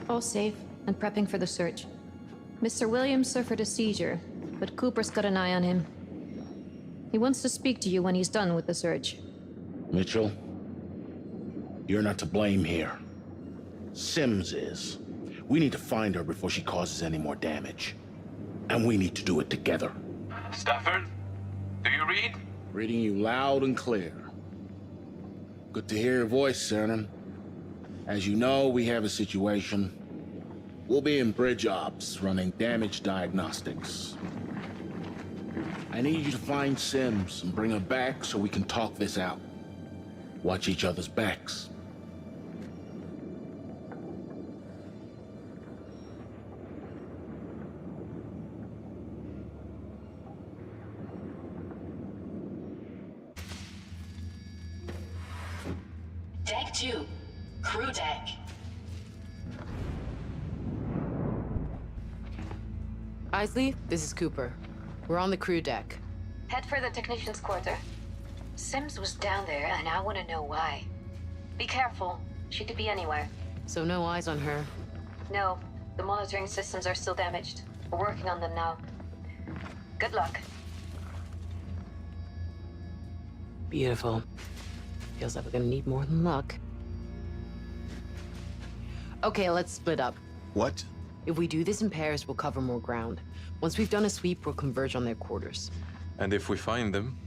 All safe and prepping for the search. Mr. Williams suffered a seizure, but Cooper's got an eye on him. He wants to speak to you when he's done with the search. Mitchell, you're not to blame here. Sims is. We need to find her before she causes any more damage. And we need to do it together. Stafford, do you read? Reading you loud and clear. Good to hear your voice, Cernan. As you know, we have a situation. We'll be in bridge ops, running damage diagnostics. I need you to find Sims and bring her back so we can talk this out. Watch each other's backs. Deck 2. Crew deck. Isley, this is Cooper. We're on the crew deck. Head for the technician's quarter. Sims was down there, and I want to know why. Be careful. She could be anywhere. So no eyes on her? No, the monitoring systems are still damaged. We're working on them now. Good luck. Beautiful. Feels like we're gonna need more than luck. Okay, let's split up. What? If we do this in pairs, we'll cover more ground. Once we've done a sweep, we'll converge on their quarters. And if we find them?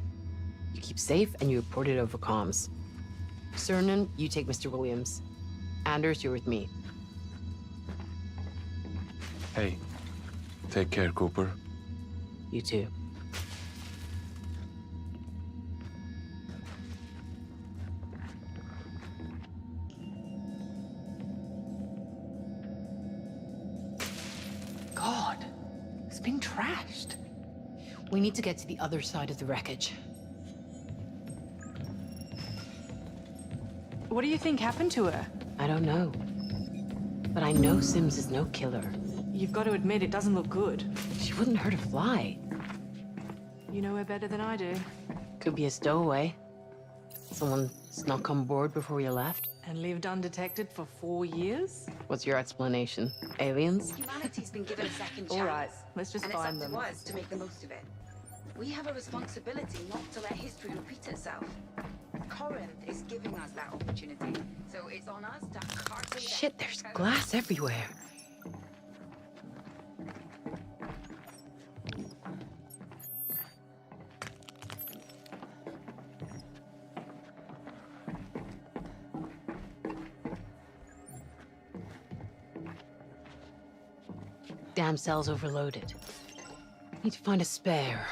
You keep safe and you report it over comms. Cernan, you take Mr. Williams. Anders, you're with me. Hey, take care, Cooper. You too. trashed. We need to get to the other side of the wreckage. What do you think happened to her? I don't know. But I know Sims is no killer. You've got to admit it doesn't look good. She wouldn't hurt a fly. You know her better than I do. Could be a stowaway. Someone snuck on board before you left. And lived undetected for 4 years? What's your explanation? Aliens? Humanity's been given a second chance. All right, let's just and find it's them. up to us to make the most of it. We have a responsibility not to let history repeat itself. Corinth is giving us that opportunity, so it's on us to carve it. Shit, there's glass everywhere. Damn cell's overloaded. Need to find a spare.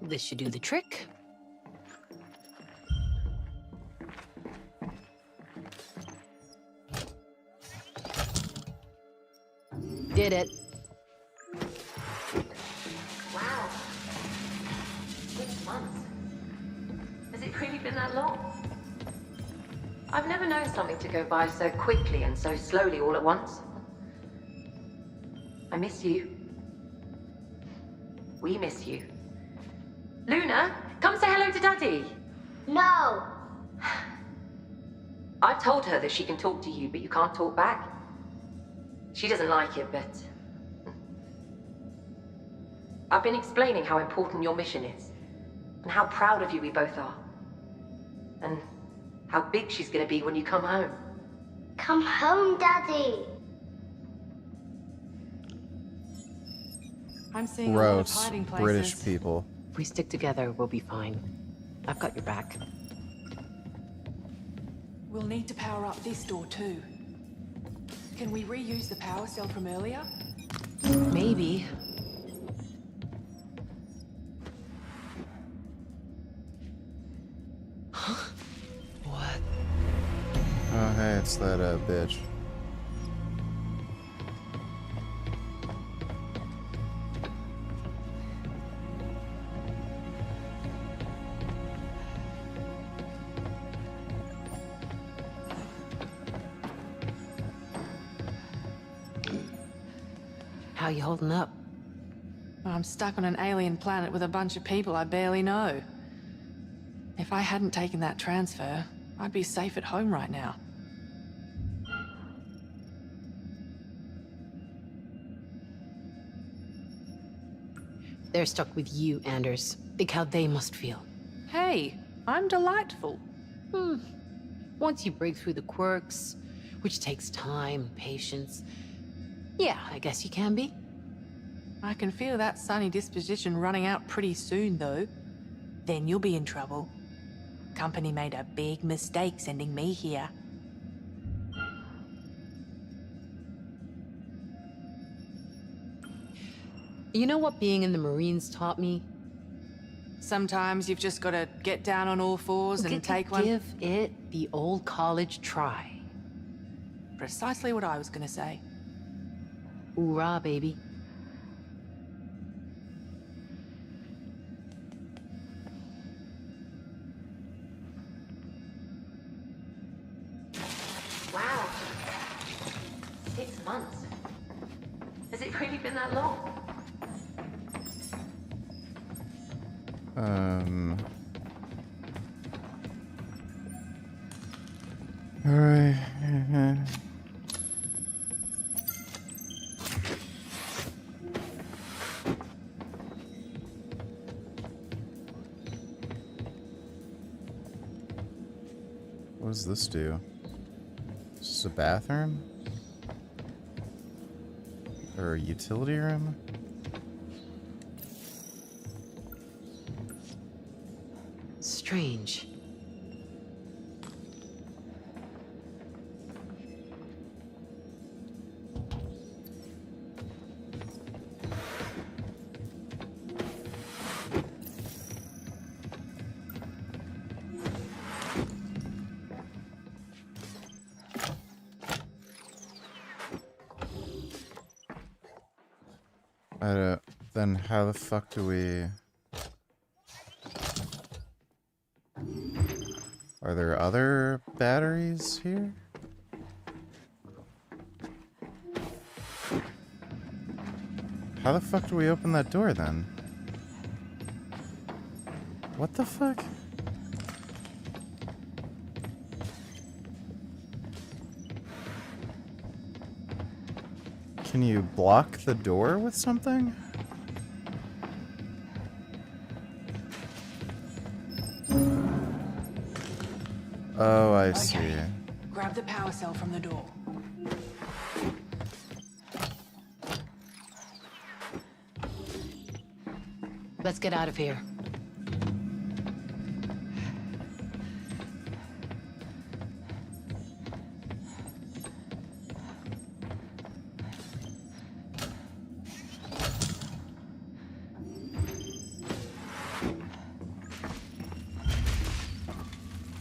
This should do the trick. Did it. Wow. 6 months. Has it really been that long? I've never known something to go by so quickly and so slowly all at once. I miss you. We miss you. Luna, come say hello to Daddy. No! I've told her that she can talk to you, but you can't talk back. She doesn't like it, but... I've been explaining how important your mission is, and how proud of you we both are. And how big she's gonna be when you come home. Come home, Daddy! I'm seeing a lot of Gross. hiding places. British people. If we stick together, we'll be fine. I've got your back. We'll need to power up this door too. Can we reuse the power cell from earlier? Maybe. What? Oh, hey, it's that bitch. How you holding up? I'm stuck on an alien planet with a bunch of people I barely know. If I hadn't taken that transfer, I'd be safe at home right now. They're stuck with you, Anders. Think how they must feel. Hey, I'm delightful. Once you break through the quirks, which takes time, patience, yeah, I guess you can be. I can feel that sunny disposition running out pretty soon, though. Then you'll be in trouble. Company made a big mistake sending me here. You know what being in the Marines taught me? Sometimes you've just got to get down on all fours and take one. Give it the old college try. Precisely what I was going to say. Hoorah, baby. Wow. 6 months. Has it really been that long? All right. What does this do? Is this a bathroom? Or a utility room? Strange. Then how the fuck do we... Are there other batteries here? How the fuck do we open that door then? What the fuck? Can you block the door with something? Oh, I see. Grab the power cell from the door. Let's get out of here.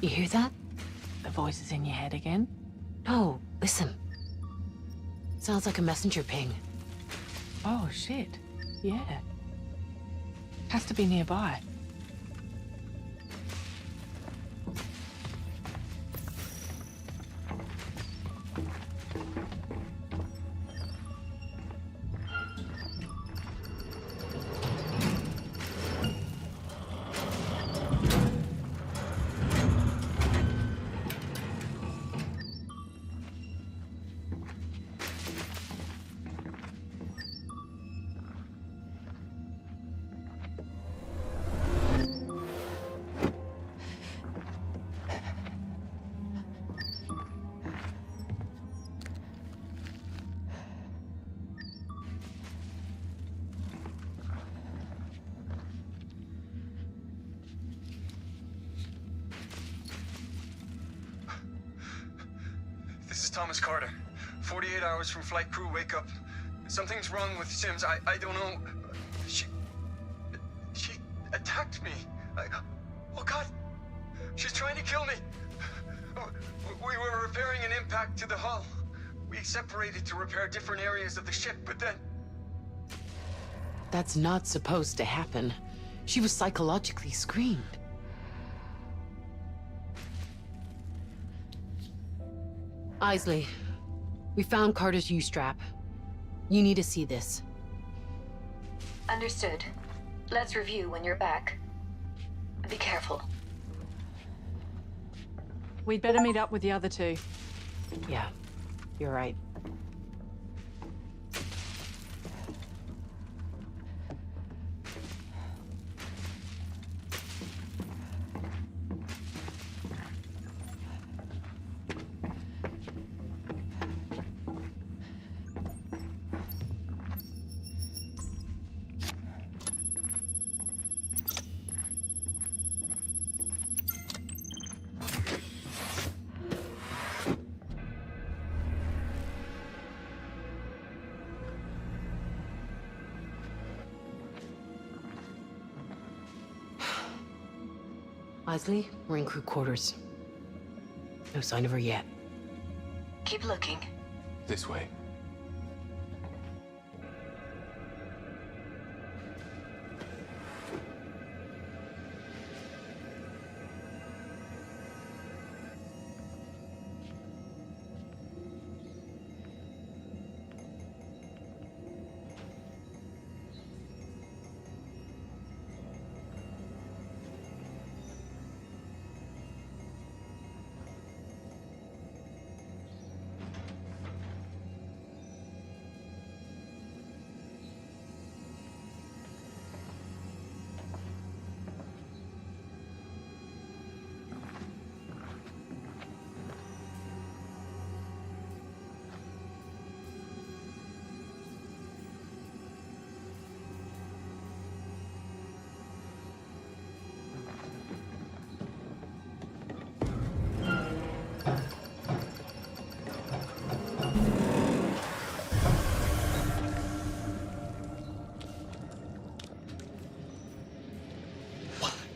You hear that? The voice is in your head again? No, listen. Sounds like a messenger ping. Oh, shit. Yeah. Has to be nearby. This is Thomas Carter. 48 hours from flight crew wake up. Something's wrong with Sims. I don't know. She attacked me. Oh God. She's trying to kill me. We were repairing an impact to the hull. We separated to repair different areas of the ship, but then... That's not supposed to happen. She was psychologically screened. Isley, we found Carter's U-strap. You need to see this. Understood. Let's review when you're back. Be careful. We'd better meet up with the other two. Yeah, you're right. Isley, we're in crew quarters. No sign of her yet. Keep looking. This way.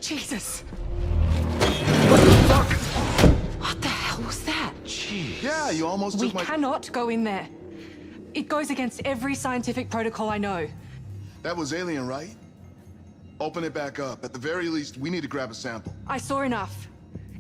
Jesus! What the hell was that? Jeez. Yeah, you almost We took my... cannot go in there. It goes against every scientific protocol I know. That was alien, right? Open it back up. At the very least, we need to grab a sample. I saw enough.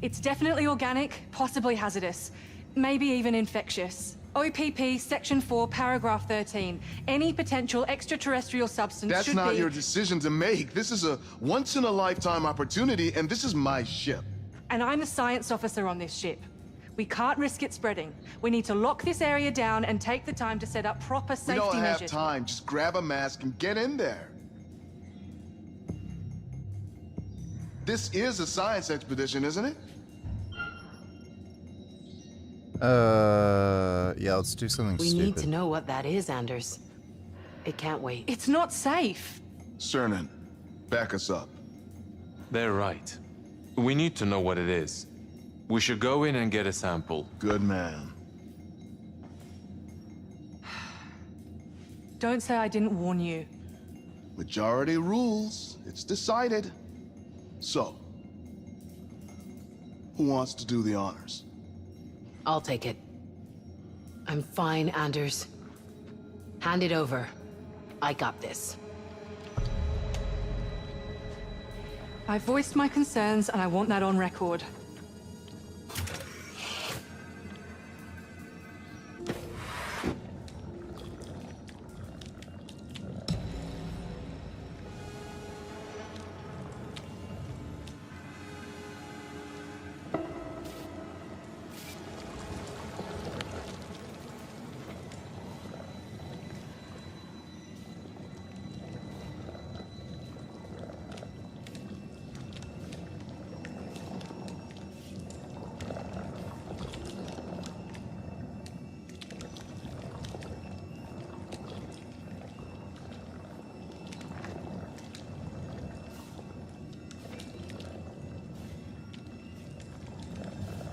It's definitely organic, possibly hazardous, maybe even infectious. OPP Section 4, Paragraph 13. Any potential extraterrestrial substance That's should not be... your decision to make. This is a once-in-a-lifetime opportunity, and this is my ship. And I'm the science officer on this ship. We can't risk it spreading. We need to lock this area down and take the time to set up proper safety measures. We don't have time. Just grab a mask and get in there. This is a science expedition, isn't it? Yeah, let's do something We stupid. need to know what that is, Anders. It can't wait. It's not safe. Cernan, back us up. They're right. We need to know what it is. We should go in and get a sample. Good man. Don't say I didn't warn you. Majority rules. It's decided. So, who wants to do the honors? I'll take it. I'm fine, Anders. Hand it over. I got this. I voiced my concerns and I want that on record.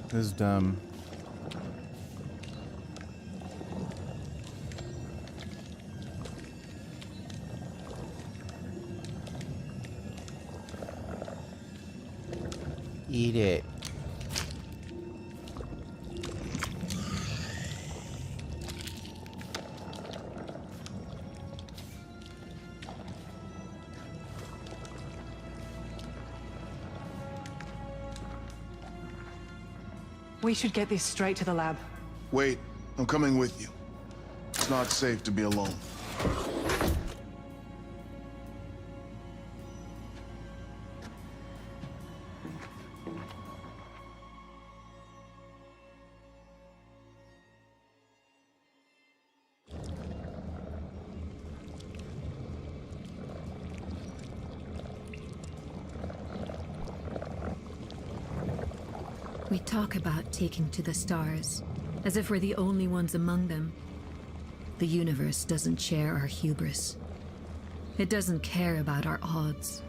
This is dumb. Eat it. We should get this straight to the lab. Wait, I'm coming with you. It's not safe to be alone. We talk about taking to the stars, as if we're the only ones among them. The universe doesn't share our hubris. It doesn't care about our odds.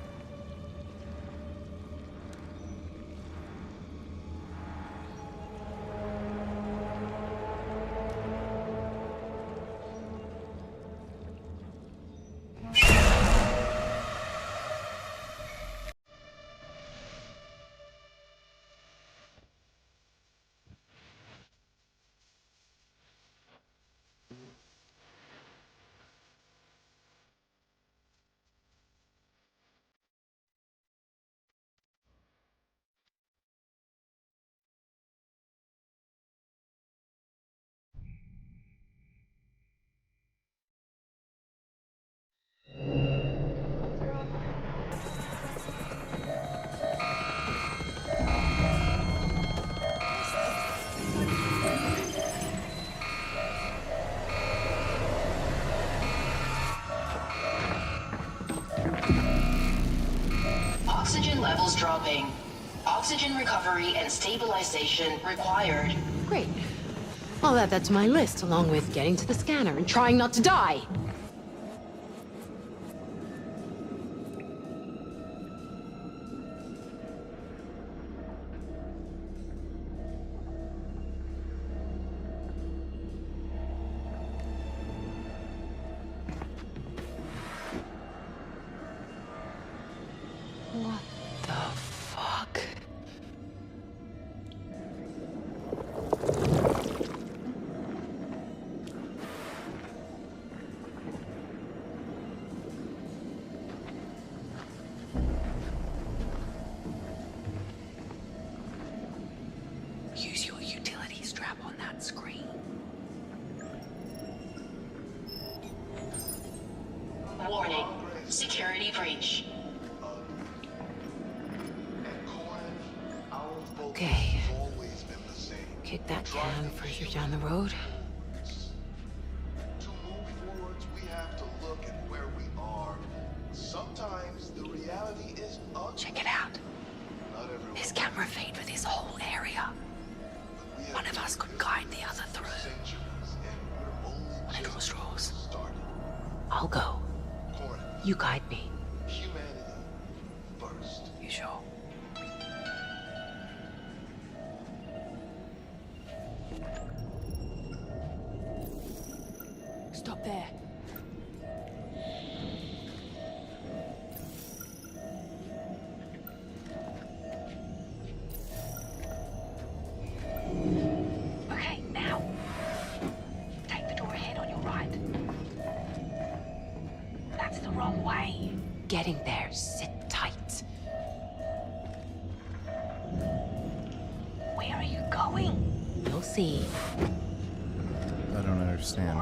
Oxygen levels dropping. Oxygen recovery and stabilization required. Great. I'll add that to my list, along with getting to the scanner and trying not to die. What the fuck? kick that can further down the road. To move forwards, we have to look at where we are. Sometimes the reality is ugly. Check it out. This camera feed for this whole area. One of us could guide the other through. Wanna draw straws? I'll go. You guide me. Humanity first. You sure? Stop there. Okay, now. Take the door ahead on your right. That's the wrong way. Getting there, sit tight. Where are you going? You'll see. I don't understand.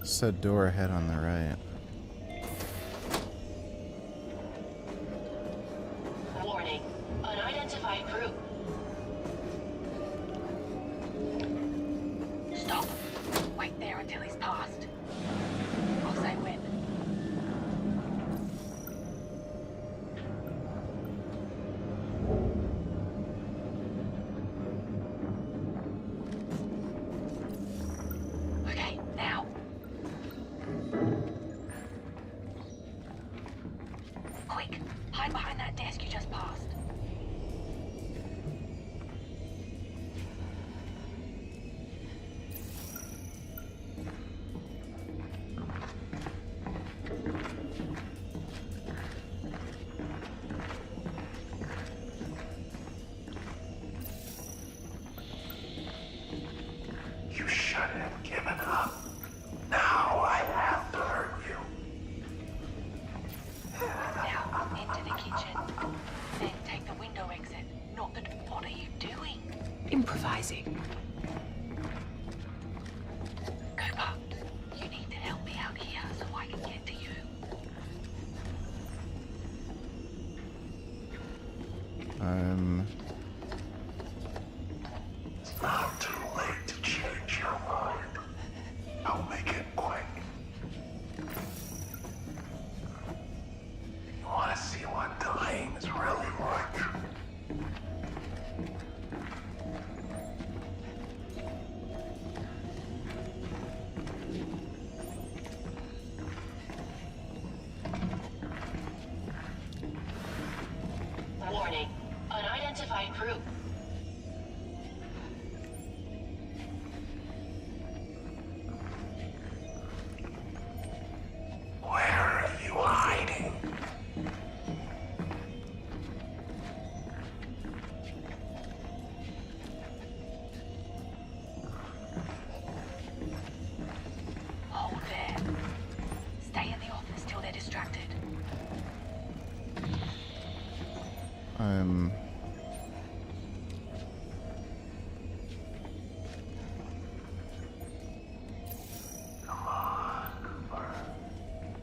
Said door ahead on the right. Warning. Unidentified group. Stop. Wait there until he's passed. I'll say when. Okay, now. Quick, hide behind that desk you just passed. You shouldn't have given up. Now I have to hurt you. Now, into the kitchen. Then take the window exit. Not the... What are you doing? Improvising. Cooper, you need to help me out here so I can get to you. It's not too late to change your mind. I'll make it quick. You want to see what delaying is really like? Warning. Unidentified group. Where are you hiding? Hold there. Stay in the office till they're distracted. Come on, Cooper.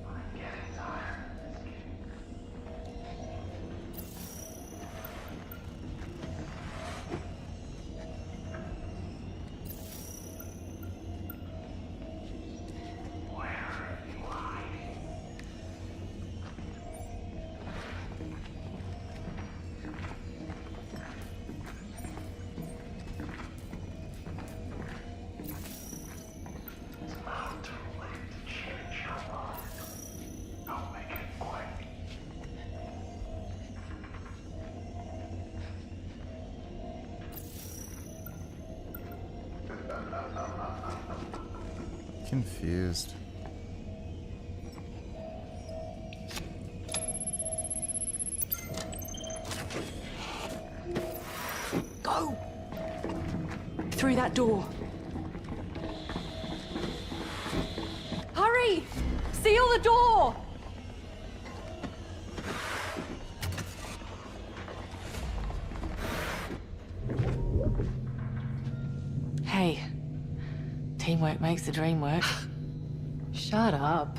I'm getting tired of this game. Where are you hiding? It's not too late to change your mind. I'll make it quick. Confused. Go! Through that door. Hurry! Seal the door! Hey, teamwork makes the dream work. Shut up.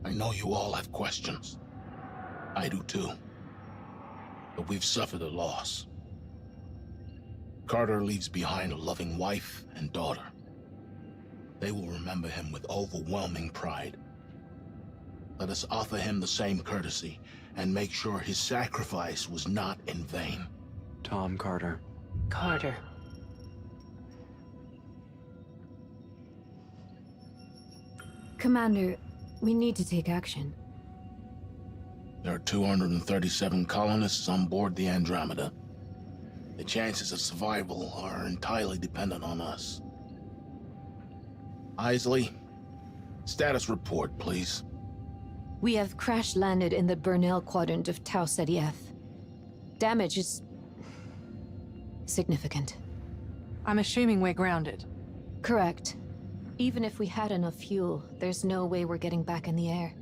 I know you all have questions. I do too. But we've suffered a loss. Carter leaves behind a loving wife and daughter. They will remember him with overwhelming pride. Let us offer him the same courtesy and make sure his sacrifice was not in vain. Tom Carter. Carter. Commander, we need to take action. There are 237 colonists on board the Andromeda. The chances of survival are entirely dependent on us. Isley, status report, please. We have crash-landed in the Burnell quadrant of Tau Ceti F. Damage is significant. I'm assuming we're grounded. Correct. Even if we had enough fuel, there's no way we're getting back in the air.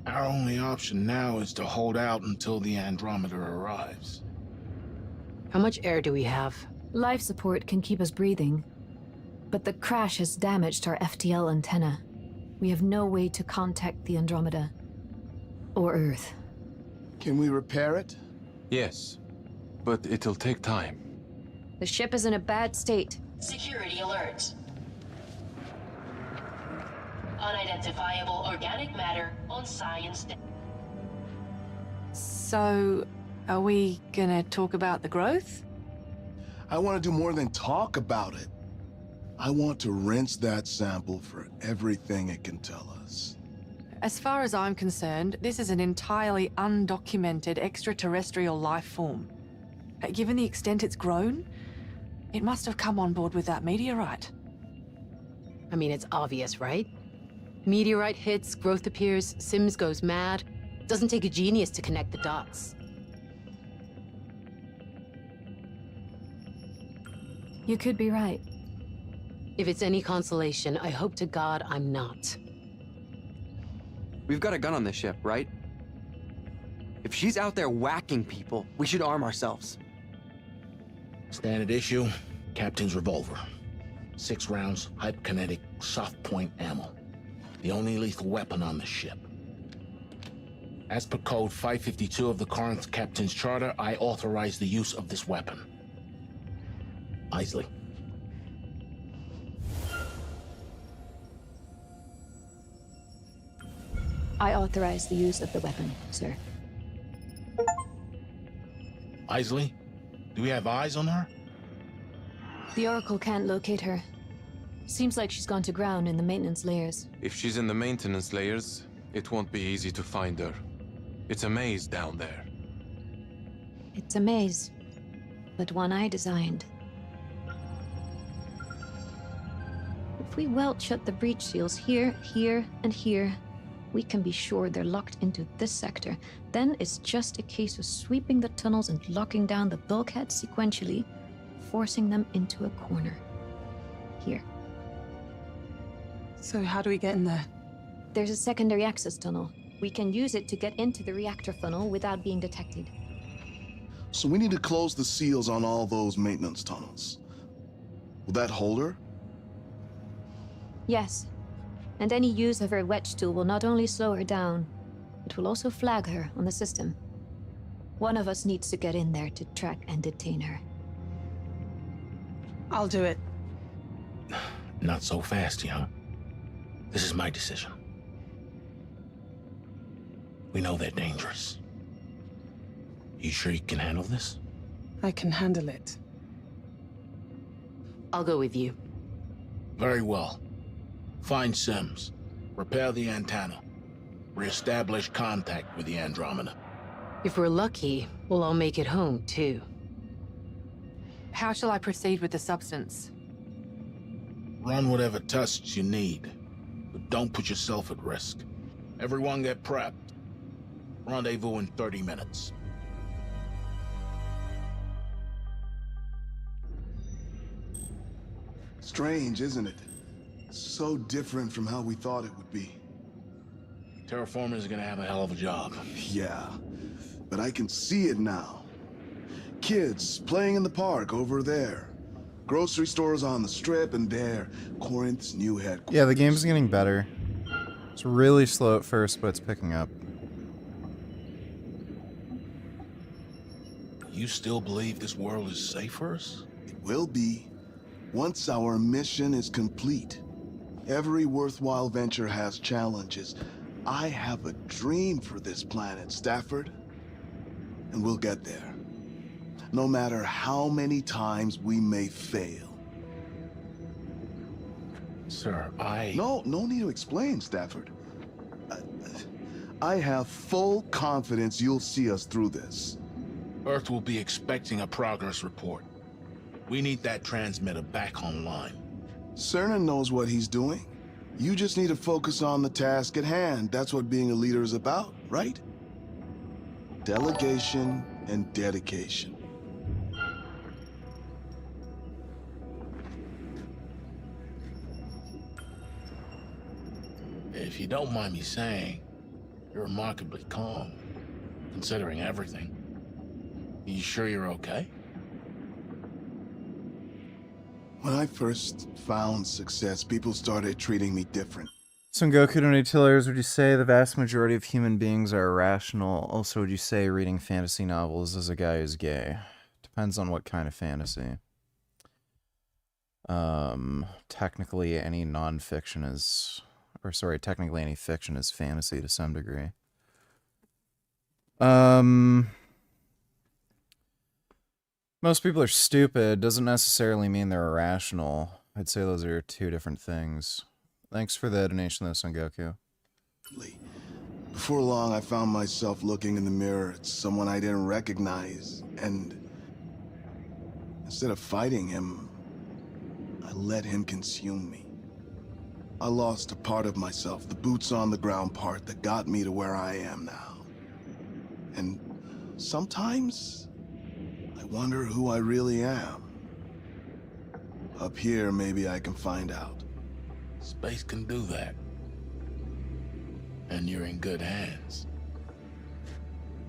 Our only option now is to hold out until the Andromeda arrives. How much air do we have? Life support can keep us breathing, but the crash has damaged our FTL antenna. We have no way to contact the Andromeda. Or Earth. Can we repair it? Yes, but it'll take time. The ship is in a bad state. Security alert. Unidentifiable organic matter on science. So, are we gonna talk about the growth? I want to do more than talk about it. I want to rinse that sample for everything it can tell us. As far as I'm concerned, this is an entirely undocumented extraterrestrial life form. Given the extent it's grown, it must have come on board with that meteorite. I mean, it's obvious, right? Meteorite hits, growth appears, Sims goes mad. Doesn't take a genius to connect the dots. You could be right. If it's any consolation, I hope to God I'm not. We've got a gun on this ship, right? If she's out there whacking people, we should arm ourselves. Standard issue, Captain's revolver. 6 rounds, hyperkinetic, soft point ammo. The only lethal weapon on the ship. As per code 552 of the Corinth Captain's Charter, I authorize the use of this weapon. Isley. I authorize the use of the weapon, sir. Isley, do we have eyes on her? The Oracle can't locate her. Seems like she's gone to ground in the maintenance layers. If she's in the maintenance layers, it won't be easy to find her. It's a maze down there. It's a maze, but one I designed. If we weld shut the breach seals here, here, and here, we can be sure they're locked into this sector. Then it's just a case of sweeping the tunnels and locking down the bulkheads sequentially, forcing them into a corner. Here. So how do we get in there? There's a secondary access tunnel. We can use it to get into the reactor funnel without being detected. So we need to close the seals on all those maintenance tunnels. Will that hold her? Yes. And any use of her wedge tool will not only slow her down, it will also flag her on the system. One of us needs to get in there to track and detain her. I'll do it. Not so fast, young. This is my decision. We know they're dangerous. You sure you can handle this? I can handle it. I'll go with you. Very well. Find Sims. Repair the antenna. Reestablish contact with the Andromeda. If we're lucky, we'll all make it home, too. How shall I proceed with the substance? Run whatever tests you need, but don't put yourself at risk. Everyone get prepped. Rendezvous in 30 minutes. Strange, isn't it? So different from how we thought it would be. Terraformers are gonna have a hell of a job. Yeah, but I can see it now. Kids playing in the park over there. Grocery stores on the strip, and there, Corinth's new headquarters. Yeah, the game's getting better. It's really slow at first, but it's picking up. You still believe this world is safe for us? It will be. Once our mission is complete. Every worthwhile venture has challenges. I have a dream for this planet, Stafford. And we'll get there. No matter how many times we may fail. Sir, No need to explain, Stafford. I have full confidence you'll see us through this. Earth will be expecting a progress report. We need that transmitter back online. Cernan knows what he's doing. You just need to focus on the task at hand. That's what being a leader is about, right? Delegation and dedication. If you don't mind me saying, you're remarkably calm, considering everything. You sure you're okay? When I first found success, people started treating me different. Son Goku to Nutilers, would you say the vast majority of human beings are irrational? Also, would you say reading fantasy novels as a guy who's gay? Depends on what kind of fantasy. Technically any non-fiction is... Or sorry, technically any fiction is fantasy to some degree. Most people are stupid doesn't necessarily mean they're irrational. I'd say those are two different things. Thanks for the donation though, Son Goku. Before long, I found myself looking in the mirror at someone I didn't recognize, and instead of fighting him, I let him consume me. I lost a part of myself, the boots on the ground part that got me to where I am now. And sometimes, I wonder who I really am. Up here, maybe I can find out. Space can do that. And you're in good hands.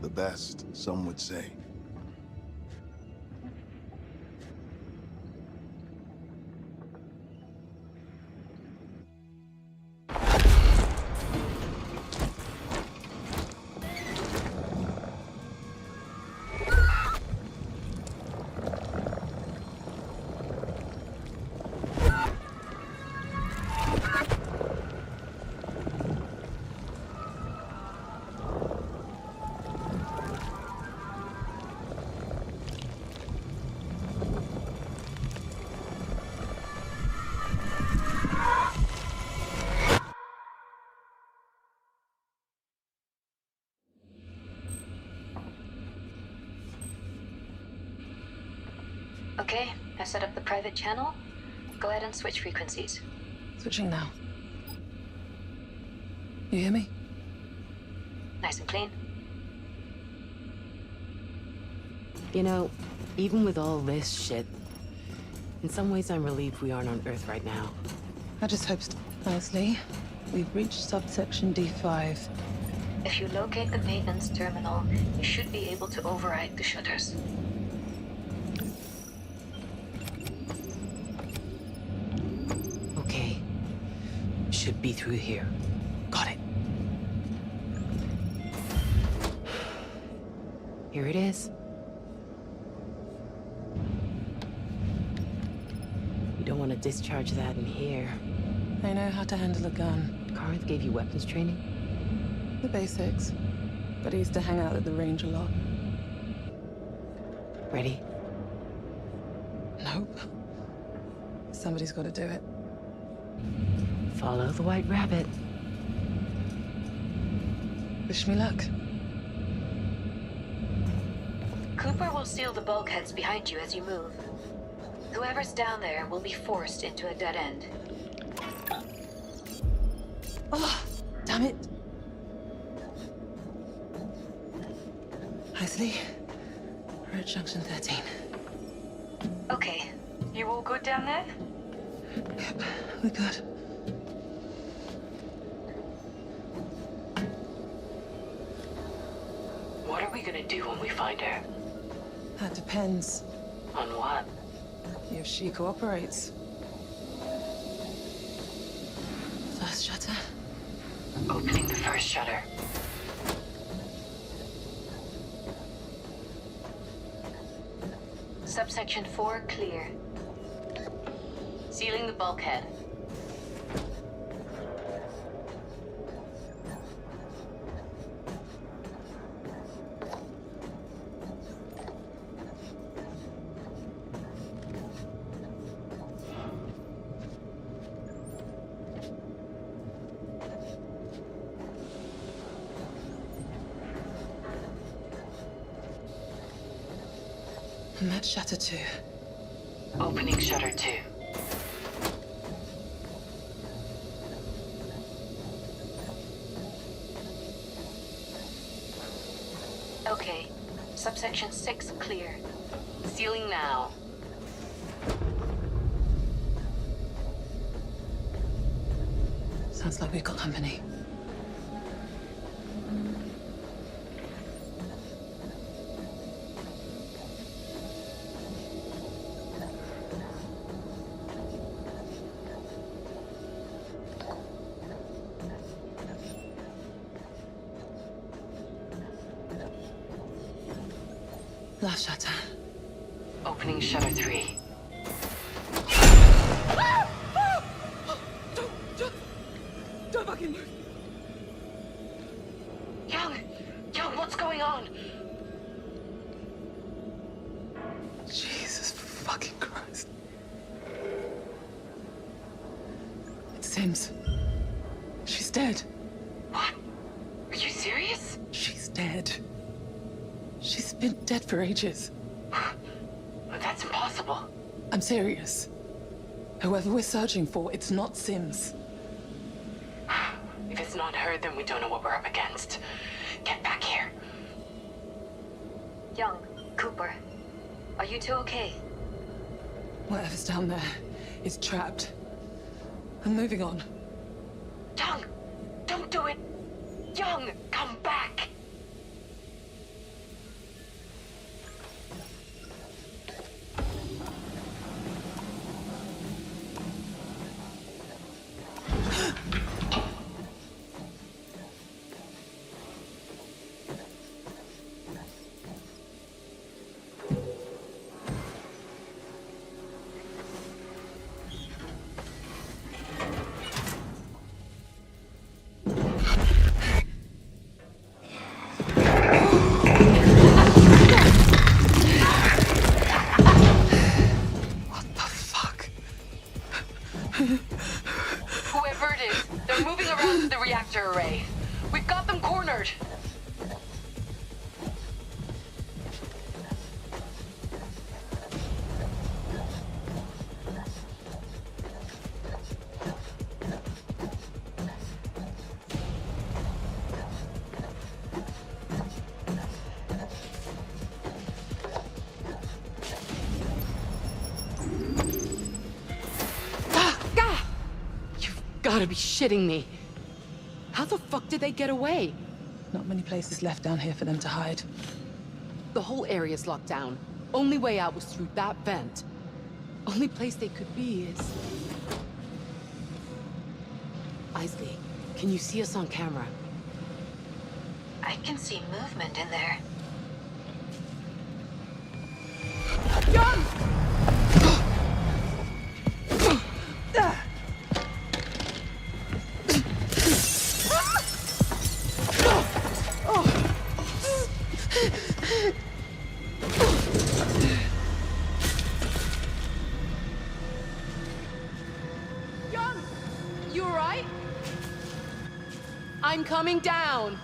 The best, some would say. Okay, I set up the private channel. Go ahead and switch frequencies. Switching now. You hear me? Nice and clean. You know, even with all this shit, in some ways I'm relieved we aren't on Earth right now. I just hope so. Leslie, we've reached subsection D5. If you locate the maintenance terminal, you should be able to override the shutters. Okay. Should be through here. Got it. Here it is. You don't want to discharge that in here. I know how to handle a gun. Karth gave you weapons training? The basics. But I used to hang out at the range a lot. Ready? Nope. Somebody's got to do it. Follow the white rabbit. Wish me luck. Cooper will seal the bulkheads behind you as you move. Whoever's down there will be forced into a dead end. Oh, damn it. Leslie, we're at junction 13. Okay, you all good down there? Yep, we're good. What are we gonna do when we find her? That depends. On what? If she cooperates. First shutter. Opening the first shutter. Subsection 4 clear. Sealing the bulkhead. And that's shutter 2. Opening shutter 2. Okay. Subsection 6 clear. Sealing now. Sounds like we've got company. Last shutter. Opening shutter 3. Don't fucking move. Young, what's going on? Jesus fucking Christ. It's Sims. She's dead. What? Are you serious? She's dead. She's been dead for ages. But that's impossible. I'm serious. Whoever we're searching for, it's not Sims. If it's not her, then we don't know what we're up against. Get back here. Young, Cooper, are you two okay? Whatever's down there is trapped. I'm moving on. Young, don't do it. Young, come back. Whoever it is, they're moving around to the reactor array. We've got them cornered. Gotta be shitting me. How the fuck did they get away? Not many places left down here for them to hide. The whole area's locked down. Only way out was through that vent. Only place they could be is... Isley, can you see us on camera? I can see movement in there. Young! Young! You alright? I'm coming down.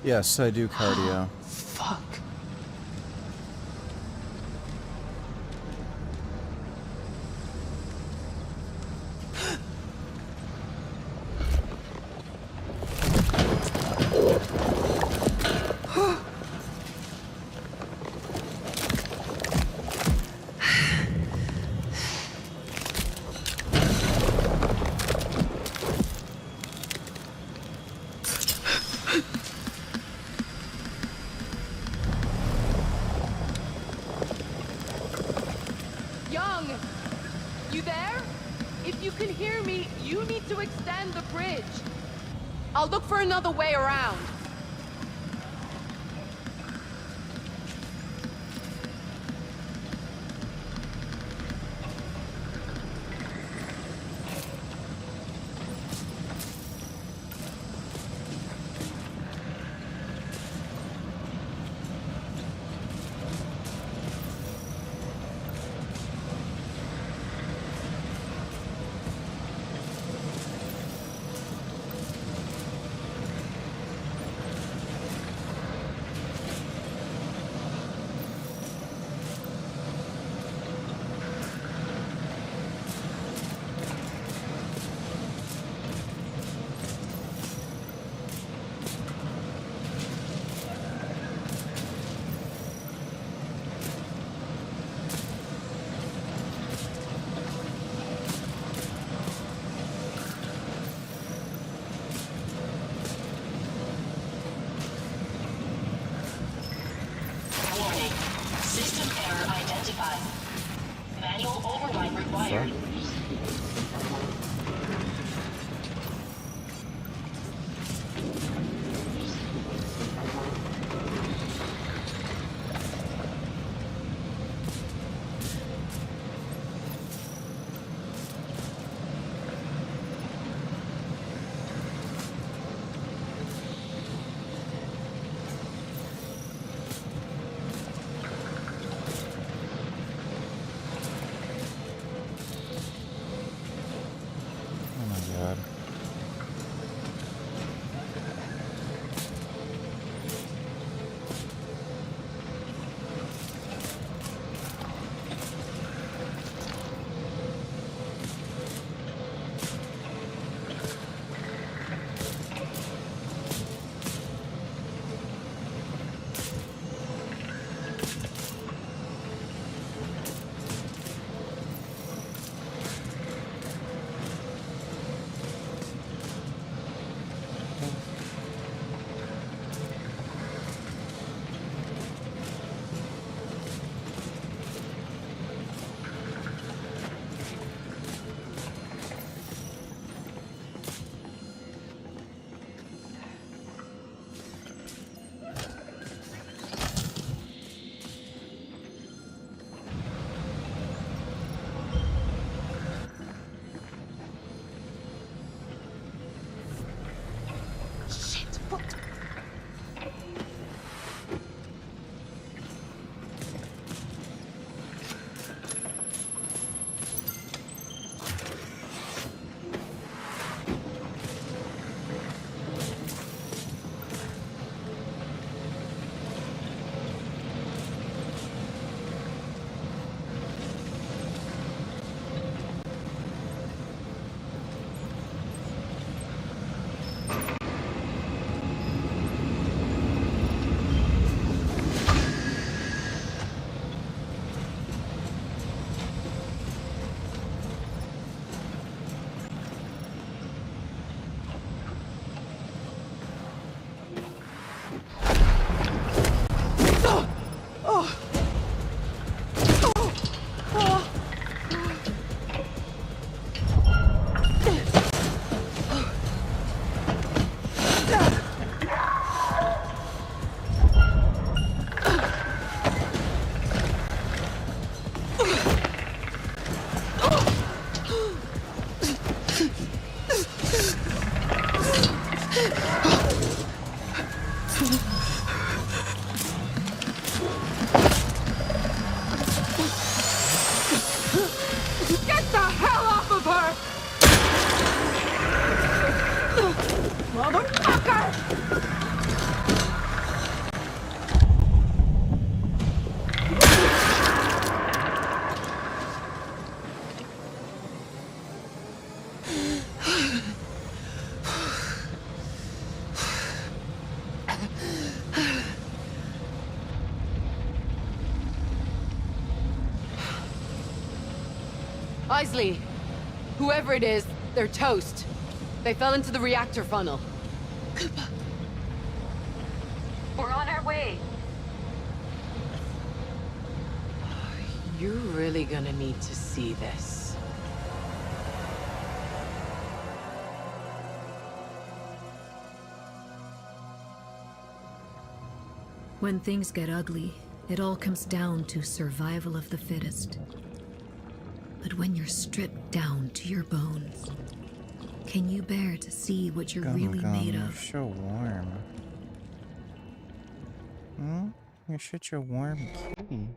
Yes, I do cardio. Fuck. bridge. I'll look for another way around. Warning. System error identified. Manual override required. Oh my god. Get the hell off of her! Motherfucker! Isley, whoever it is, they're toast. They fell into the reactor funnel. We're on our way. You're really gonna need to see this. When things get ugly, it all comes down to survival of the fittest. But when you're stripped down to your bones, can you bear to see what you're really made You're of? so warm. Hmm? You're such a warm kitty.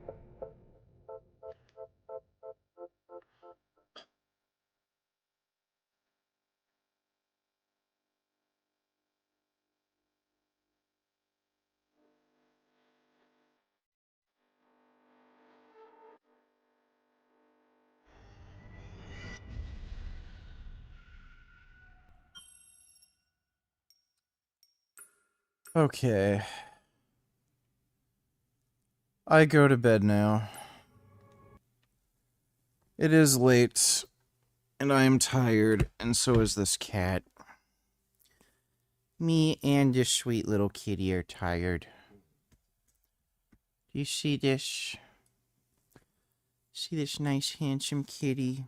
Okay. I go to bed now. It is late, and I am tired, and so is this cat. Me and this sweet little kitty are tired. Do you see this? See this nice, handsome kitty?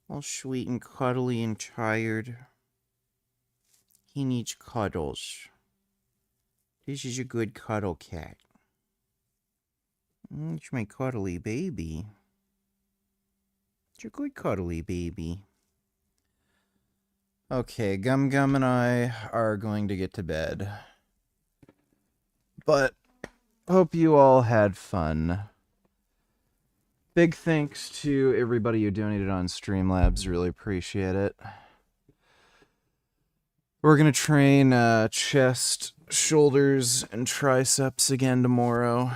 All sweet and cuddly and tired. He needs cuddles. This is a good cuddle cat. It's my cuddly baby. It's a good cuddly baby. Okay, Gum Gum and I are going to get to bed. But hope you all had fun. Big thanks to everybody who donated on Streamlabs. Really appreciate it. We're going to train chest, shoulders, and triceps again tomorrow.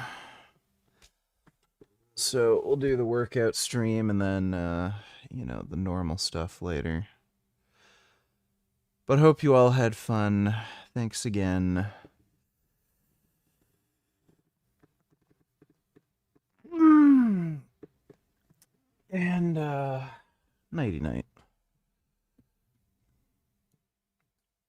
So we'll do the workout stream and then, the normal stuff later. But hope you all had fun. Thanks again. And, nighty-night.